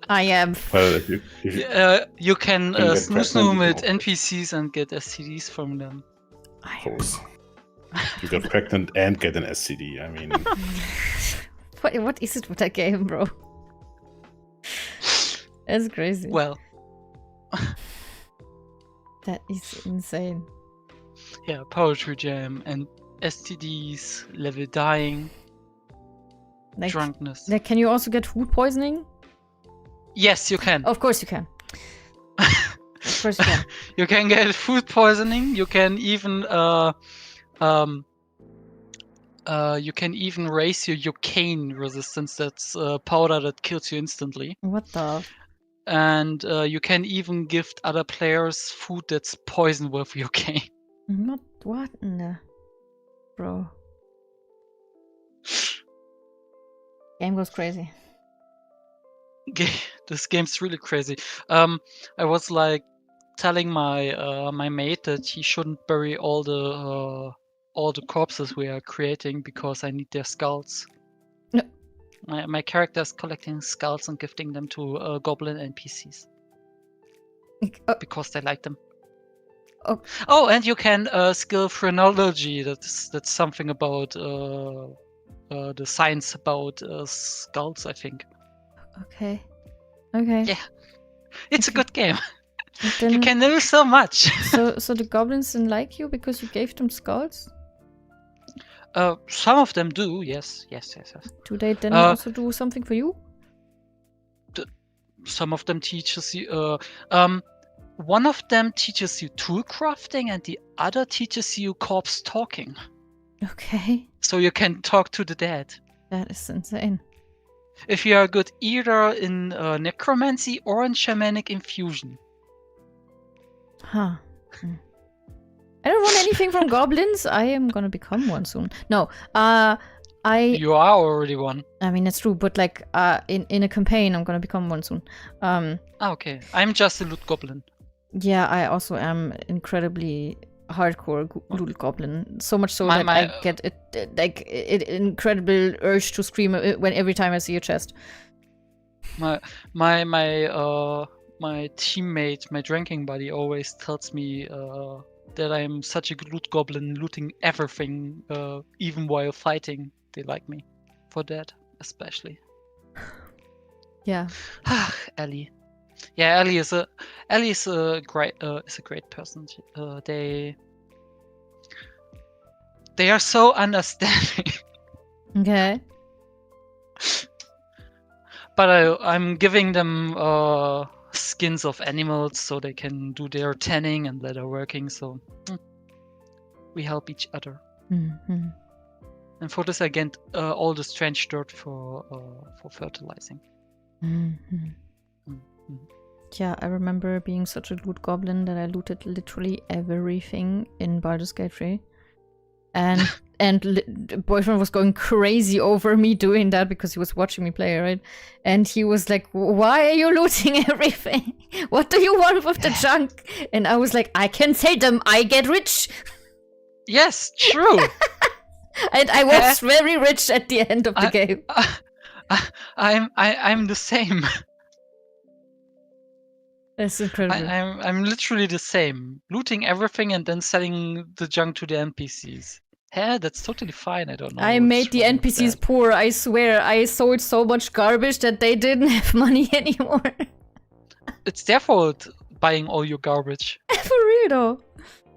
I am. Well, you can snoo with NPCs and get STDs from them. Of course. You get pregnant and get an STD. I mean, what is it with that game, bro? That's crazy. Well, that is insane. Yeah, poetry jam and STDs, level dying, like, drunkenness. Like, can you also get food poisoning? Yes, you can. Of course you can. Of course you can. You can get food poisoning. You can even raise your Yocaine resistance. That's a powder that kills you instantly. What the? And you can even gift other players food that's poisoned with Yocaine. Not what in the... Bro. Game goes crazy. This game's really crazy. I was like telling my my mate that he shouldn't bury all the corpses we are creating because I need their skulls. No. My character is collecting skulls and gifting them to goblin NPCs because they like them. Oh, and you can skill phrenology. That's something about the science about skulls, I think. Okay. Okay. Yeah, it's a good game. Then, you can do so much. so the goblins didn't like you because you gave them skulls? Some of them do. Yes. Do they then also do something for you? Some of them teaches you. One of them teaches you tool crafting, and the other teaches you corpse talking. Okay. So you can talk to the dead. That is insane. If you are good either in necromancy or in shamanic infusion. Huh. I don't want anything from goblins? I am gonna become one soon. No, You are already one. I mean, it's true, but like, in a campaign, I'm gonna become one soon. Okay, I'm just a loot goblin. Yeah, I also am incredibly hardcore loot goblin. So much so that I get an incredible urge to scream every time I see a chest. My teammate, my drinking buddy, always tells me that I'm such a loot goblin, looting everything, even while fighting. They like me for that, especially. Yeah. Ellie. Yeah, Ellie is a great person. They are so understanding. Okay. But I'm giving them skins of animals so they can do their tanning and leatherworking. So we help each other. Mm-hmm. And for this, I get all the strange dirt for fertilizing. Mm-hmm. Yeah, I remember being such a loot goblin that I looted literally everything in Baldur's Gate 3. And boyfriend was going crazy over me doing that because he was watching me play, right? And he was like, "Why are you looting everything? What do you want with the junk?" And I was like, "I can sell them. I get rich." Yes, true. And I was very rich at the end of the game. I'm the same. That's incredible. I'm literally the same, looting everything and then selling the junk to the NPCs. Yeah, that's totally fine. I don't know. I made the NPCs poor. I swear, I sold so much garbage that they didn't have money anymore. It's their fault buying all your garbage. For real though.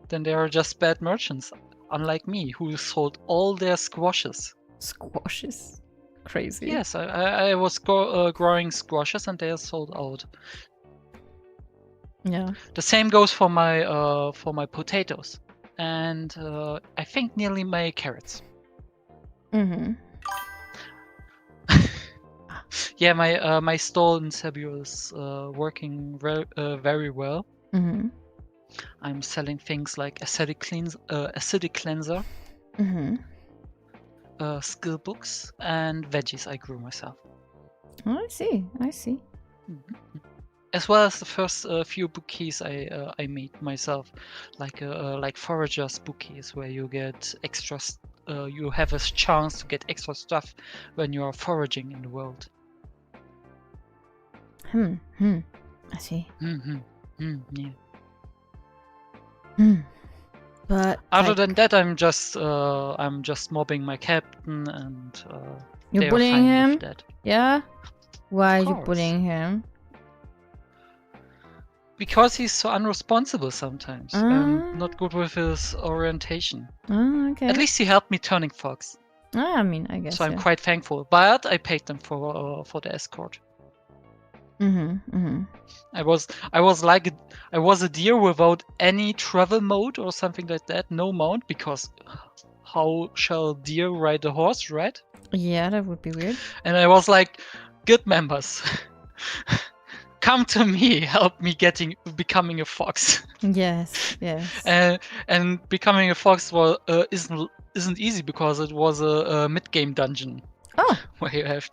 Then they are just bad merchants, unlike me, who sold all their squashes. Squashes, crazy. Yes, I was growing squashes and they are sold out. Yeah. The same goes for my potatoes, and I think nearly my carrots. Mm-hmm. Yeah, my stall in Cebu is working very well. Mm-hmm. I'm selling things like acidic cleanser, Mm-hmm. skill books, and veggies I grew myself. Oh, I see. Mm-hmm. As well as the first few bouquets I made myself, like foragers bouquets, where you get extra. You have a chance to get extra stuff when you are foraging in the world. I see. Yeah. But other than that, I'm just mobbing my captain, and you're bullying him. with that. Yeah. Why are you bullying him? Because he's so unresponsible sometimes and not good with his orientation. Okay. At least he helped me turning fox. I mean, I guess. So I'm quite thankful. But I paid them for the escort. I was a deer without any travel mode or something like that. No mount, because how shall deer ride a horse, right? Yeah, that would be weird. And I was like, good members. Come to me, help me becoming a fox. Yes. And becoming a fox isn't easy because it was a mid-game dungeon. Oh. Where you have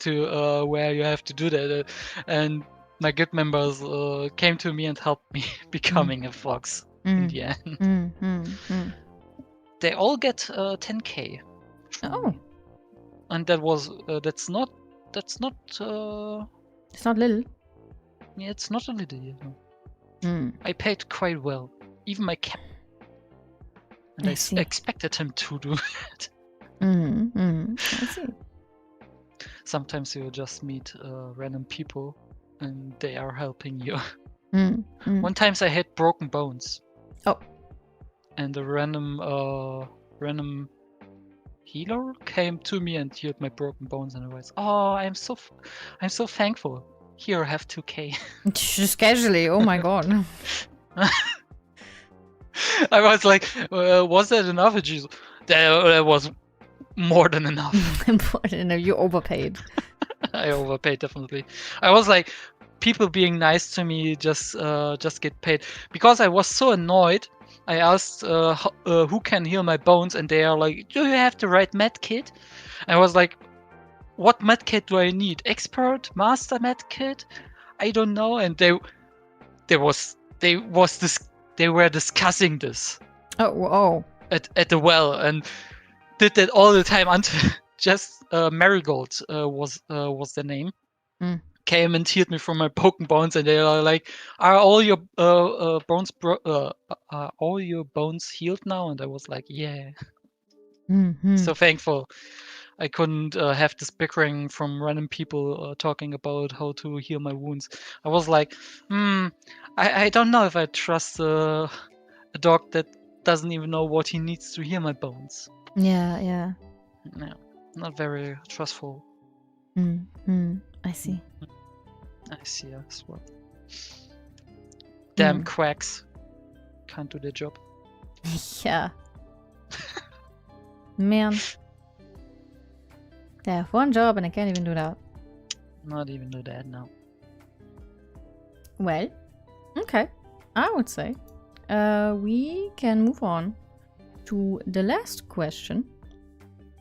to do that, and my good members came to me and helped me becoming a fox in the end. They all get 10k. Oh. And that's not. It's not little. Yeah, it's not a little. I paid quite well, even my cap. And I expected him to do that. I see. Sometimes you just meet random people, and they are helping you. One time I had broken bones. Oh. And a random healer came to me and healed my broken bones, and I was, oh, I'm so thankful. Here, have 2k. Just casually. Oh my god. I was like, was that enough? Jesus, that was more than enough. You overpaid. I overpaid, definitely. I was like, people being nice to me just get paid, because I was so annoyed I asked who can heal my bones, and they are like, "Do you have the right med kit?" I was like, "What med kit do I need? Expert, master med kit? I don't know." And they were discussing this Oh. at the well, and did that all the time until just Marigold was the name. Mm. Came and healed me from my broken bones, and they are like, "Are all your bones are all your bones healed now?" And I was like, "Yeah." Mhm. So thankful I couldn't have this bickering from random people talking about how to heal my wounds. I was like, I don't know if I trust a dog that doesn't even know what he needs to heal my bones. Yeah. No, not very trustful. I see. I see as well. Damn quacks. Can't do their job. Yeah. Man. They have one job and I can't even do that. Not even do that now. Well, okay. I would say we can move on to the last question.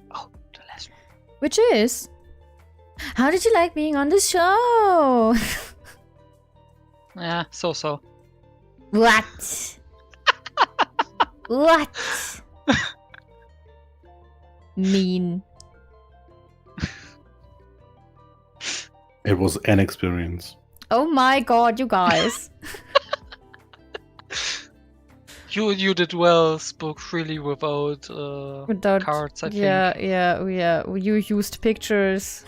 Oh, the last one. Which is, how did you like being on the show? Yeah, so. What? What? Mean. It was an experience. Oh my god, you guys. You did well, spoke freely without cards, I think. Yeah. You used pictures.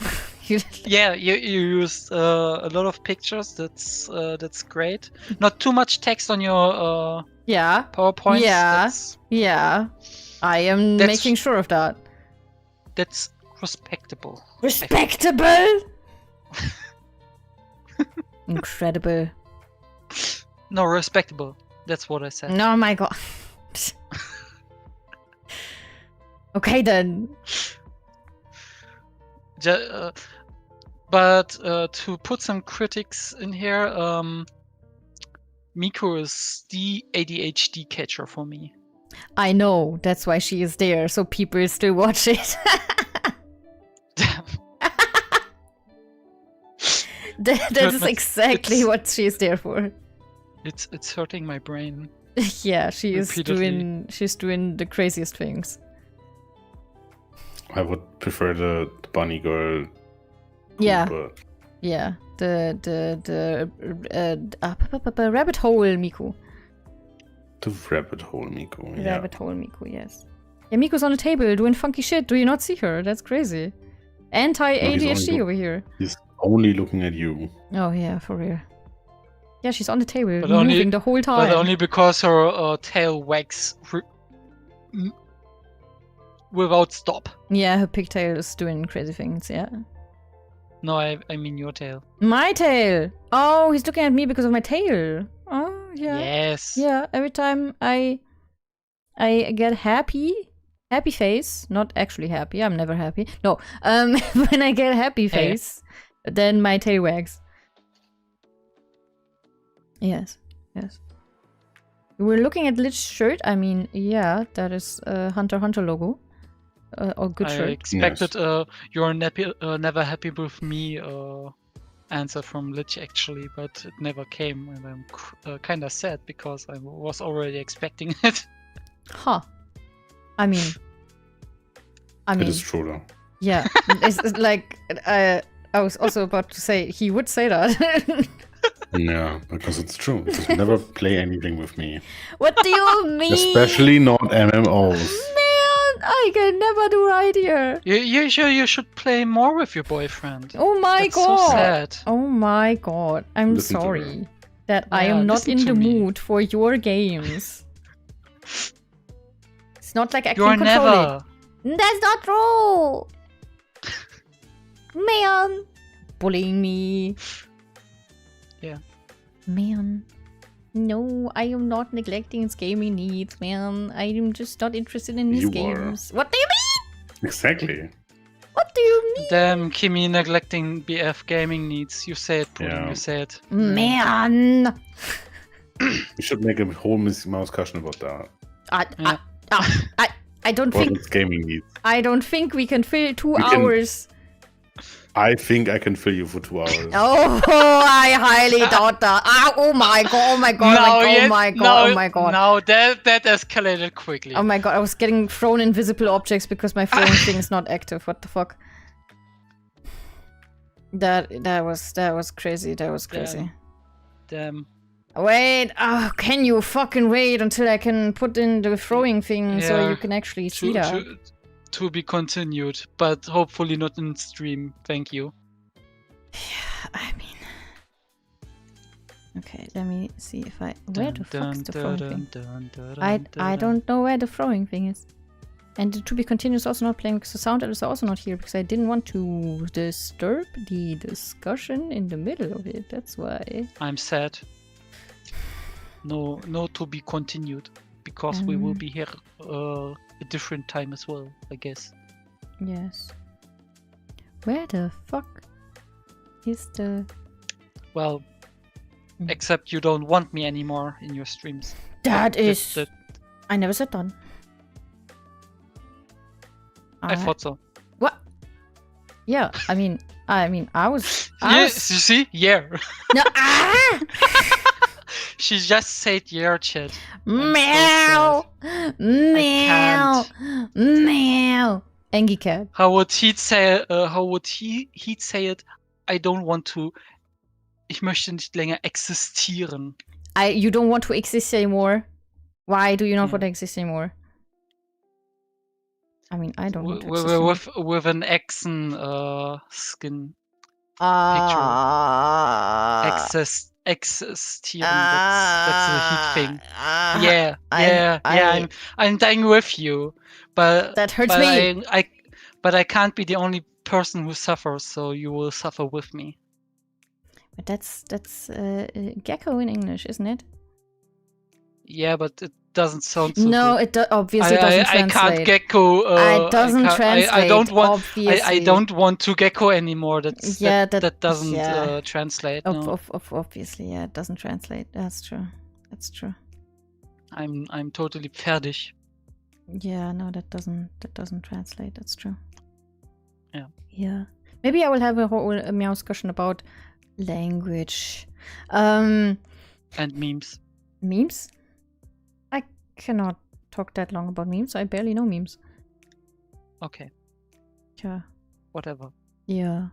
Yeah, you used a lot of pictures. That's great. Not too much text on your PowerPoint. Yeah. I am making sure of that. That's respectable. Respectable? Incredible. No, respectable. That's what I said. Oh my god. Okay then. But to put some critics in here, Miko is the ADHD catcher for me. I know, that's why she is there, so people still watch it. That is exactly what she's there for. It's hurting my brain. Yeah, she's repeatedly. doing the craziest things. I would prefer the bunny girl. Yeah. Cooper. Yeah. The rabbit hole Miku. The rabbit hole Miko. Yeah. Rabbit hole Miku, yes. Yeah, Miko's on the table doing funky shit. Do you not see her? That's crazy. Anti-ADHD over here. He's only looking at you. Oh yeah, for real. Yeah, she's on the table, But moving the whole time. But only because her tail wags without stop. Yeah, her pigtail is doing crazy things, yeah. No, I mean your tail. My tail! Oh, he's looking at me because of my tail. Oh, yeah. Yes. Yeah, every time I get happy face, not actually happy, I'm never happy. No, when I get happy face, then my tail wags. Yes. We're looking at Lich's shirt. I mean, yeah, that is a Hunter x Hunter logo. Or good shirt. I expected you're never happy with me answer from Lich actually, but it never came, and I'm kind of sad because I was already expecting it. Huh. I mean, it is true though. Yeah, it's like I was also about to say he would say that. Yeah, because it's true. Because you never play anything with me. What do you mean? Especially not MMOs. Man, I can never do right here. You should play more with your boyfriend. Oh my That's god. so sad. Oh my god. I'm Listen to sorry her. that I am not listen in to the me. mood for your games. It's not like I You're can control never. it. That's not true. Man. Bullying me. Yeah. Man. No, I am not neglecting his gaming needs, man. I am just not interested in his You are. games. What do you mean? Exactly. What do you mean? Damn, Kimi neglecting BF gaming needs. You said, Pudding, Yeah. you said. Man. We should make a whole MEOWSCUSSION about that. I don't What think its gaming needs. I don't think we can fill 2 We can- hours. I think I can fill you for 2 hours. Oh, I highly doubt that. Oh my god! Oh my god! Oh my god! Oh my god! No, that escalated quickly. Oh my god! I was getting thrown invisible objects because my phone thing is not active. What the fuck? That was crazy. That was crazy. Damn. Wait! Oh, can you fucking wait until I can put in the throwing thing so Yeah. you can actually see that? To be continued, but hopefully not in stream. Thank you. Yeah, I mean. Okay, let me see if I. Where the fuck is the throwing thing? I don't know where the throwing thing is. And the to be continued is also not playing because the sound is also not here because I didn't want to disturb the discussion in the middle of it. That's why. I'm sad. No to be continued because we will be here a different time as well, I guess. Yes. Where the fuck is the... Well, except you don't want me anymore in your streams. That is... I never said that. I thought so. What? Yeah, I mean, I was... Yes, you see? Yeah. No, She just said yeah, chat. Meow! Meow! Meow! Angie cat. How would he say? How would he'd say it? I don't want to. Ich möchte nicht länger existieren. You don't want to exist anymore. Why do you not want to exist anymore? I mean, I don't want to exist anymore. With an Exen skin existieren. That's the heat thing. I'm dying with you, but that hurts me. But I can't be the only person who suffers, so you will suffer with me. But that's gecko in English, isn't it? Yeah, but it doesn't sound so no, good. It obviously doesn't translate. I can't gecko. It doesn't translate. I don't want. Obviously. I don't want to gecko anymore. That doesn't translate. No. Obviously, yeah, it doesn't translate. That's true. That's true. I'm totally fertig. Yeah, no, that doesn't translate. That's true. Yeah. Yeah. Maybe I will have a whole MEOWSCUSSION about language. And memes. Memes? I cannot talk that long about memes. I barely know memes. Okay. Yeah. Whatever. Yeah.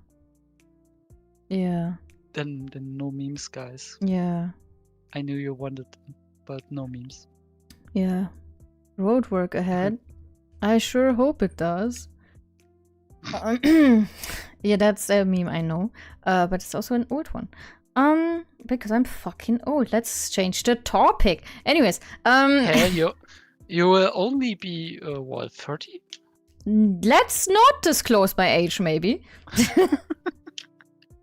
Yeah. Then no memes, guys. Yeah. I knew you wanted them, but no memes. Yeah. Road work ahead. I sure hope it does. Yeah, that's a meme, I know. But it's also an old one. Because I'm fucking old. Let's change the topic. Anyways, Hey, you will only be, 30? Let's not disclose my age, maybe.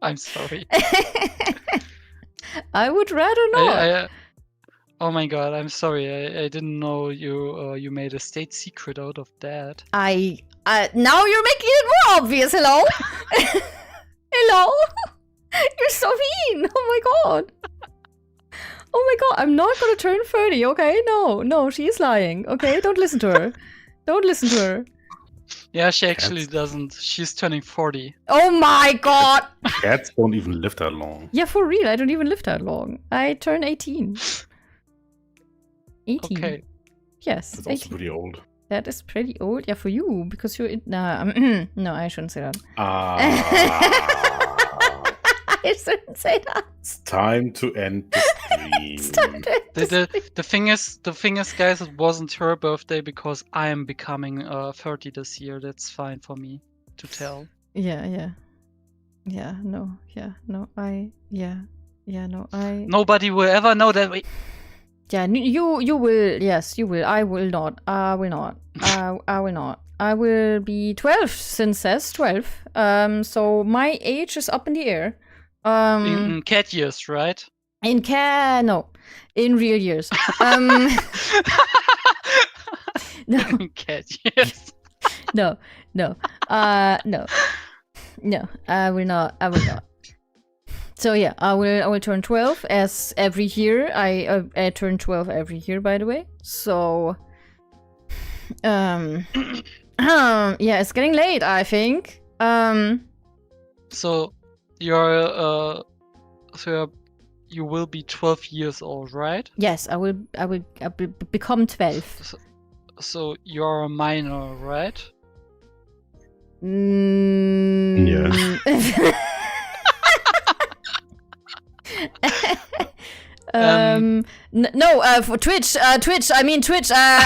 I'm sorry. I would rather not. Oh my god, I'm sorry. I didn't know you made a state secret out of that. Now you're making it more obvious. Hello? Hello? You're so mean. Oh my god. Oh my god, I'm not gonna turn 30, okay? No, she's lying. Okay, don't listen to her. Don't listen to her. Yeah, she actually doesn't. She's turning 40. Oh my god! Cats don't even live that long. Yeah, for real, I don't even live that long. I turn 18. 18. Okay. Yes. That's 18. also pretty old. That is pretty old. Yeah, for you, because you're in... no, I shouldn't say that. I shouldn't say that. It's time to end the stream. It's time to end The thing is, guys, it wasn't her birthday because I am becoming 30 this year. That's fine for me to tell. Yeah, Nobody will ever know that we... Yeah, you will. Yes, you will. I will not. I will not. I will not. I will be 12 since says 12. So my age is up in the air. In cat years, right? No, in real years. No. In cat years. No. No. I will not. So yeah, I will turn 12 as every year. I turn 12 every year, by the way. So yeah, it's getting late, I think. So you will be 12 years old, right? Yes, I will become 12. So you're a minor, right? Yeah. No, for Twitch, I mean Twitch, no,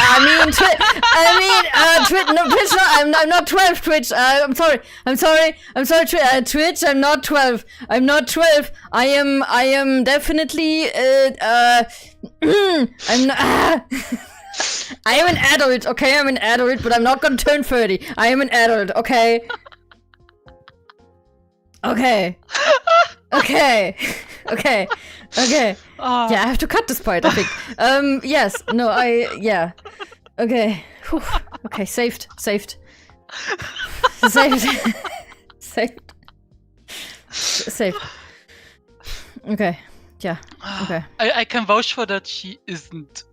Twitch, no, I'm not 12, Twitch, I'm sorry, Twitch, I'm not 12, I am definitely, I'm not, I am an adult, okay, I'm an adult, but I'm not gonna turn 30, I am an adult, okay? Okay. Oh. Yeah, I have to cut this part, I think. Yes, no, yeah. Okay. Whew. Okay, saved. Saved. Okay, yeah, okay. I can vouch for that she isn't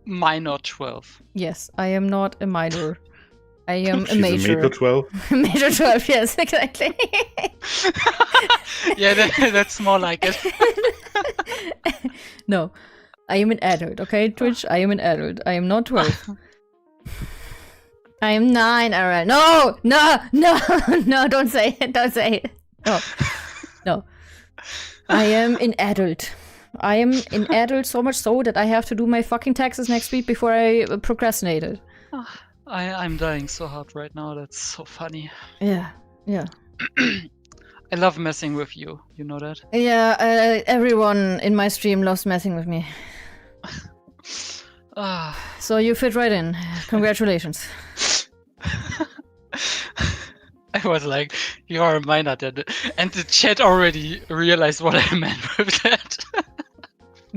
minor 12. Yes, I am not a minor. I am She's a major. a major 12. Major 12, yes, exactly. Yeah, that's more like it. No, I am an adult, okay, Twitch? I am an adult. I am not 12. I am 9, alright. No, don't say it. No. I am an adult. I am an adult so much so that I have to do my fucking taxes next week before I procrastinated. I'm dying so hard right now. That's so funny. Yeah. I love messing with you. You know that? Yeah, everyone in my stream loves messing with me. So you fit right in. Congratulations. I was like, you are a minor, and the chat already realized what I meant with that.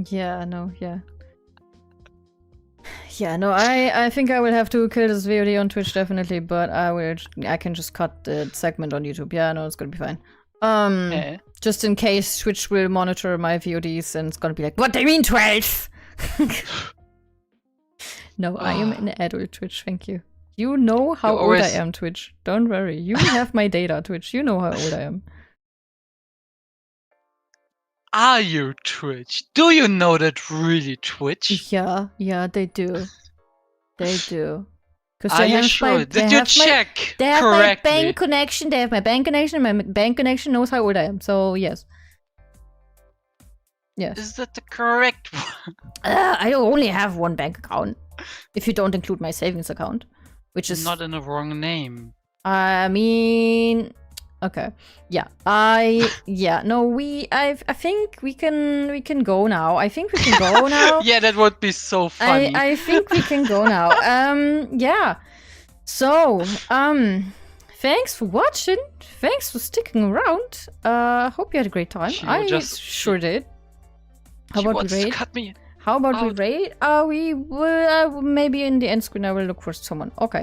Yeah, no, yeah. Yeah, no, I think I will have to kill this VOD on Twitch definitely, but I can just cut the segment on YouTube. Yeah, no, it's gonna be fine. Just in case Twitch will monitor my VODs and it's gonna be like, what do you mean 12? No, I am an adult, Twitch, thank you. You know how old I am, Twitch. Don't worry. You have my data, Twitch. You know how old I am. Are you Twitch? Do you know that really Twitch? Yeah, they do. They do. Are you sure? Did you check They have correctly? my bank connection. They have my bank connection. My bank connection knows how old I am. So yes. Yes. Is that the correct one? I only have one bank account, if you don't include my savings account, which is not in the wrong name. I mean, okay, yeah, I think we can go now. I think we can go now. Yeah, that would be so funny. I think we can go now. Yeah. So, thanks for watching. Thanks for sticking around. Hope you had a great time. I sure did. How about we raid? How about we raid? We will maybe in the end screen I will look for someone. Okay.